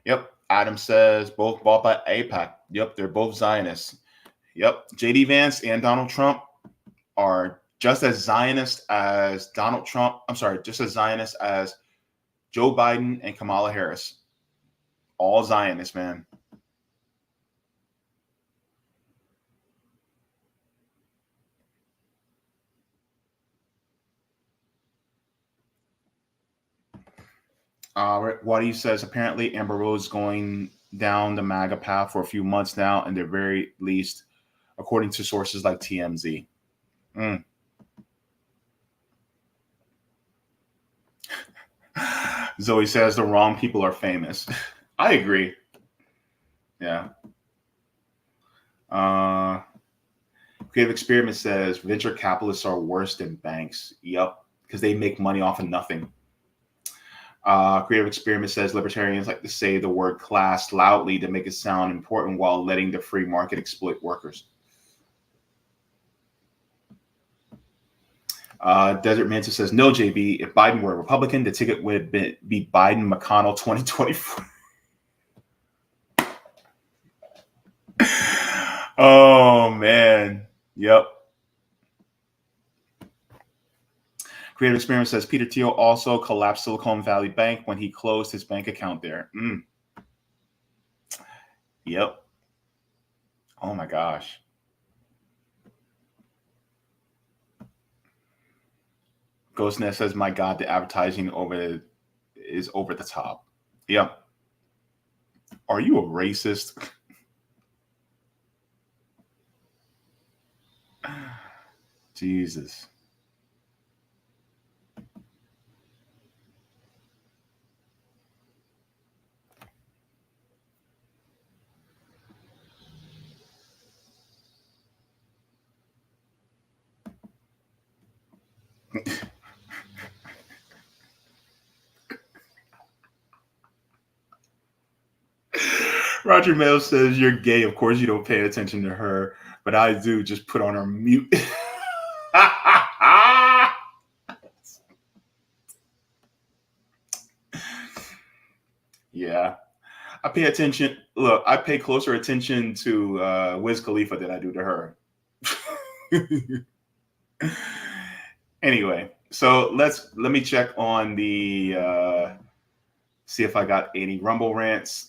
Yep. Adam says both bought by AIPAC. Yep, they're both Zionists. Yep. JD Vance and Donald Trump are just as Zionist as Donald Trump. I'm sorry, just as Zionist as Joe Biden and Kamala Harris. All Zionists, man. Wadi says, apparently Amber Rose is going down the MAGA path for a few months now, and at the very least, according to sources like TMZ. Zoe says the wrong people are famous. I agree. Yeah. Creative Experiment says venture capitalists are worse than banks. Yep, because they make money off of nothing. Creative Experiment says libertarians like to say the word class loudly to make it sound important while letting the free market exploit workers. Desert Manta says, no, JB, if Biden were a Republican, the ticket would be Biden-McConnell 2024. Oh, man. Yep. Creative Experiment says Peter Thiel also collapsed Silicon Valley Bank when he closed his bank account there. Yep. Oh, my gosh. Ghostnet says, my God, the advertising is over the top. Yep. Are you a racist? Jesus. Roger Mail says, you're gay. Of course you don't pay attention to her, but I do. Just put on her mute. Yeah. I pay attention. Look, I pay closer attention to Wiz Khalifa than I do to her. Anyway, so let me check on the see if I got any Rumble rants,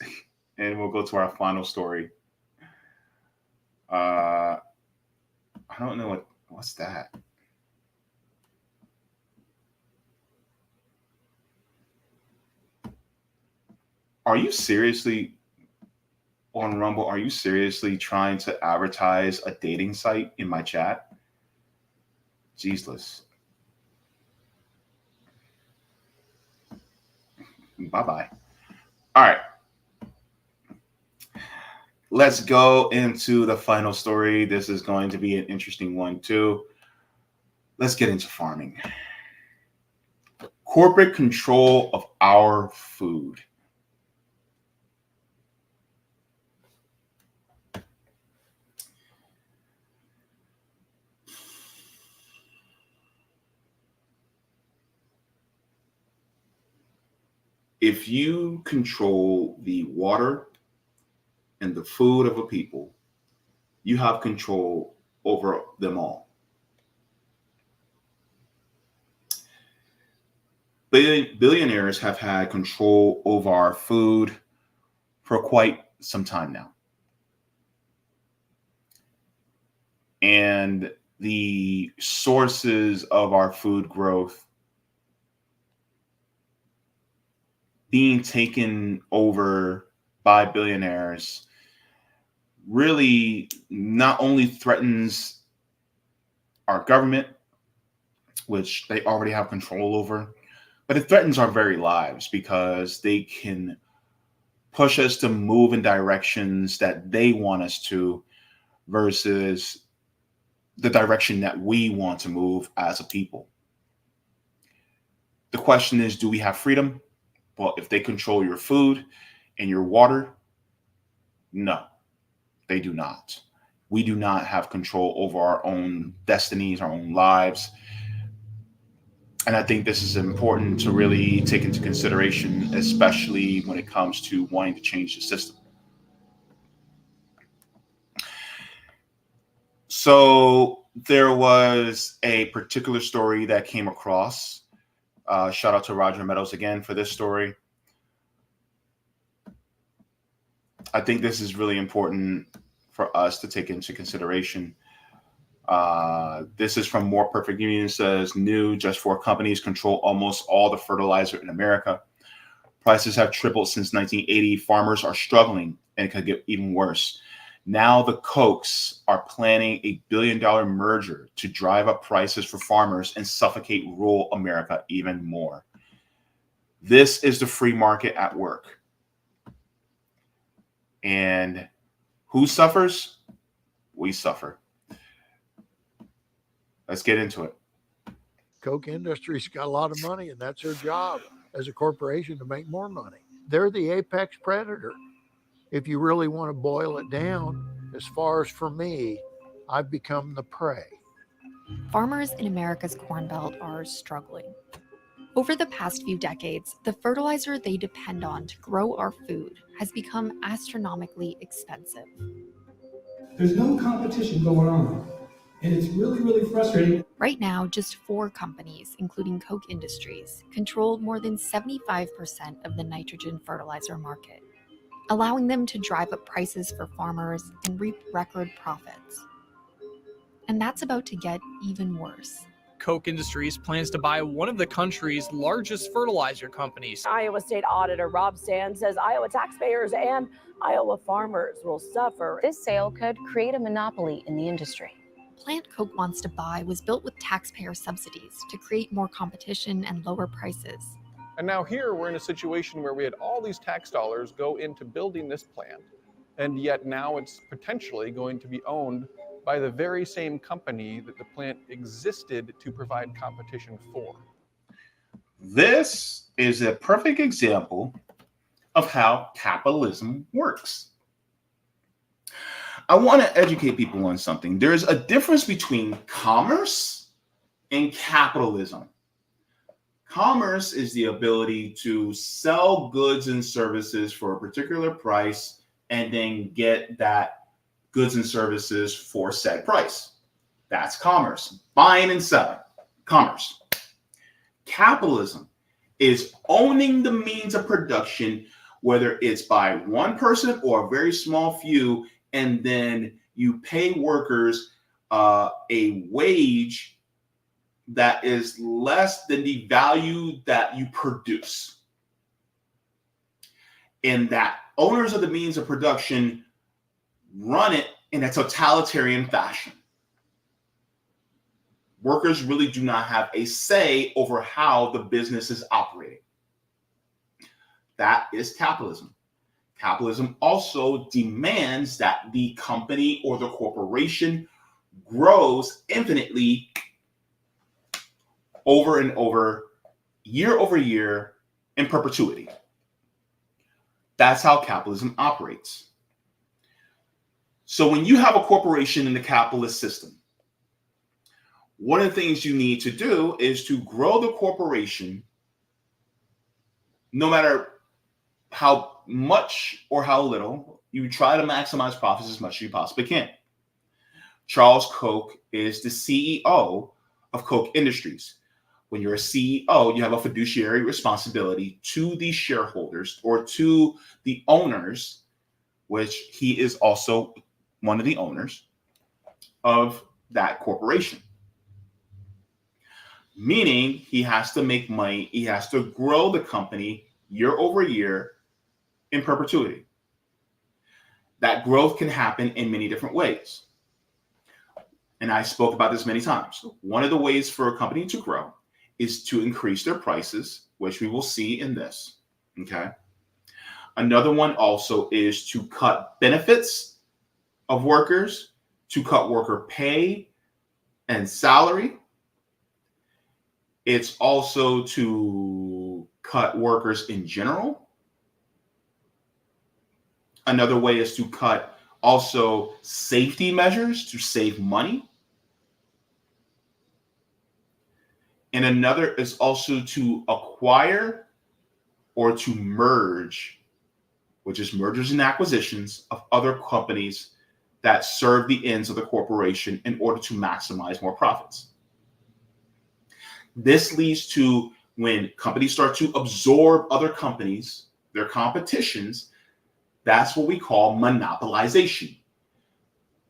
and we'll go to our final story. I don't know what's that. Are you seriously on Rumble? Are you seriously trying to advertise a dating site in my chat? Jesus. Bye-bye. All right. Let's go into the final story. This is going to be an interesting one too. Let's get into farming. Corporate control of our food. If you control the water and the food of a people, you have control over them all. Billionaires have had control over our food for quite some time now. And the sources of our food growth being taken over by billionaires really not only threatens our government, which they already have control over, but it threatens our very lives because they can push us to move in directions that they want us to versus the direction that we want to move as a people. The question is, do we have freedom? Well, if they control your food and your water, no, they do not. We do not have control over our own destinies, our own lives. And I think this is important to really take into consideration, especially when it comes to wanting to change the system. So there was a particular story that came across. Shout out to Roger Meadows again for this story. I think this is really important for us to take into consideration. This is from More Perfect Union. It says, new, just 4 companies control almost all the fertilizer in America. Prices have tripled since 1980. Farmers are struggling, and it could get even worse. Now the Kochs are planning a billion-dollar merger to drive up prices for farmers and suffocate rural America even more. This is the free market at work. And who suffers? We suffer. Let's get into it. Koch Industries got a lot of money, and that's their job as a corporation, to make more money. They're the apex predator. If you really want to boil it down, as far as for me, I've become the prey. Farmers in America's Corn Belt are struggling. Over the past few decades, the fertilizer they depend on to grow our food has become astronomically expensive. There's no competition going on, and it's really, really frustrating. Right now, just 4 companies, including Koch Industries, control more than 75% of the nitrogen fertilizer market, allowing them to drive up prices for farmers and reap record profits. And that's about to get even worse. Koch Industries plans to buy one of the country's largest fertilizer companies. Iowa State Auditor Rob Sand says Iowa taxpayers and Iowa farmers will suffer. This sale could create a monopoly in the industry. The plant Koch wants to buy was built with taxpayer subsidies to create more competition and lower prices. And now here we're in a situation where we had all these tax dollars go into building this plant, and yet now it's potentially going to be owned by the very same company that the plant existed to provide competition for. This is a perfect example of how capitalism works. I want to educate people on something. There's a difference between commerce and capitalism. Commerce is the ability to sell goods and services for a particular price and then get that goods and services for said price. That's commerce, buying and selling, commerce. Capitalism is owning the means of production, whether it's by one person or a very small few, and then you pay workers a wage that is less than the value that you produce. And that owners of the means of production run it in a totalitarian fashion. Workers really do not have a say over how the business is operating. That is capitalism. Capitalism also demands that the company or the corporation grows infinitely over and over, year, in perpetuity. That's how capitalism operates. So when you have a corporation in the capitalist system, one of the things you need to do is to grow the corporation, no matter how much or how little. You try to maximize profits as much as you possibly can. Charles Koch is the CEO of Koch Industries. When you're a CEO, you have a fiduciary responsibility to the shareholders or to the owners, which he is also one of the owners of that corporation. Meaning he has to make money, he has to grow the company year over year in perpetuity. That growth can happen in many different ways. And I spoke about this many times. One of the ways for a company to grow is to increase their prices, which we will see in this. Okay. Another one also is to cut benefits of workers, to cut worker pay and salary. It's also to cut workers in general. Another way is to cut also safety measures to save money. And another is also to acquire or to merge, which is mergers and acquisitions of other companies that serve the ends of the corporation in order to maximize more profits. This leads to when companies start to absorb other companies, their competitions, that's what we call monopolization.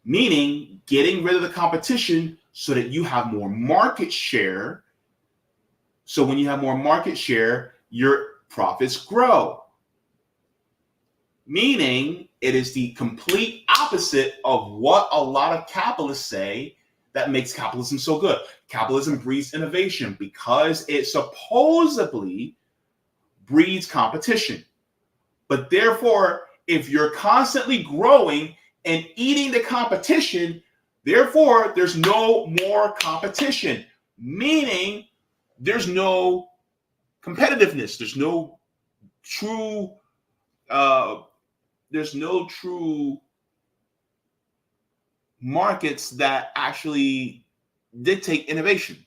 Meaning getting rid of the competition so that you have more market share. So when you have more market share, your profits grow. Meaning it is the complete opposite of what a lot of capitalists say that makes capitalism so good. Capitalism breeds innovation because it supposedly breeds competition. But therefore, if you're constantly growing and eating the competition, therefore, there's no more competition, meaning there's no competitiveness. There's no true markets that actually dictate innovation.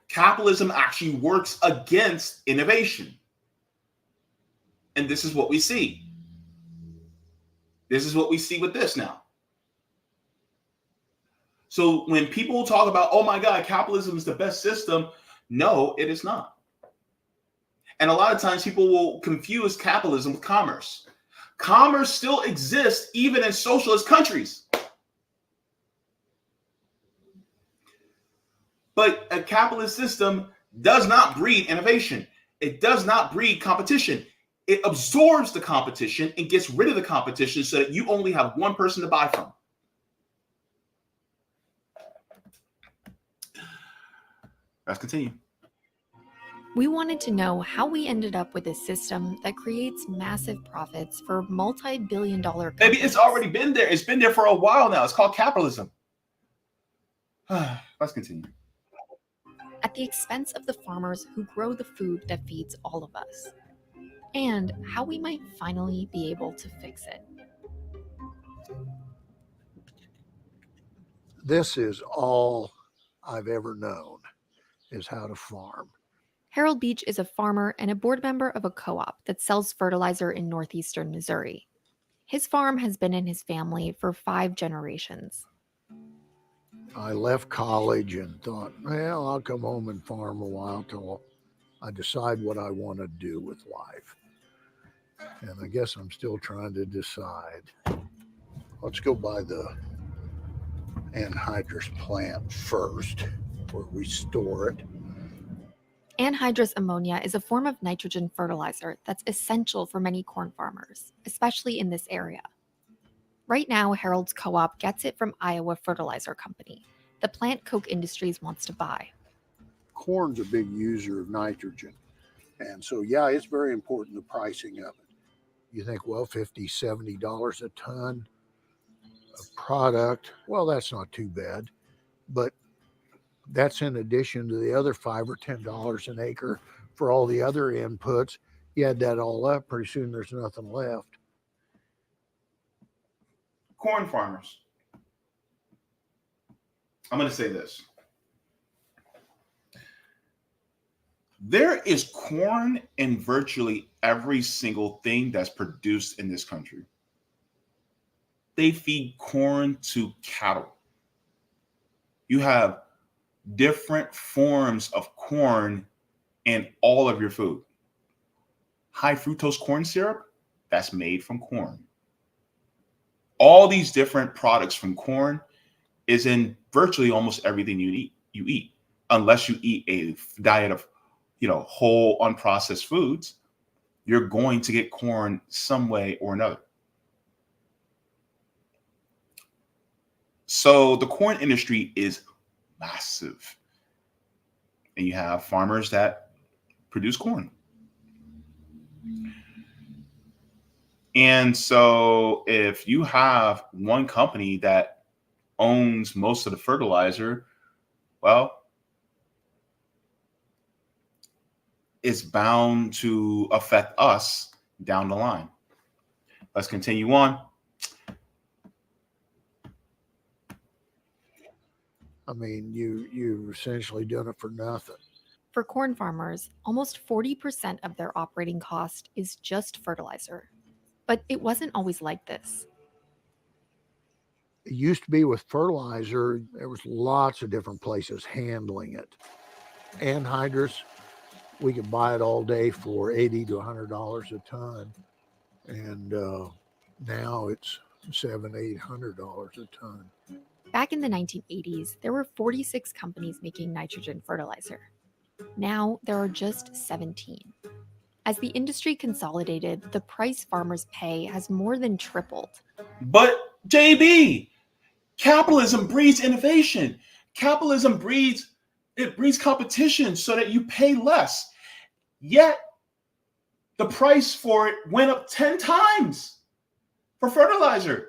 Capitalism actually works against innovation. And this is what we see. This is what we see with this now. So when people talk about, oh my God, capitalism is the best system, no, it is not. And a lot of times people will confuse capitalism with commerce. Commerce still exists even in socialist countries. But a capitalist system does not breed innovation. It does not breed competition. It absorbs the competition and gets rid of the competition so that you only have one person to buy from. Let's continue. We wanted to know how we ended up with a system that creates massive profits for multi-billion-dollar companies. Maybe it's already been there. It's been there for a while now. It's called capitalism. Let's continue. At the expense of the farmers who grow the food that feeds all of us. And how we might finally be able to fix it. This is all I've ever known, is how to farm. Harold Beach is a farmer and a board member of a co-op that sells fertilizer in northeastern Missouri. His farm has been in his family for 5 generations. I left college and thought, well, I'll come home and farm a while till I decide what I want to do with life. And I guess I'm still trying to decide. Let's go by the anhydrous plant first, where we store it. Anhydrous ammonia is a form of nitrogen fertilizer that's essential for many corn farmers, especially in this area. Right now, Harold's co-op gets it from Iowa Fertilizer Company, the plant Koch Industries wants to buy. Corn's a big user of nitrogen. And so, yeah, it's very important, the pricing of it. You think, well, $50, $70 a ton of product, well, that's not too bad. But that's in addition to the other $5 or $10 an acre for all the other inputs. You add that all up, pretty soon there's nothing left. Corn farmers. I'm going to say this. There is corn in virtually every single thing that's produced in this country. They feed corn to cattle. You have different forms of corn in all of your food. High fructose corn syrup, that's made from corn. All these different products from corn is in virtually almost everything you eat, unless you eat a diet of, whole unprocessed foods, you're going to get corn some way or another. So the corn industry is massive. And you have farmers that produce corn. And so if you have one company that owns most of the fertilizer, well, it's bound to affect us down the line. Let's continue on. I mean, you've essentially done it for nothing. For corn farmers, almost 40% of their operating cost is just fertilizer. But it wasn't always like this. It used to be with fertilizer, there was lots of different places handling it. Anhydrous, we could buy it all day for $80 to $100 a ton. And now it's $700, $800 a ton. Back in the 1980s, there were 46 companies making nitrogen fertilizer. Now there are just 17. As the industry consolidated, the price farmers pay has more than tripled. But JB, capitalism breeds innovation. Capitalism breeds competition so that you pay less. Yet the price for it went up 10 times for fertilizer.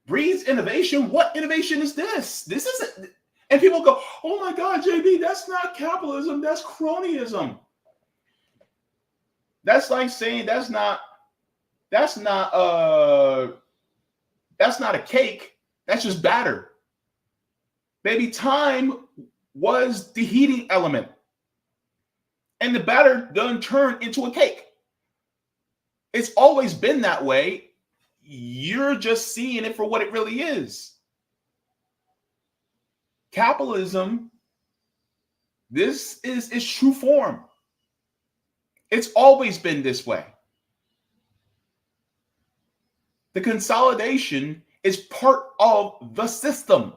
Breeds innovation. What innovation is this? This isn't. And people go, oh my God, JB, that's not capitalism, that's cronyism. That's like saying that's not a cake, that's just batter. Baby, time was the heating element. And the batter doesn't turn into a cake. It's always been that way. You're just seeing it for what it really is. Capitalism, this is its true form. It's always been this way. The consolidation is part of the system.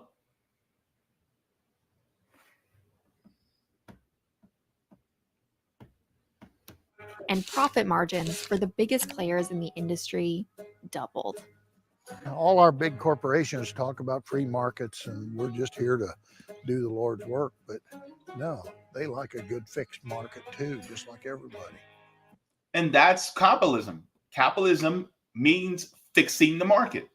And profit margins for the biggest players in the industry doubled. All our big corporations talk about free markets and we're just here to do the Lord's work, but no, they like a good fixed market too, just like everybody. And that's capitalism. Capitalism means fixing the market.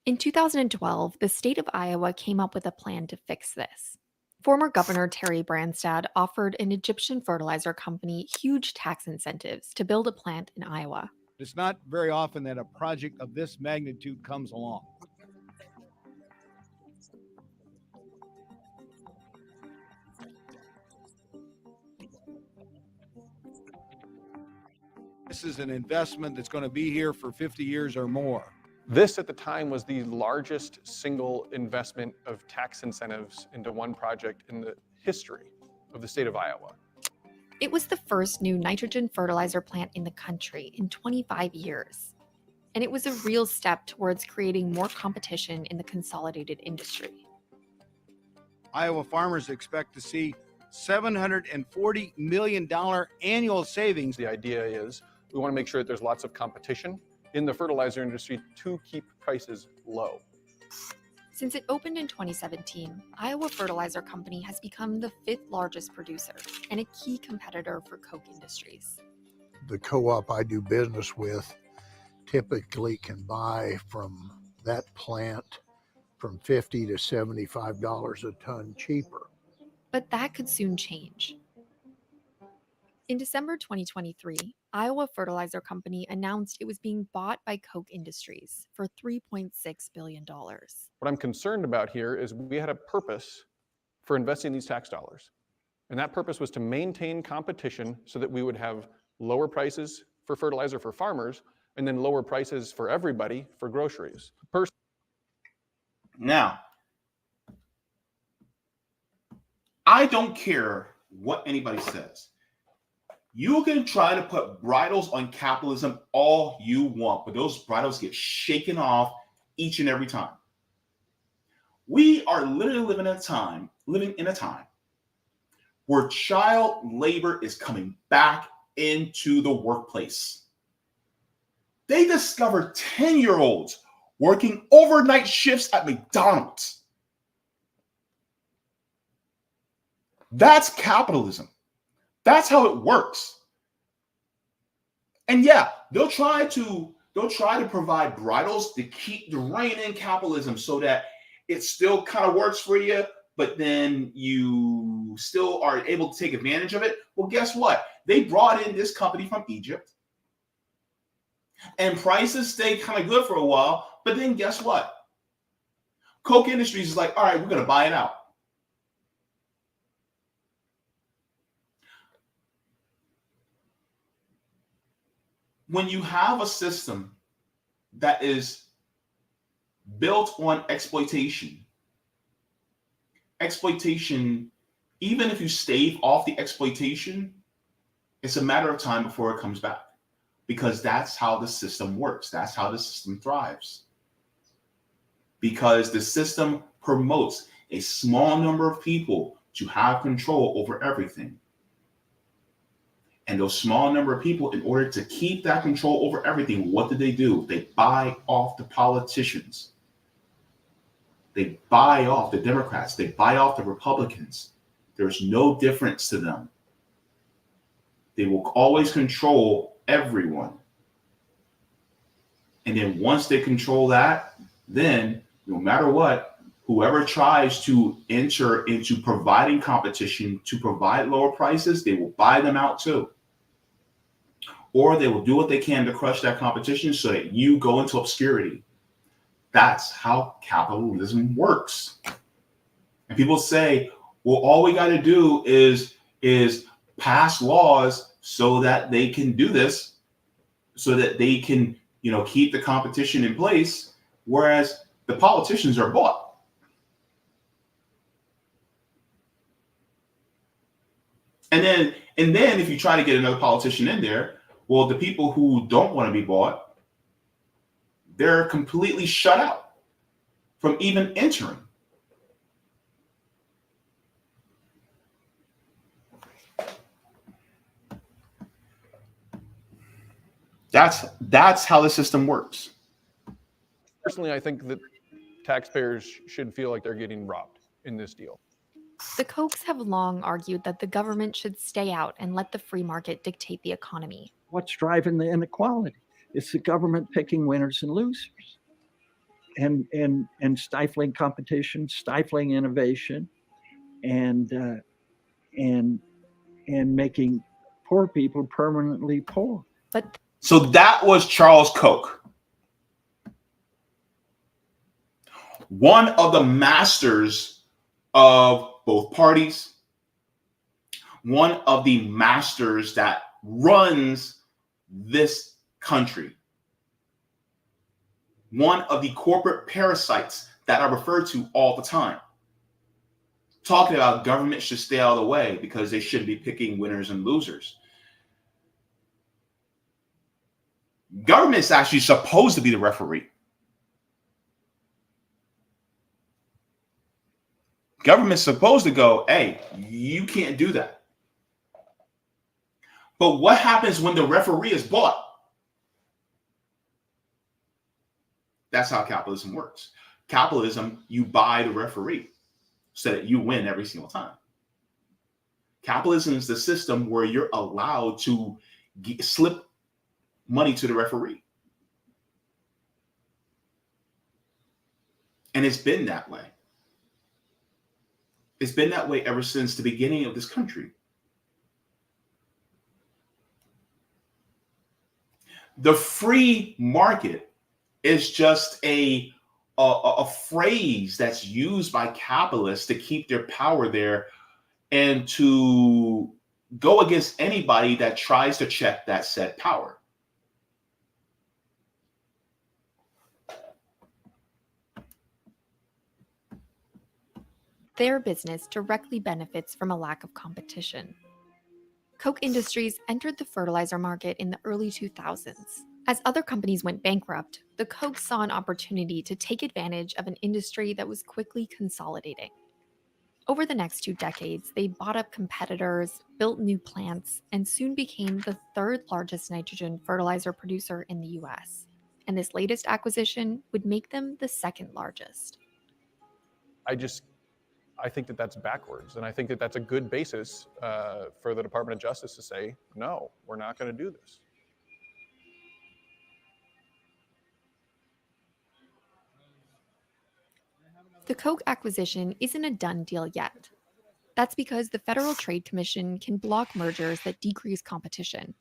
In 2012, the state of Iowa came up with a plan to fix this. Former Governor Terry Branstad offered an Egyptian fertilizer company huge tax incentives to build a plant in Iowa. It's not very often that a project of this magnitude comes along. this is an investment that's going to be here for 50 years or more. This at the time was the largest single investment of tax incentives into one project in the history of the state of Iowa. It was the first new nitrogen fertilizer plant in the country in 25 years. And it was a real step towards creating more competition in the consolidated industry. Iowa farmers expect to see $740 million annual savings. The idea is we want to make sure that there's lots of competition in the fertilizer industry to keep prices low. Since it opened in 2017, Iowa Fertilizer Company has become the 5th largest producer and a key competitor for Koch Industries. The co-op I do business with typically can buy from that plant from $50 to $75 a ton cheaper. But that could soon change. In December 2023, Iowa Fertilizer Company announced it was being bought by Koch Industries for $3.6 billion. What I'm concerned about here is we had a purpose for investing these tax dollars. And that purpose was to maintain competition so that we would have lower prices for fertilizer for farmers and then lower prices for everybody for groceries. Now, I don't care what anybody says. You can try to put bridles on capitalism all you want, but those bridles get shaken off each and every time. We are literally living in a time where child labor is coming back into the workplace. They discovered 10-year-olds working overnight shifts at McDonald's. That's capitalism. That's how it works. And yeah, they'll try to provide bridles to rein in capitalism so that it still kind of works for you, but then you still are able to take advantage of it. Well, guess what? They brought in this company from Egypt, and prices stayed kind of good for a while, but then guess what? Koch Industries is like, all right, we're going to buy it out. When you have a system that is built on exploitation, even if you stave off the exploitation, it's a matter of time before it comes back, because that's how the system works. That's how the system thrives. Because the system promotes a small number of people to have control over everything. And those small number of people, in order to keep that control over everything, what do? They buy off the politicians. They buy off the Democrats. They buy off the Republicans. There's no difference to them. They will always control everyone. And then once they control that, then no matter what, whoever tries to enter into providing competition to provide lower prices, they will buy them out too. Or they will do what they can to crush that competition so that you go into obscurity. That's how capitalism works. And people say, well, all we got to do is pass laws so that they can do this, so that they can, keep the competition in place, whereas the politicians are bought. And then if you try to get another politician in there, well, the people who don't want to be bought, they're completely shut out from even entering. That's how the system works. Personally, I think that taxpayers should feel like they're getting robbed in this deal. The Kochs have long argued that the government should stay out and let the free market dictate the economy. What's driving the inequality? It's the government picking winners and losers, and stifling competition, stifling innovation, and making poor people permanently poor. So that was Charles Koch, one of the masters of both parties, one of the masters that runs this country. One of the corporate parasites that I refer to all the time. Talking about government should stay out of the way because they shouldn't be picking winners and losers. Government is actually supposed to be the referee. Government's supposed to go, hey, you can't do that. But what happens when the referee is bought? That's how capitalism works. Capitalism, you buy the referee so that you win every single time. Capitalism is the system where you're allowed to slip money to the referee. And it's been that way. It's been that way ever since the beginning of this country. The free market is just a phrase that's used by capitalists to keep their power there and to go against anybody that tries to check that said power. Their business directly benefits from a lack of competition. Koch Industries entered the fertilizer market in the early 2000s. As other companies went bankrupt, the Koch saw an opportunity to take advantage of an industry that was quickly consolidating. Over the next 2 decades, they bought up competitors, built new plants, and soon became the third largest nitrogen fertilizer producer in the US. And this latest acquisition would make them the second largest. I think that that's backwards. And I think that that's a good basis for the Department of Justice to say, no, we're not going to do this. The Koch acquisition isn't a done deal yet. That's because the Federal Trade Commission can block mergers that decrease competition.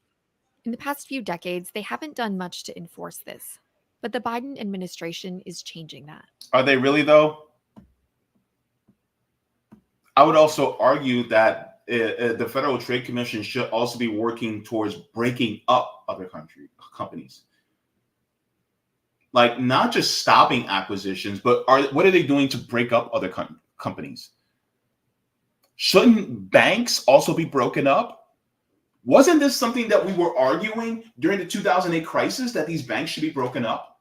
In the past few decades, they haven't done much to enforce this. But the Biden administration is changing that. Are they really, though? I would also argue that the Federal Trade Commission should also be working towards breaking up other companies. Like, not just stopping acquisitions, but what are they doing to break up other companies? Shouldn't banks also be broken up? Wasn't this something that we were arguing during the 2008 crisis, that these banks should be broken up?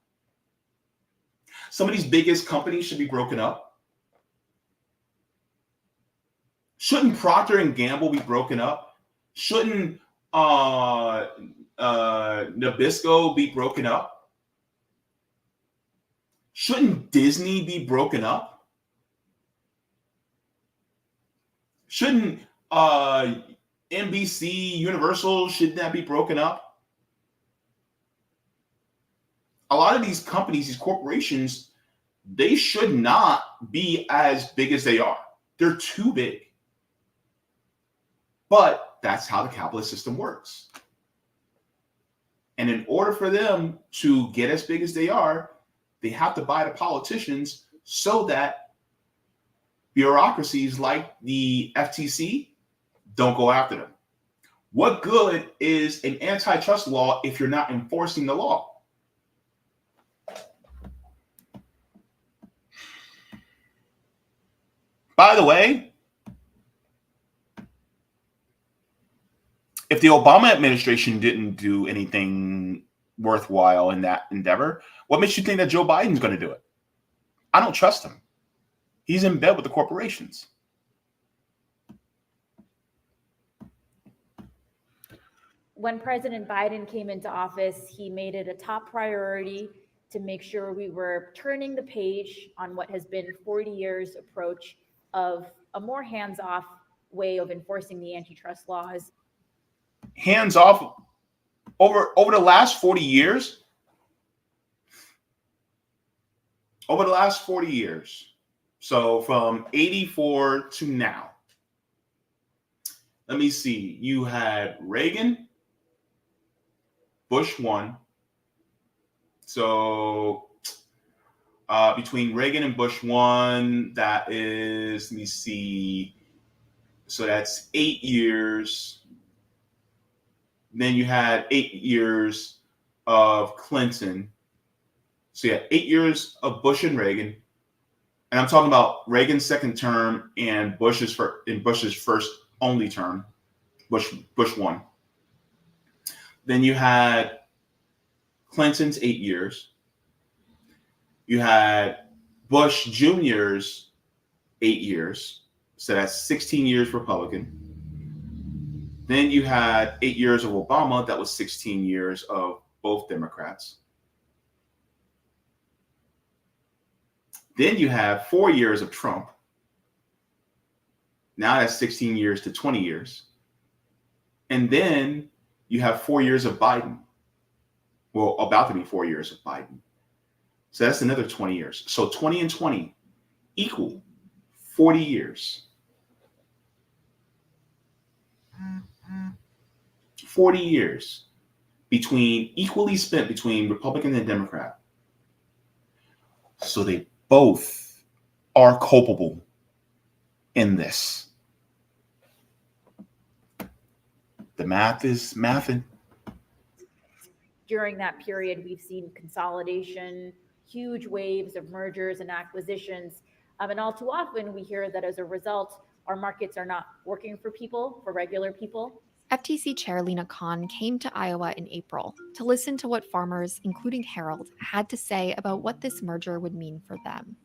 Some of these biggest companies should be broken up. Shouldn't Procter & Gamble be broken up? Shouldn't Nabisco be broken up? Shouldn't Disney be broken up? Shouldn't NBC, Universal, should that be broken up? A lot of these companies, these corporations, they should not be as big as they are. They're too big. But that's how the capitalist system works. And in order for them to get as big as they are, they have to buy the politicians so that bureaucracies like the FTC don't go after them. What good is an antitrust law if you're not enforcing the law? By the way, if the Obama administration didn't do anything worthwhile in that endeavor, what makes you think that Joe Biden's going to do it? I don't trust him. He's in bed with the corporations. When President Biden came into office, he made it a top priority to make sure we were turning the page on what has been 40 years approach of a more hands-off way of enforcing the antitrust laws. Hands off over the last 40 years. Over the last 40 years. So from 84 to now. Let me see. You had Reagan, Bush 1. So between Reagan and Bush 1, that is, let me see. So that's 8 years. Then you had 8 years of Clinton. So you had 8 years of Bush and Reagan. And I'm talking about Reagan's second term and Bush's first only term. Bush won. Then you had Clinton's 8 years. You had Bush Jr.'s 8 years. So that's 16 years Republican. Then you had 8 years of Obama. That was 16 years of both Democrats. Then you have 4 years of Trump. Now that's 16 years to 20 years. And then you have 4 years of Biden. Well, about to be 4 years of Biden. So that's another 20 years. So 20 and 20 equal 40 years. 40 years equally spent between Republican and Democrat. So they both are culpable in this. The math is mathing. During that period, we've seen consolidation, huge waves of mergers and acquisitions. And all too often we hear that as a result, our markets are not working for people, for regular people. FTC Chair Lena Khan came to Iowa in April to listen to what farmers, including Harold, had to say about what this merger would mean for them.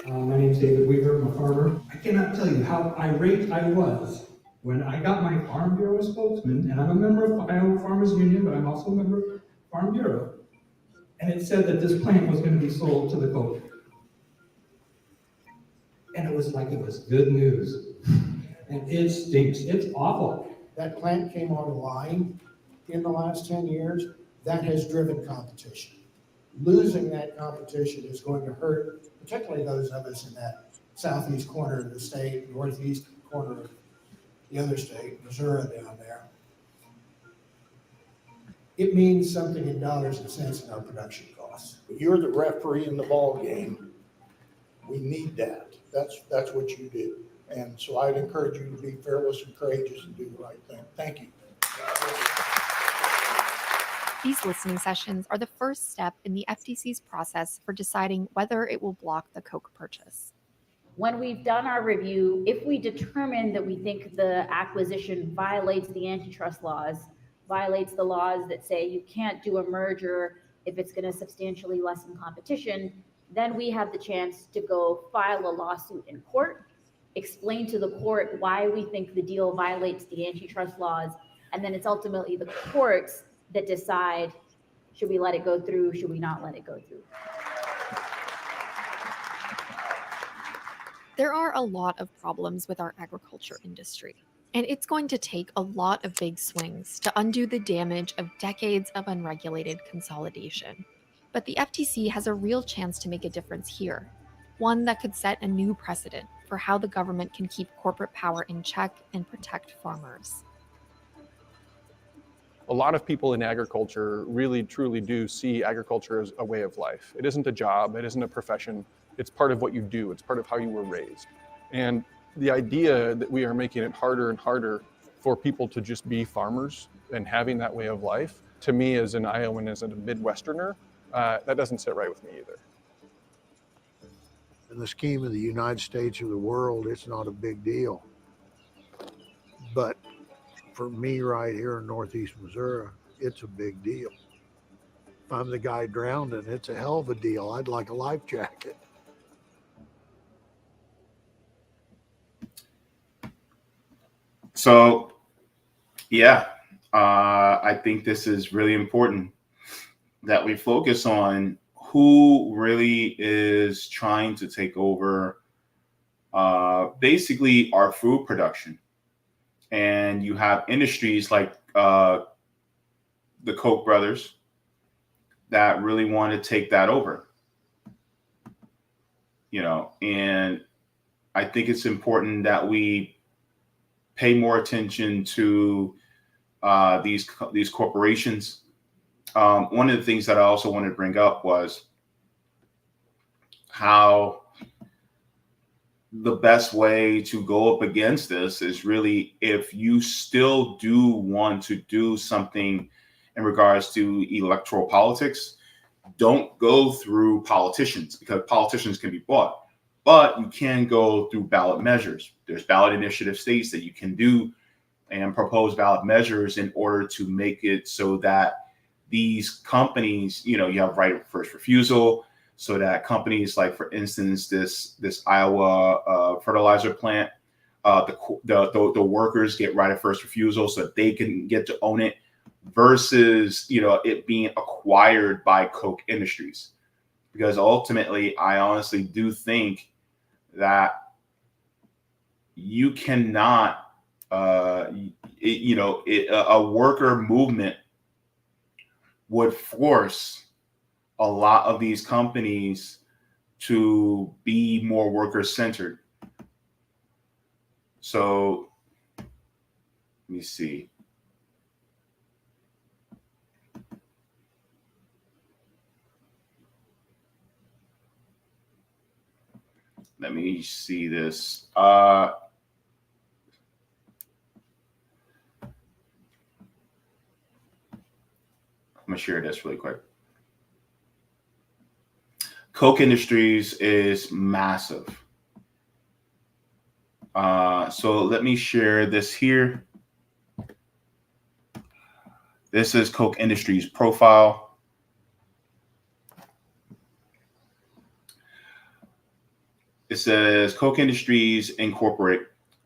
My name's David Weaver, I'm a farmer. I cannot tell you how irate I was when I got my Farm Bureau spokesman, and I'm a member of Iowa Farmers Union, but I'm also a member of Farm Bureau, and it said that this plant was going to be sold to the Koch. And it was like it was good news. And it stinks. It's awful. That plant came online in the last 10 years. That has driven competition. Losing that competition is going to hurt, particularly those of us in that southeast corner of the state, northeast corner of the other state, Missouri down there. It means something in dollars and cents in our production costs. You're the referee in the ball game. We need that. That's what you do. And so I'd encourage you to be fearless and courageous and do the right thing. Thank you. These listening sessions are the first step in the FTC's process for deciding whether it will block the Koch purchase. When we've done our review, if we determine that we think the acquisition violates the antitrust laws, violates the laws that say you can't do a merger if it's going to substantially lessen competition, then we have the chance to go file a lawsuit in court, explain to the court why we think the deal violates the antitrust laws, and then it's ultimately the courts that decide, should we let it go through, should we not let it go through. There are a lot of problems with our agriculture industry, and it's going to take a lot of big swings to undo the damage of decades of unregulated consolidation. But the FTC has a real chance to make a difference here, one that could set a new precedent for how the government can keep corporate power in check and protect farmers. A lot of people in agriculture really truly do see agriculture as a way of life. It isn't a job, it isn't a profession, it's part of what you do, it's part of how you were raised. And the idea that we are making it harder and harder for people to just be farmers and having that way of life, to me as an Iowan, as a Midwesterner, that doesn't sit right with me either. In the scheme of the United States or the world, it's not a big deal. But for me right here in Northeast Missouri, it's a big deal. If I'm the guy drowning, it's a hell of a deal. I'd like a life jacket. So, yeah, I think this is really important that we focus on who really is trying to take over basically our food production. And you have industries like the Koch brothers that really want to take that over. You know, and I think it's important that we pay more attention to these corporations. One of the things that I also wanted to bring up was how the best way to go up against this is really, if you still do want to do something in regards to electoral politics, don't go through politicians, because politicians can be bought, but you can go through ballot measures. There's ballot initiative states that you can do and propose ballot measures in order to make it so that these companies, you have right of first refusal, so that companies like, for instance, this Iowa fertilizer plant, the workers get right of first refusal so that they can get to own it, versus it being acquired by Koch Industries. Because ultimately, I honestly do think that you cannot, a worker movement would force a lot of these companies to be more worker-centered. So let me see. Let me see this. I'm going to share this really quick. Koch Industries is massive. So let me share this here. This is Koch Industries profile. It says Koch Industries Incorporate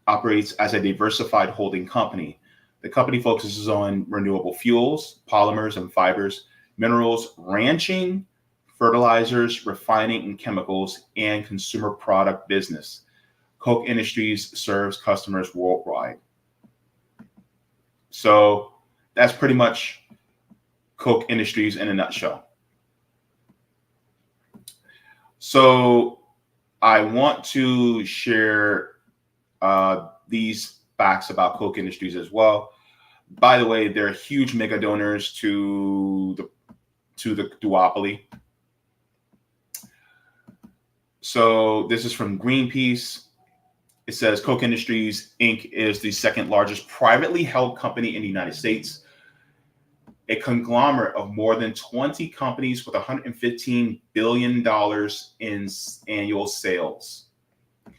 operates as a diversified holding company. The company focuses on renewable fuels, polymers and fibers, minerals, ranching, fertilizers, refining and chemicals, and consumer product business. Koch Industries serves customers worldwide. So that's pretty much Koch Industries in a nutshell. So I want to share these facts about Koch Industries as well. By the way, they're huge mega donors to the duopoly. So this is from Greenpeace. It says Koch Industries, Inc. is the second largest privately held company in the United States, a conglomerate of more than 20 companies with $115 billion in annual sales. It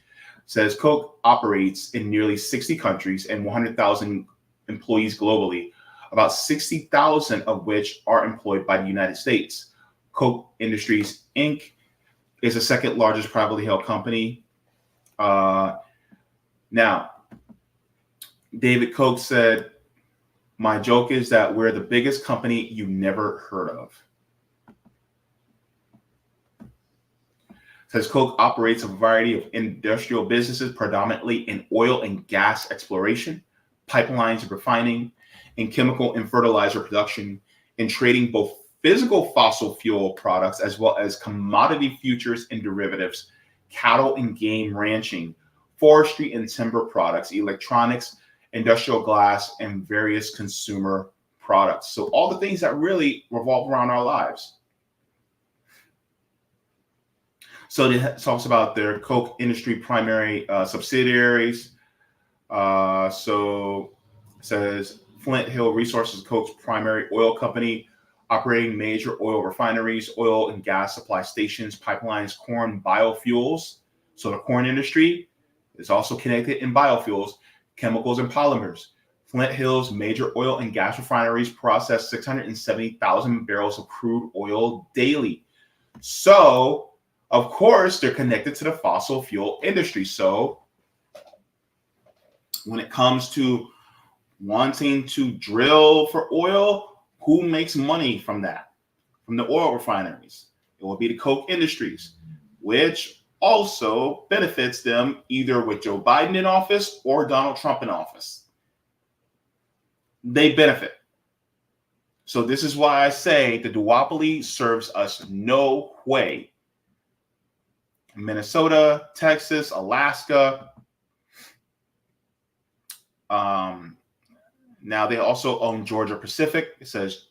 says Koch operates in nearly 60 countries and 100,000 employees globally, about 60,000 of which are employed by the United States. Koch Industries, Inc. is the second largest privately held company. Now, David Koch said, "My joke is that we're the biggest company you never heard of." Says Koch operates a variety of industrial businesses, predominantly in oil and gas exploration, pipelines and refining, and chemical and fertilizer production, and trading both physical fossil fuel products as well as commodity futures and derivatives, cattle and game ranching, forestry and timber products, electronics, industrial glass, and various consumer products. So all the things that really revolve around our lives. So it talks about their Koch Industry primary subsidiaries. So it says Flint Hill Resources, Koch's primary oil company, operating major oil refineries, oil and gas supply stations, pipelines, corn, biofuels. So the corn industry is also connected in biofuels, chemicals and polymers. Flint Hill's major oil and gas refineries process 670,000 barrels of crude oil daily. So, of course, they're connected to the fossil fuel industry. So when it comes to wanting to drill for oil, who makes money from that? From the oil refineries. It will be the Koch Industries, which also benefits them either with Joe Biden in office or Donald Trump in office. They benefit. So this is why I say the duopoly serves us no way. Minnesota, Texas, Alaska. Now they also own Georgia Pacific. It says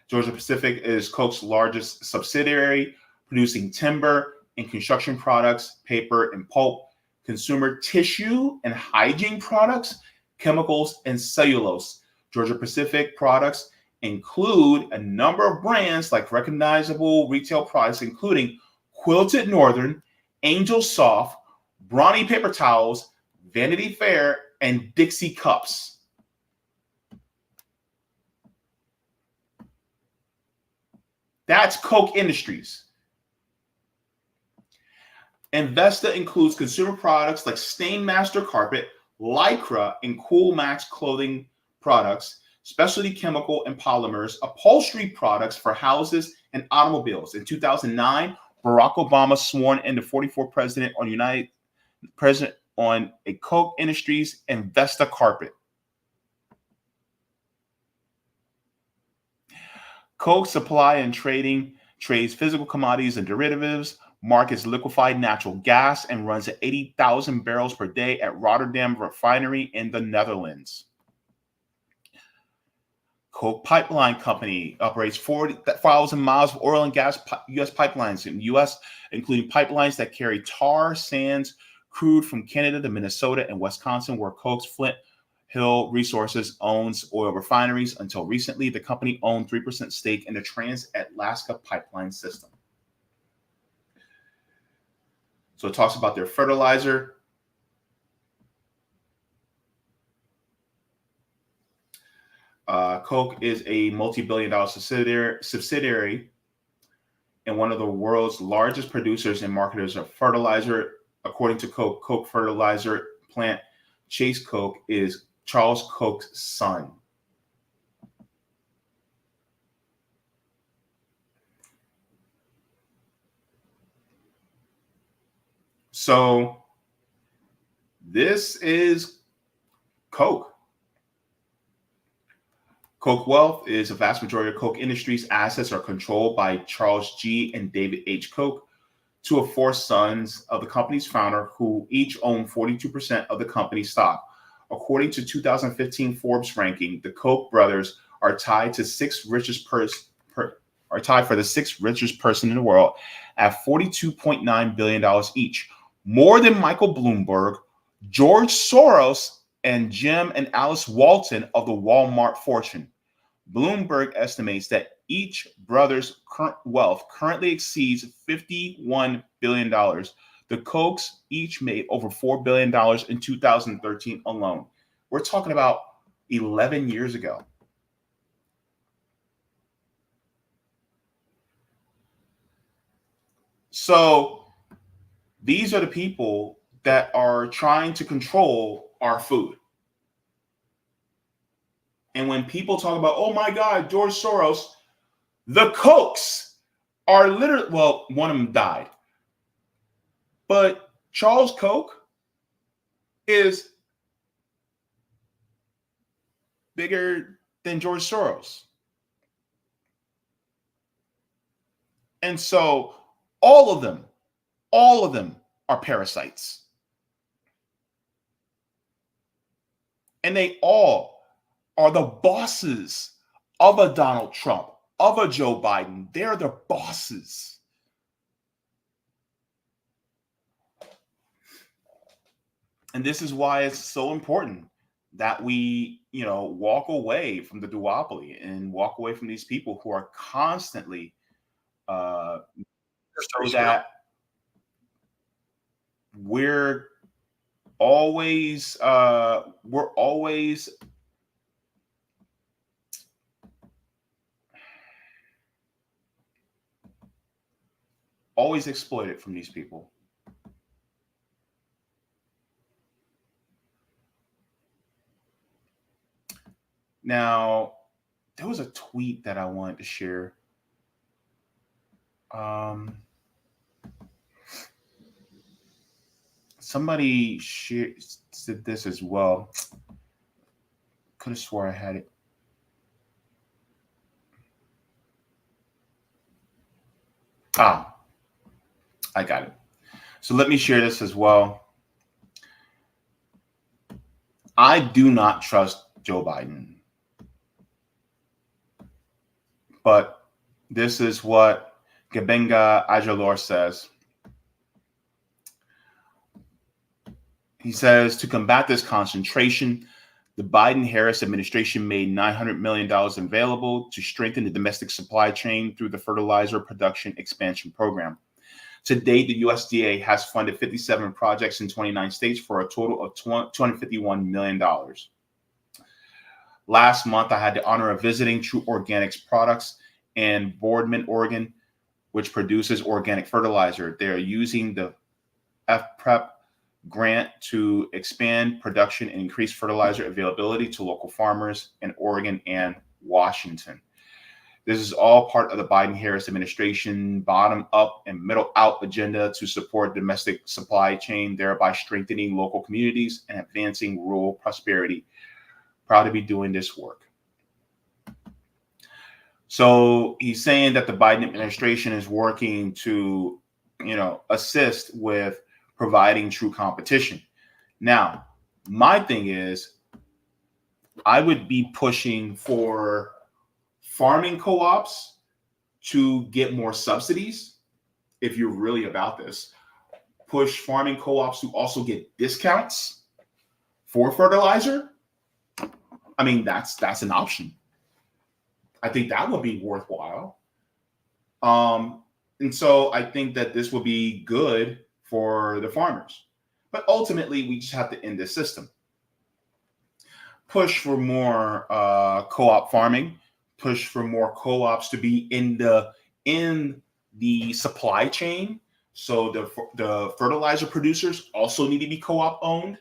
Georgia Pacific is Koch's largest subsidiary, producing timber and construction products, paper and pulp, consumer tissue and hygiene products, chemicals, and cellulose. Georgia-Pacific products include a number of brands like recognizable retail products, including Quilted Northern, Angel Soft, Brawny Paper Towels, Vanity Fair, and Dixie Cups. That's Koch Industries. Investa includes consumer products like Stainmaster Carpet, Lycra, and Cool Max clothing products, specialty chemical and polymers, upholstery products for houses and automobiles. In 2009, Barack Obama sworn in the 44th president on a Koch Industries Investa carpet. Koch supply and trades physical commodities and derivatives, markets liquefied natural gas, and runs at 80,000 barrels per day at Rotterdam Refinery in the Netherlands. Koch Pipeline Company operates 40,000 miles of oil and gas U.S. pipelines in the U.S., including pipelines that carry tar sands, crude from Canada to Minnesota and Wisconsin, where Koch's Flint Hill Resources owns oil refineries. Until recently, the company owned 3% stake in the Trans-Alaska Pipeline System. So it talks about their fertilizer. Koch is a multi-billion-dollar subsidiary and one of the world's largest producers and marketers of fertilizer. According to Koch fertilizer plant Chase Koch is Charles Koch's son. So this is Koch. Koch Wealth is a vast majority of Koch Industries' assets are controlled by Charles G. and David H. Koch, two of four sons of the company's founder, who each own 42% of the company's stock. According to 2015 Forbes ranking, the Koch brothers are tied for the sixth richest person in the world at $42.9 billion each, more than Michael Bloomberg, George Soros, and Jim and Alice Walton of the Walmart fortune. Bloomberg estimates that each brother's current wealth currently exceeds $51 billion. The Kochs each made over $4 billion in 2013 alone. We're talking about 11 years ago. So these are the people that are trying to control our food. And when people talk about, oh my God, George Soros, the Kochs are literally, well, one of them died. But Charles Koch is bigger than George Soros. And so all of them are parasites. And they all are the bosses of a Donald Trump, of a Joe Biden. They're the bosses. And this is why it's so important that we, walk away from the duopoly and walk away from these people who are constantly so that we're always exploited from these people. Now, there was a tweet that I wanted to share. Somebody said this as well. Could have swore I had it. I got it. So let me share this as well. I do not trust Joe Biden. But this is what Gabenga Ajalor says. He says to combat this concentration, the Biden-Harris administration made $900 million available to strengthen the domestic supply chain through the fertilizer production expansion program. To date, the USDA has funded 57 projects in 29 states for a total of $251 million. Last month, I had the honor of visiting True Organics Products in Boardman, Oregon, which produces organic fertilizer. They're using the FPREP grant to expand production and increase fertilizer availability to local farmers in Oregon and Washington. This is all part of the Biden-Harris administration bottom-up and middle-out agenda to support domestic supply chain, thereby strengthening local communities and advancing rural prosperity. Proud to be doing this work. So he's saying that the Biden administration is working to, assist with providing true competition. Now, my thing is, I would be pushing for farming co-ops to get more subsidies. If you're really about this, push farming co-ops to also get discounts for fertilizer. I mean, that's an option. I think that would be worthwhile. And so I think that this would be good for the farmers. But ultimately, we just have to end this system. Push for more co-op farming. Push for more co-ops to be in the supply chain. So the fertilizer producers also need to be co-op owned,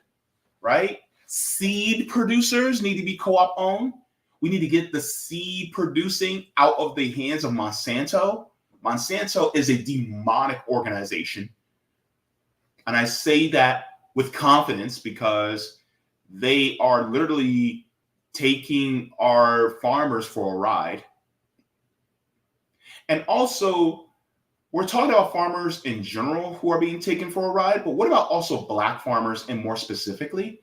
right? Seed producers need to be co-op owned. We need to get the seed producing out of the hands of Monsanto. Monsanto is a demonic organization. And I say that with confidence because they are literally taking our farmers for a ride. And also, we're talking about farmers in general who are being taken for a ride, but what about also Black farmers, and more specifically,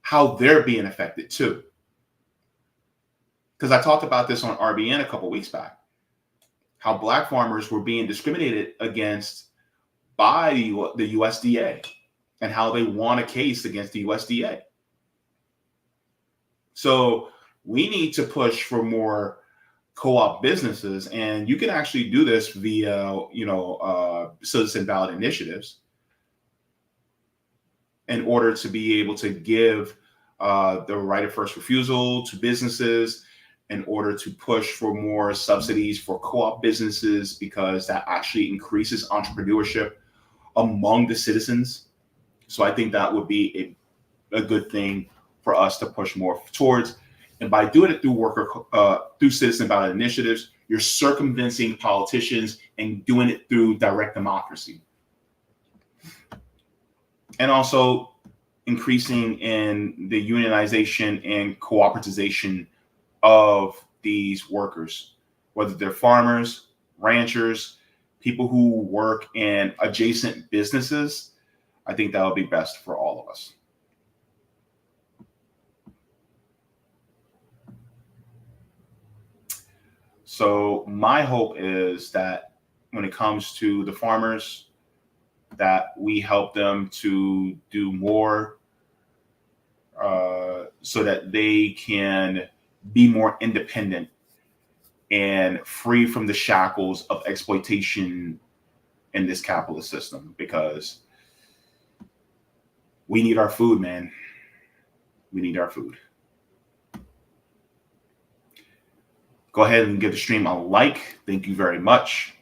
how they're being affected too? Because I talked about this on RBN a couple weeks back, how Black farmers were being discriminated against by the USDA and how they won a case against the USDA. So we need to push for more co-op businesses, and you can actually do this via, citizen ballot initiatives in order to be able to give the right of first refusal to businesses, in order to push for more subsidies for co-op businesses, because that actually increases entrepreneurship among the citizens. So I think that would be a good thing for us to push more towards. And by doing it through citizen ballot initiatives, you're circumventing politicians and doing it through direct democracy. And also increasing in the unionization and cooperatization of these workers, whether they're farmers, ranchers, people who work in adjacent businesses. I think that would be best for all of us. So my hope is that when it comes to the farmers, that we help them to do more so that they can be more independent and free from the shackles of exploitation in this capitalist system, because we need our food, man. We need our food. Go ahead and give the stream a like. Thank you very much.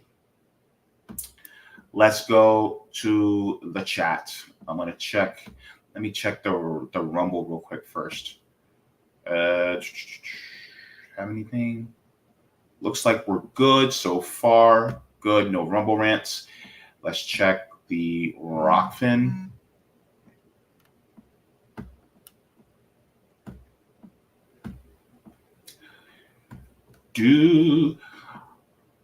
Let's go to the chat. I'm going to check. Let me check the Rumble real quick first. Have anything? Looks like we're good so far. Good. No Rumble rants. Let's check the Rockfin. I'm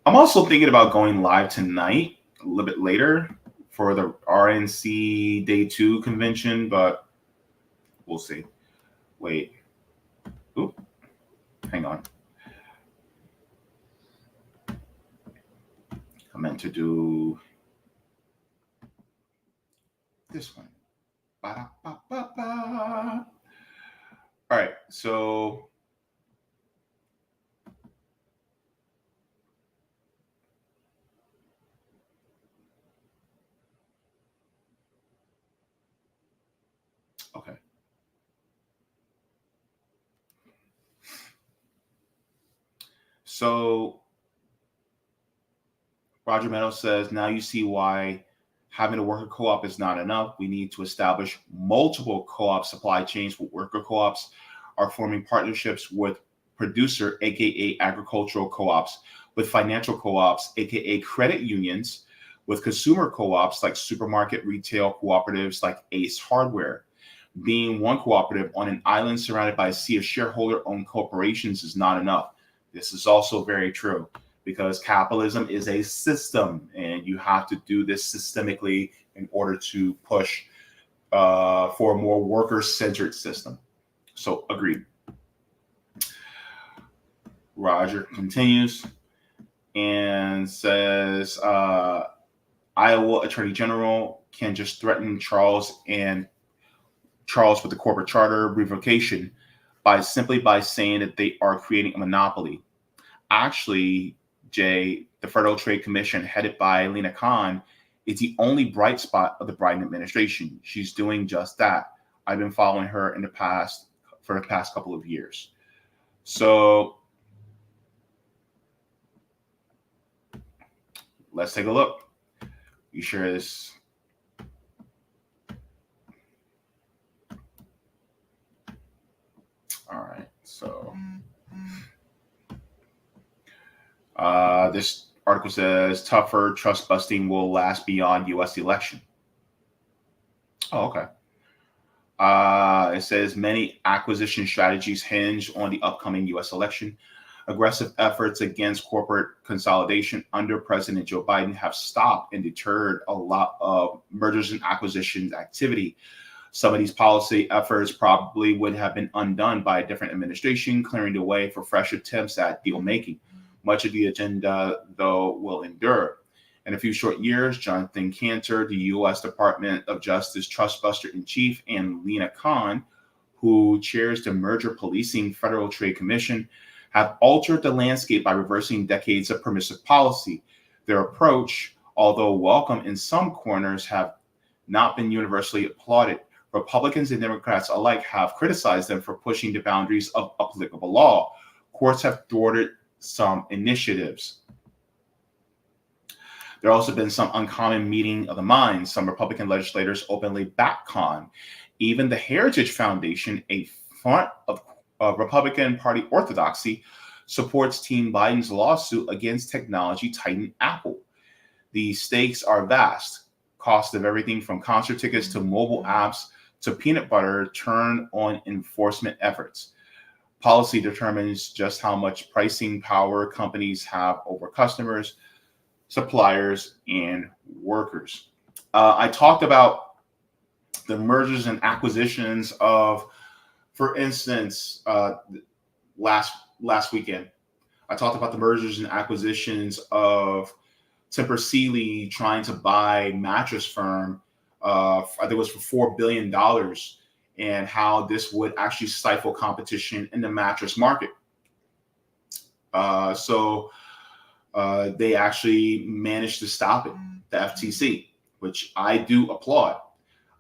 also thinking about going live tonight, a little bit later, for the RNC Day 2 convention, but we'll see. Wait. Oop. Hang on. I meant to do this one. Ba-da-ba-ba-ba. All right, so okay. So Roger Meadows says, now you see why having a worker co-op is not enough. We need to establish multiple co-op supply chains. With worker co-ops are forming partnerships with producer, aka agricultural co-ops, with financial co-ops, aka credit unions, with consumer co-ops like supermarket retail cooperatives like Ace Hardware. Being one cooperative on an island surrounded by a sea of shareholder-owned corporations is not enough. This is also very true, because capitalism is a system, and you have to do this systemically in order to push for a more worker-centered system. So, agreed. Roger continues and says, Iowa Attorney General can just threaten Charles with the corporate charter revocation by saying that they are creating a monopoly. Actually, Jay, the Federal Trade Commission, headed by Lena Khan, is the only bright spot of the Biden administration. She's doing just that. I've been following her for the past couple of years. So let's take a look. You share this. All right, so this article says tougher trust busting will last beyond U.S. election. Oh, okay. It says many acquisition strategies hinge on the upcoming U.S. election. Aggressive efforts against corporate consolidation under President Joe Biden have stopped and deterred a lot of mergers and acquisitions activity. Some of these policy efforts probably would have been undone by a different administration, clearing the way for fresh attempts at deal making. Much of the agenda, though, will endure. In a few short years, Jonathan Cantor, the U.S. Department of Justice Trustbuster in Chief, and Lena Khan, who chairs the Merger Policing Federal Trade Commission, have altered the landscape by reversing decades of permissive policy. Their approach, although welcome in some corners, have not been universally applauded. Republicans and Democrats alike have criticized them for pushing the boundaries of applicable law. Courts have thwarted some initiatives. There have also been some uncommon meeting of the minds. Some Republican legislators openly back Khan. Even the Heritage Foundation, a front of Republican Party orthodoxy, supports Team Biden's lawsuit against technology titan Apple. The stakes are vast. Cost of everything from concert tickets to mobile apps to peanut butter turn on enforcement efforts. Policy determines just how much pricing power companies have over customers, suppliers, and workers. I talked about the mergers and acquisitions of, for instance, last weekend. I talked about the mergers and acquisitions of Tempur Sealy trying to buy Mattress Firm. I think it was for $4 billion, and how this would actually stifle competition in the mattress market. So they actually managed to stop it, the FTC, which I do applaud.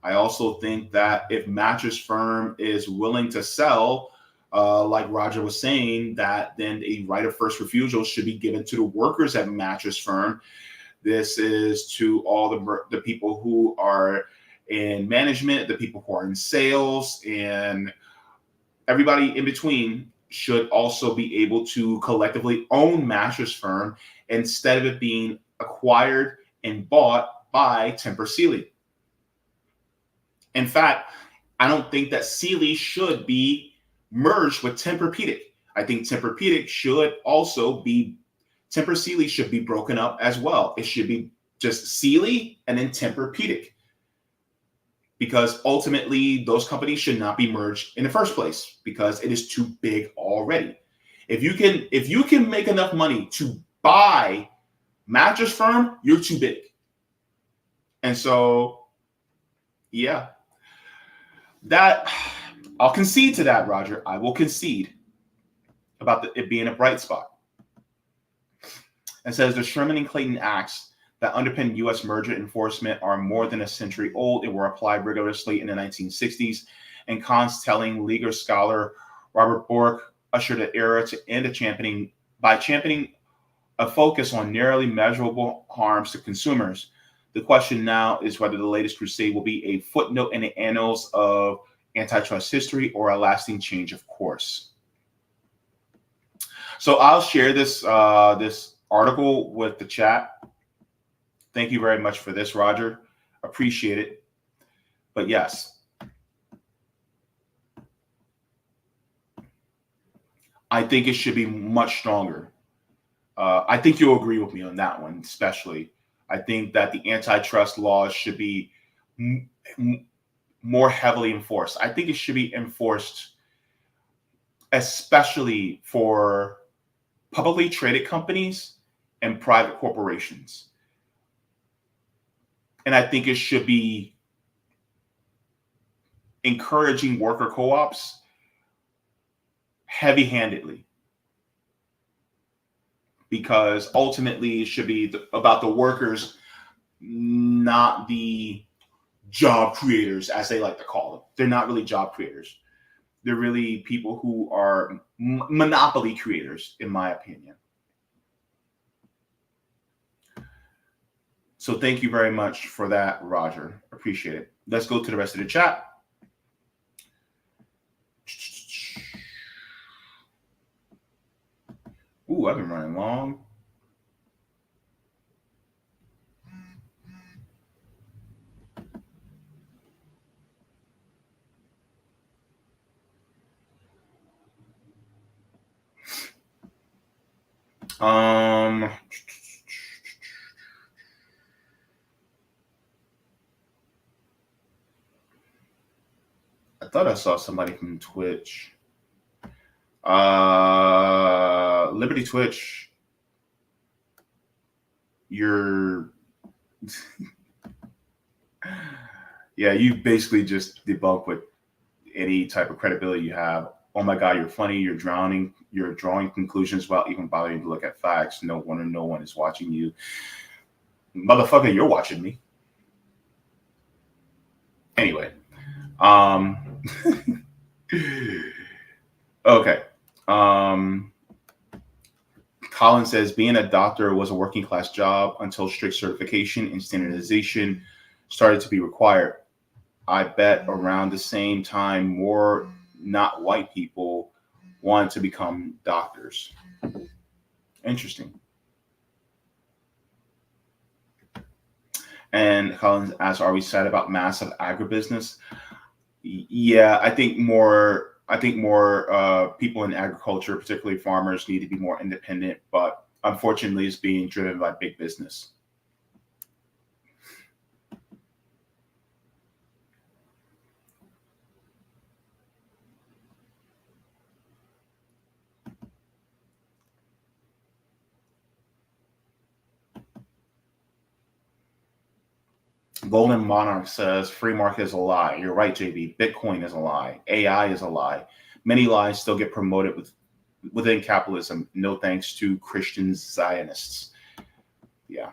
I also think that if Mattress Firm is willing to sell, like Roger was saying, that then a right of first refusal should be given to the workers at Mattress Firm. This is to all the people who are in management, the people who are in sales, and everybody in between should also be able to collectively own Mattress Firm instead of it being acquired and bought by Tempur Sealy. In fact, I don't think that Sealy should be merged with Tempur-Pedic. I think Tempur-Pedic should also be, Tempur Sealy should be broken up as well. It should be just Sealy and then Tempur-Pedic, because ultimately those companies should not be merged in the first place because it is too big already. If you can make enough money to buy Mattress Firm, you're too big. And so, yeah. That I'll concede to that, Roger. I will concede about it being a bright spot. It says the Sherman and Clayton Acts that underpin U.S. merger enforcement are more than a century old and were applied rigorously in the 1960s. And Kahn's telling legal scholar Robert Bork ushered an era to end championing a focus on narrowly measurable harms to consumers. The question now is whether the latest crusade will be a footnote in the annals of antitrust history or a lasting change of course. So I'll share this this article with the chat. Thank you very much for this, Roger. Appreciate it. But yes, I think it should be much stronger. I think you'll agree with me on that one, especially. I think that the antitrust laws should be more heavily enforced. I think it should be enforced especially for publicly traded companies and private corporations. And I think it should be encouraging worker co-ops heavy-handedly, because ultimately it should be about the workers, not the job creators, as they like to call them. They're not really job creators. They're really people who are monopoly creators, in my opinion. So thank you very much for that, Roger. Appreciate it. Let's go to the rest of the chat. Ooh, I've been running long. I thought I saw somebody from Twitch. Liberty Twitch, you're yeah, you basically just debunk with any type of credibility you have. Oh my God, you're funny, you're drowning, you're drawing conclusions without even bothering to look at facts. No one is watching you. Motherfucker, you're watching me. Anyway. Okay. Colin says being a doctor was a working class job until strict certification and standardization started to be required. I bet around the same time more not white people wanted to become doctors. Interesting. And Collins asks, are we sad about massive agribusiness? Yeah, I think more people in agriculture, particularly farmers, need to be more independent, but unfortunately it's being driven by big business. Golden Monarch says free market is a lie. You're right, JB. Bitcoin is a lie. AI is a lie. Many lies still get promoted within capitalism. No thanks to Christian Zionists. Yeah.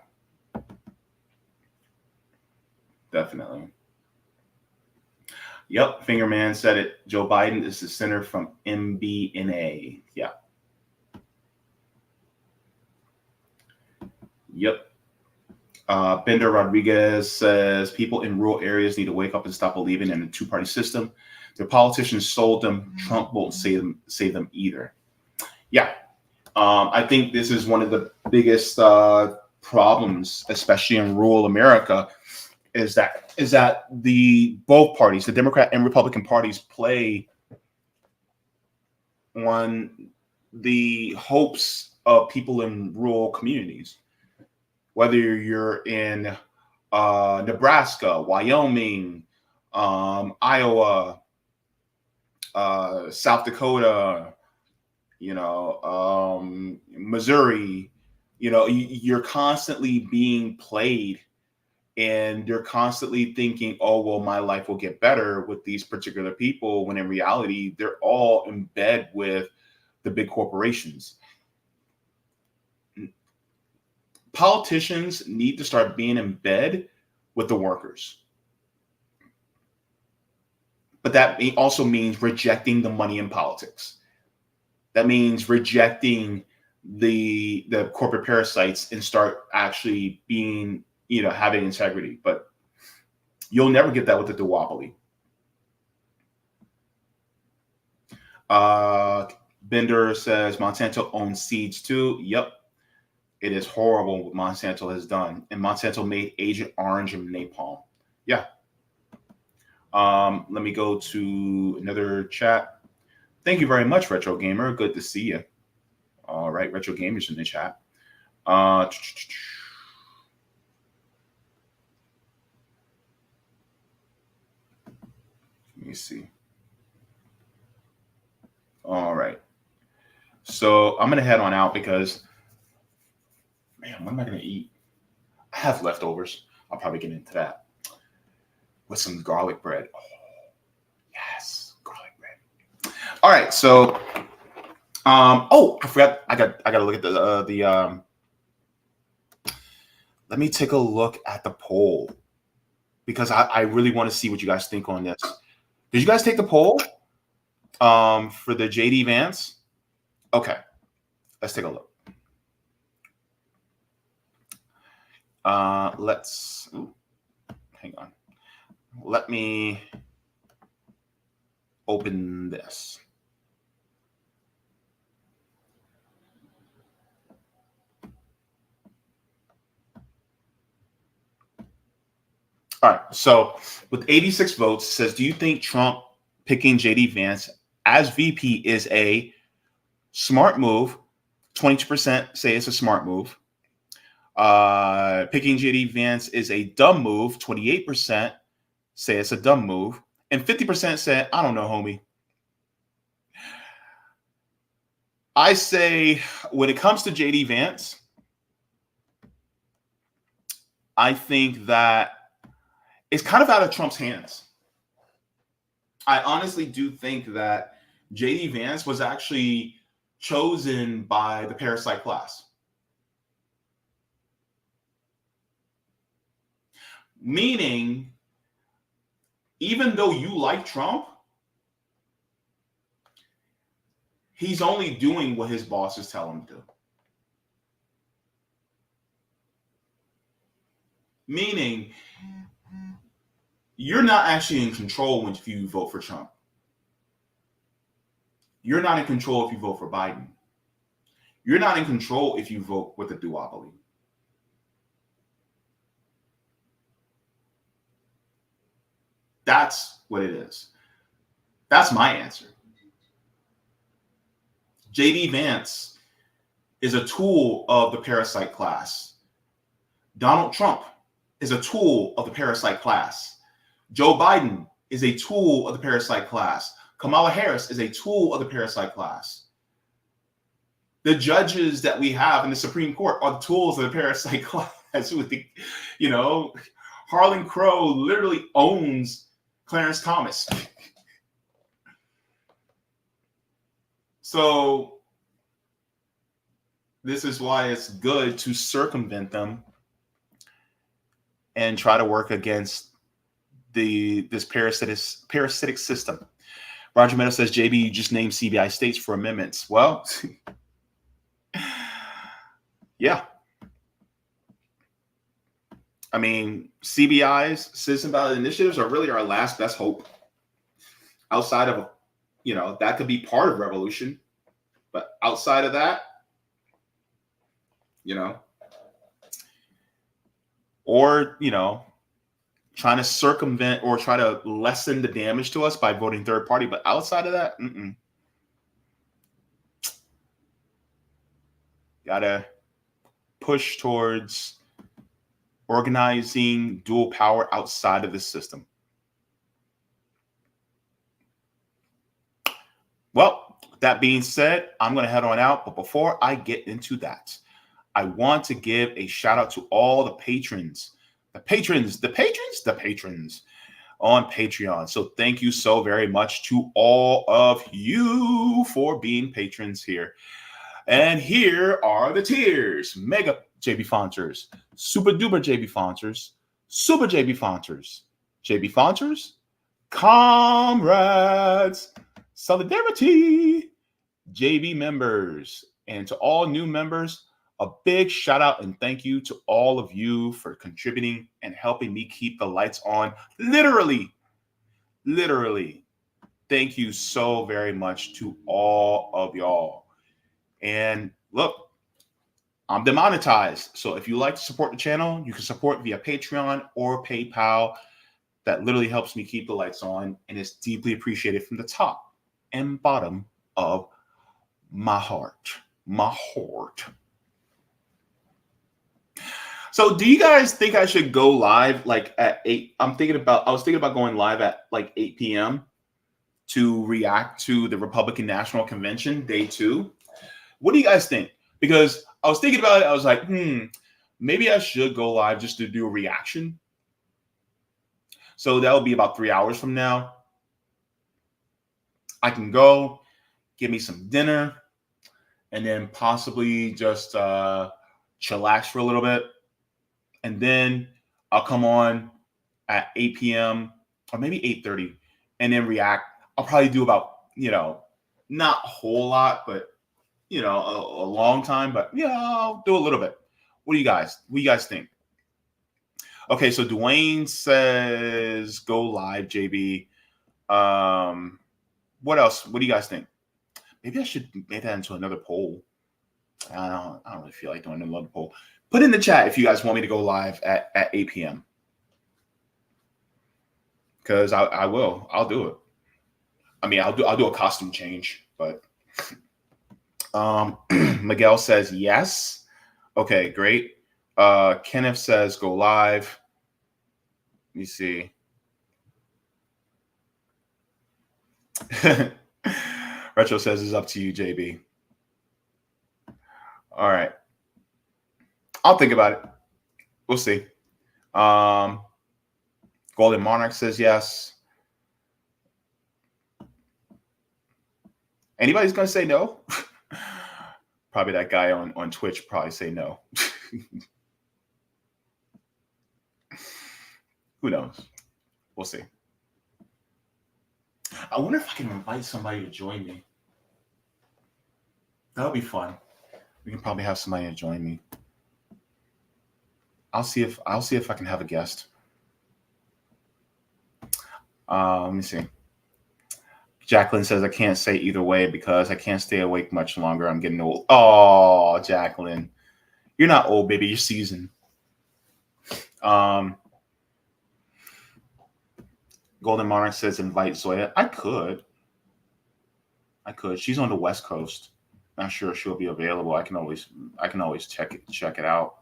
Definitely. Yep. Fingerman said it. Joe Biden is the senator from MBNA. Yeah. Yep. Bender Rodriguez says people in rural areas need to wake up and stop believing in a two-party system. Their politicians sold them. Trump won't save them either. Yeah. I think this is one of the biggest problems, especially in rural America, is that both parties, the Democrat and Republican parties, play on the hopes of people in rural communities. Whether you're in Nebraska, Wyoming, Iowa, South Dakota, Missouri, you're constantly being played And they're constantly thinking, oh, well, my life will get better with these particular people, when in reality, they're all in bed with the big corporations. Politicians need to start being in bed with the workers. But that also means rejecting the money in politics. That means rejecting the corporate parasites and start actually being, having integrity. But you'll never get that with the duopoly. Bender says Monsanto owns seeds too. Yep. It is horrible what Monsanto has done. And Monsanto made Agent Orange and napalm. Yeah. Let me go to another chat. Thank you very much, Retro Gamer. Good to see you. All right, Retro Gamer's in the chat. Let me see. All right. So I'm going to head on out because, man, what am I going to eat? I have leftovers. I'll probably get into that with some garlic bread. Oh, yes, garlic bread. All right. So, I forgot. I got to look at the let me take a look at the poll because I really want to see what you guys think on this. Did you guys take the poll for the JD Vance? Okay, let's take a look. Hang on. Let me open this. All right. So with 86 votes, it says, do you think Trump picking JD Vance as VP is a smart move? 22% say it's a smart move. Picking JD Vance is a dumb move. 28% say it's a dumb move. And 50% said, I don't know, homie. I say when it comes to JD Vance, I think that it's kind of out of Trump's hands. I honestly do think that JD Vance was actually chosen by the parasite class. Meaning, even though you like Trump, he's only doing what his bosses tell him to do. Meaning, you're not actually in control when you vote for Trump. You're not in control if you vote for Biden. You're not in control if you vote with the duopoly. That's what it is. That's my answer. JD Vance is a tool of the parasite class. Donald Trump is a tool of the parasite class. Joe Biden is a tool of the parasite class. Kamala Harris is a tool of the parasite class. The judges that we have in the Supreme Court are the tools of the parasite class. Harlan Crow literally owns Clarence Thomas. So this is why it's good to circumvent them and try to work against this parasitic system. Roger Meadow says, JB, you just named CBI states for amendments. Well, yeah. I mean, CBIs, citizen ballot initiatives, are really our last best hope. Outside of, that could be part of revolution. But outside of that, or, trying to circumvent or try to lessen the damage to us by voting third party. But outside of that, gotta push towards organizing dual power outside of the system. Well, that being said, I'm going to head on out. But before I get into that, I want to give a shout out to all the patrons the patrons on Patreon. So thank you so very much to all of you for being patrons here. And here are the tiers. Mega Jaybefaunters, Super Duper Jaybefaunters, Super Jaybefaunters, Jaybefaunters, Comrades, Solidarity, JB members. And to all new members, a big shout out and thank you to all of you for contributing and helping me keep the lights on. Literally. Thank you so very much to all of y'all. And look, I'm demonetized. So if you like to support the channel, you can support via Patreon or PayPal. That literally helps me keep the lights on and is deeply appreciated from the top and bottom of my heart. So do you guys think I should go live like at 8? I was thinking about going live at like 8 p.m. to react to the Republican National Convention, day 2. What do you guys think? Because I was thinking about it. I was like, maybe I should go live just to do a reaction. So that will be about 3 hours from now. I can go, get me some dinner, and then possibly just chillax for a little bit. And then I'll come on at 8 p.m. or maybe 8:30 and then react. I'll probably do about, not a whole lot, but, a long time. But, I'll do a little bit. What do you guys think? Okay, so Dwayne says go live, JB. What else? What do you guys think? Maybe I should make that into another poll. I don't really feel like doing another poll. Put in the chat if you guys want me to go live at 8 p.m. Because I will. I'll do it. I mean, I'll do a costume change, but Miguel says yes. Okay, great. Kenneth says go live. Let me see. Retro says it's up to you, JB. All right. I'll think about it. We'll see. Golden Monarch says yes. Anybody's going to say no? Probably that guy on Twitch probably say no. Who knows? We'll see. I wonder if I can invite somebody to join me. That'll be fun. We can probably have somebody to join me. I'll see if I can have a guest. Let me see. Jacqueline says I can't say either way because I can't stay awake much longer. I'm getting old. Oh, Jacqueline. You're not old, baby. You're seasoned. Golden Monarch says invite Zoya. I could. She's on the West Coast. Not sure she'll be available. I can always check it out.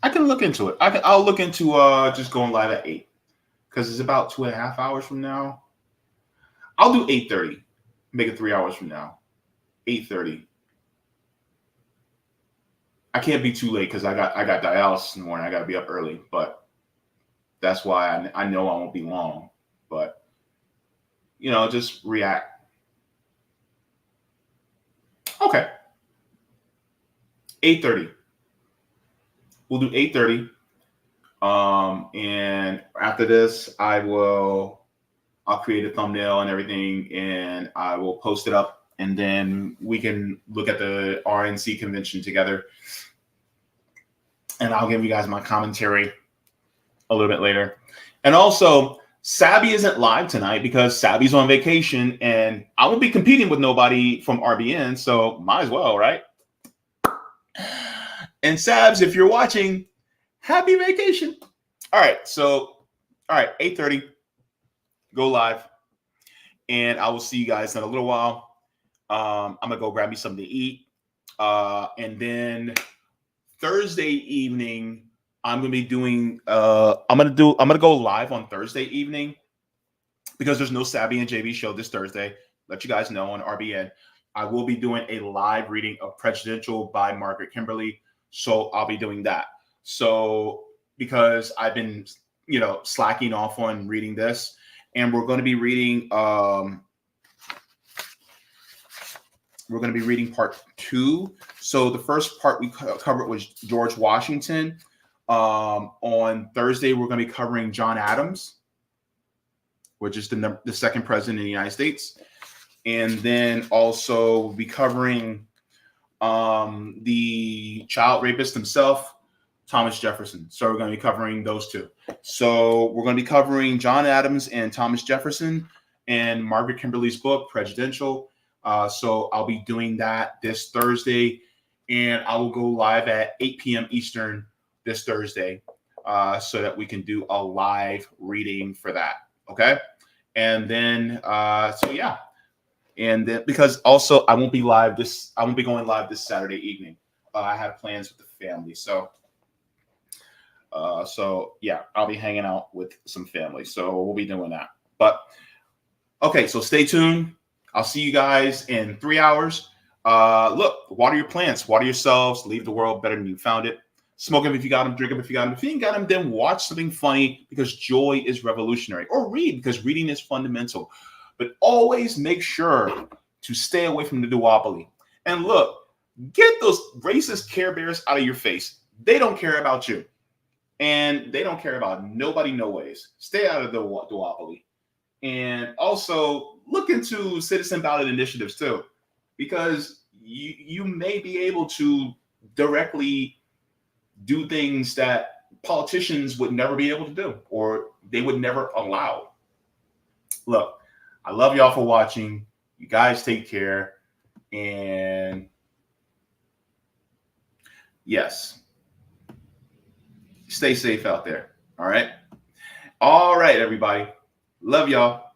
I can look into it. I'll look into just going live at 8 because it's about 2.5 hours from now. I'll do 8:30. Make it 3 hours from now. 8:30. I can't be too late because I got dialysis in the morning. I got to be up early, but that's why I know I won't be long. But just react. Okay. 8:30. We'll do 8:30. And after this, I'll create a thumbnail and everything, and I will post it up, and then we can look at the RNC convention together. And I'll give you guys my commentary a little bit later. And also, Sabby isn't live tonight because Sabby's on vacation, and I won't be competing with nobody from RBN, so might as well, right? And Sabs, if you're watching, happy vacation. All right, 8:30, go live, and I will see you guys in a little while. I'm gonna go grab me something to eat, and then Thursday evening, I'm gonna be doing. I'm gonna go live on Thursday evening because there's no Sabby and JB show this Thursday. Let you guys know on RBN. I will be doing a live reading of Presidential by Margaret Kimberly. So I'll be doing that. So because I've been, slacking off on reading this, and we're going to be reading part 2. So the first part we covered was George Washington. On Thursday, we're going to be covering John Adams, which is the second president of the United States. And then also we'll be covering the child rapist himself, Thomas Jefferson. So we're going to be covering those two. So we're going to be covering John Adams and Thomas Jefferson and Margaret Kimberly's book, Presidential. So I'll be doing that this Thursday, and I will go live at 8 p.m. Eastern this Thursday, so that we can do a live reading for that. Okay. And then, and then, because also I won't be going live this Saturday evening. I have plans with the family. So yeah, I'll be hanging out with some family. So we'll be doing that. But okay, so stay tuned. I'll see you guys in 3 hours. Look, water your plants, water yourselves, leave the world better than you found it. Smoke them if you got them, drink them if you got them. If you ain't got them, then watch something funny, because joy is revolutionary. Or read, because reading is fundamental. But always make sure to stay away from the duopoly. And look, get those racist Care Bears out of your face. They don't care about you. And they don't care about nobody, no ways. Stay out of the duopoly. And also look into citizen ballot initiatives too, because you may be able to directly do things that politicians would never be able to do, or they would never allow. Look, I love y'all for watching. You guys take care. And yes, stay safe out there. All right. All right, everybody. Love y'all.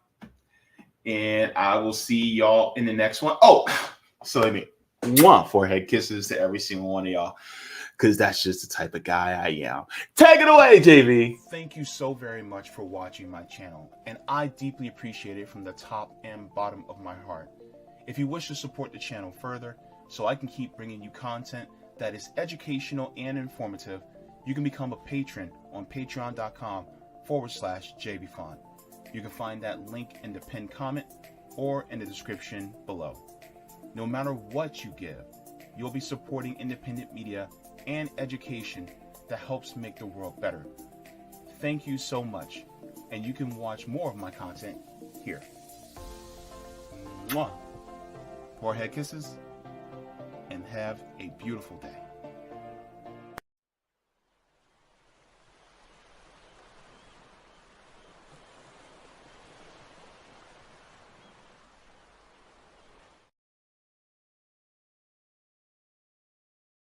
And I will see y'all in the next one. Oh, so let me forehead kisses to every single one of y'all, because that's just the type of guy I am. Take it away, JV. Thank you so very much for watching my channel, and I deeply appreciate it from the top and bottom of my heart. If you wish to support the channel further, so I can keep bringing you content that is educational and informative, you can become a patron on patreon.com/Jaybefaunt. You can find that link in the pinned comment or in the description below. No matter what you give, you'll be supporting independent media and education that helps make the world better. Thank you so much, and you can watch more of my content here. Forehead kisses, and have a beautiful day.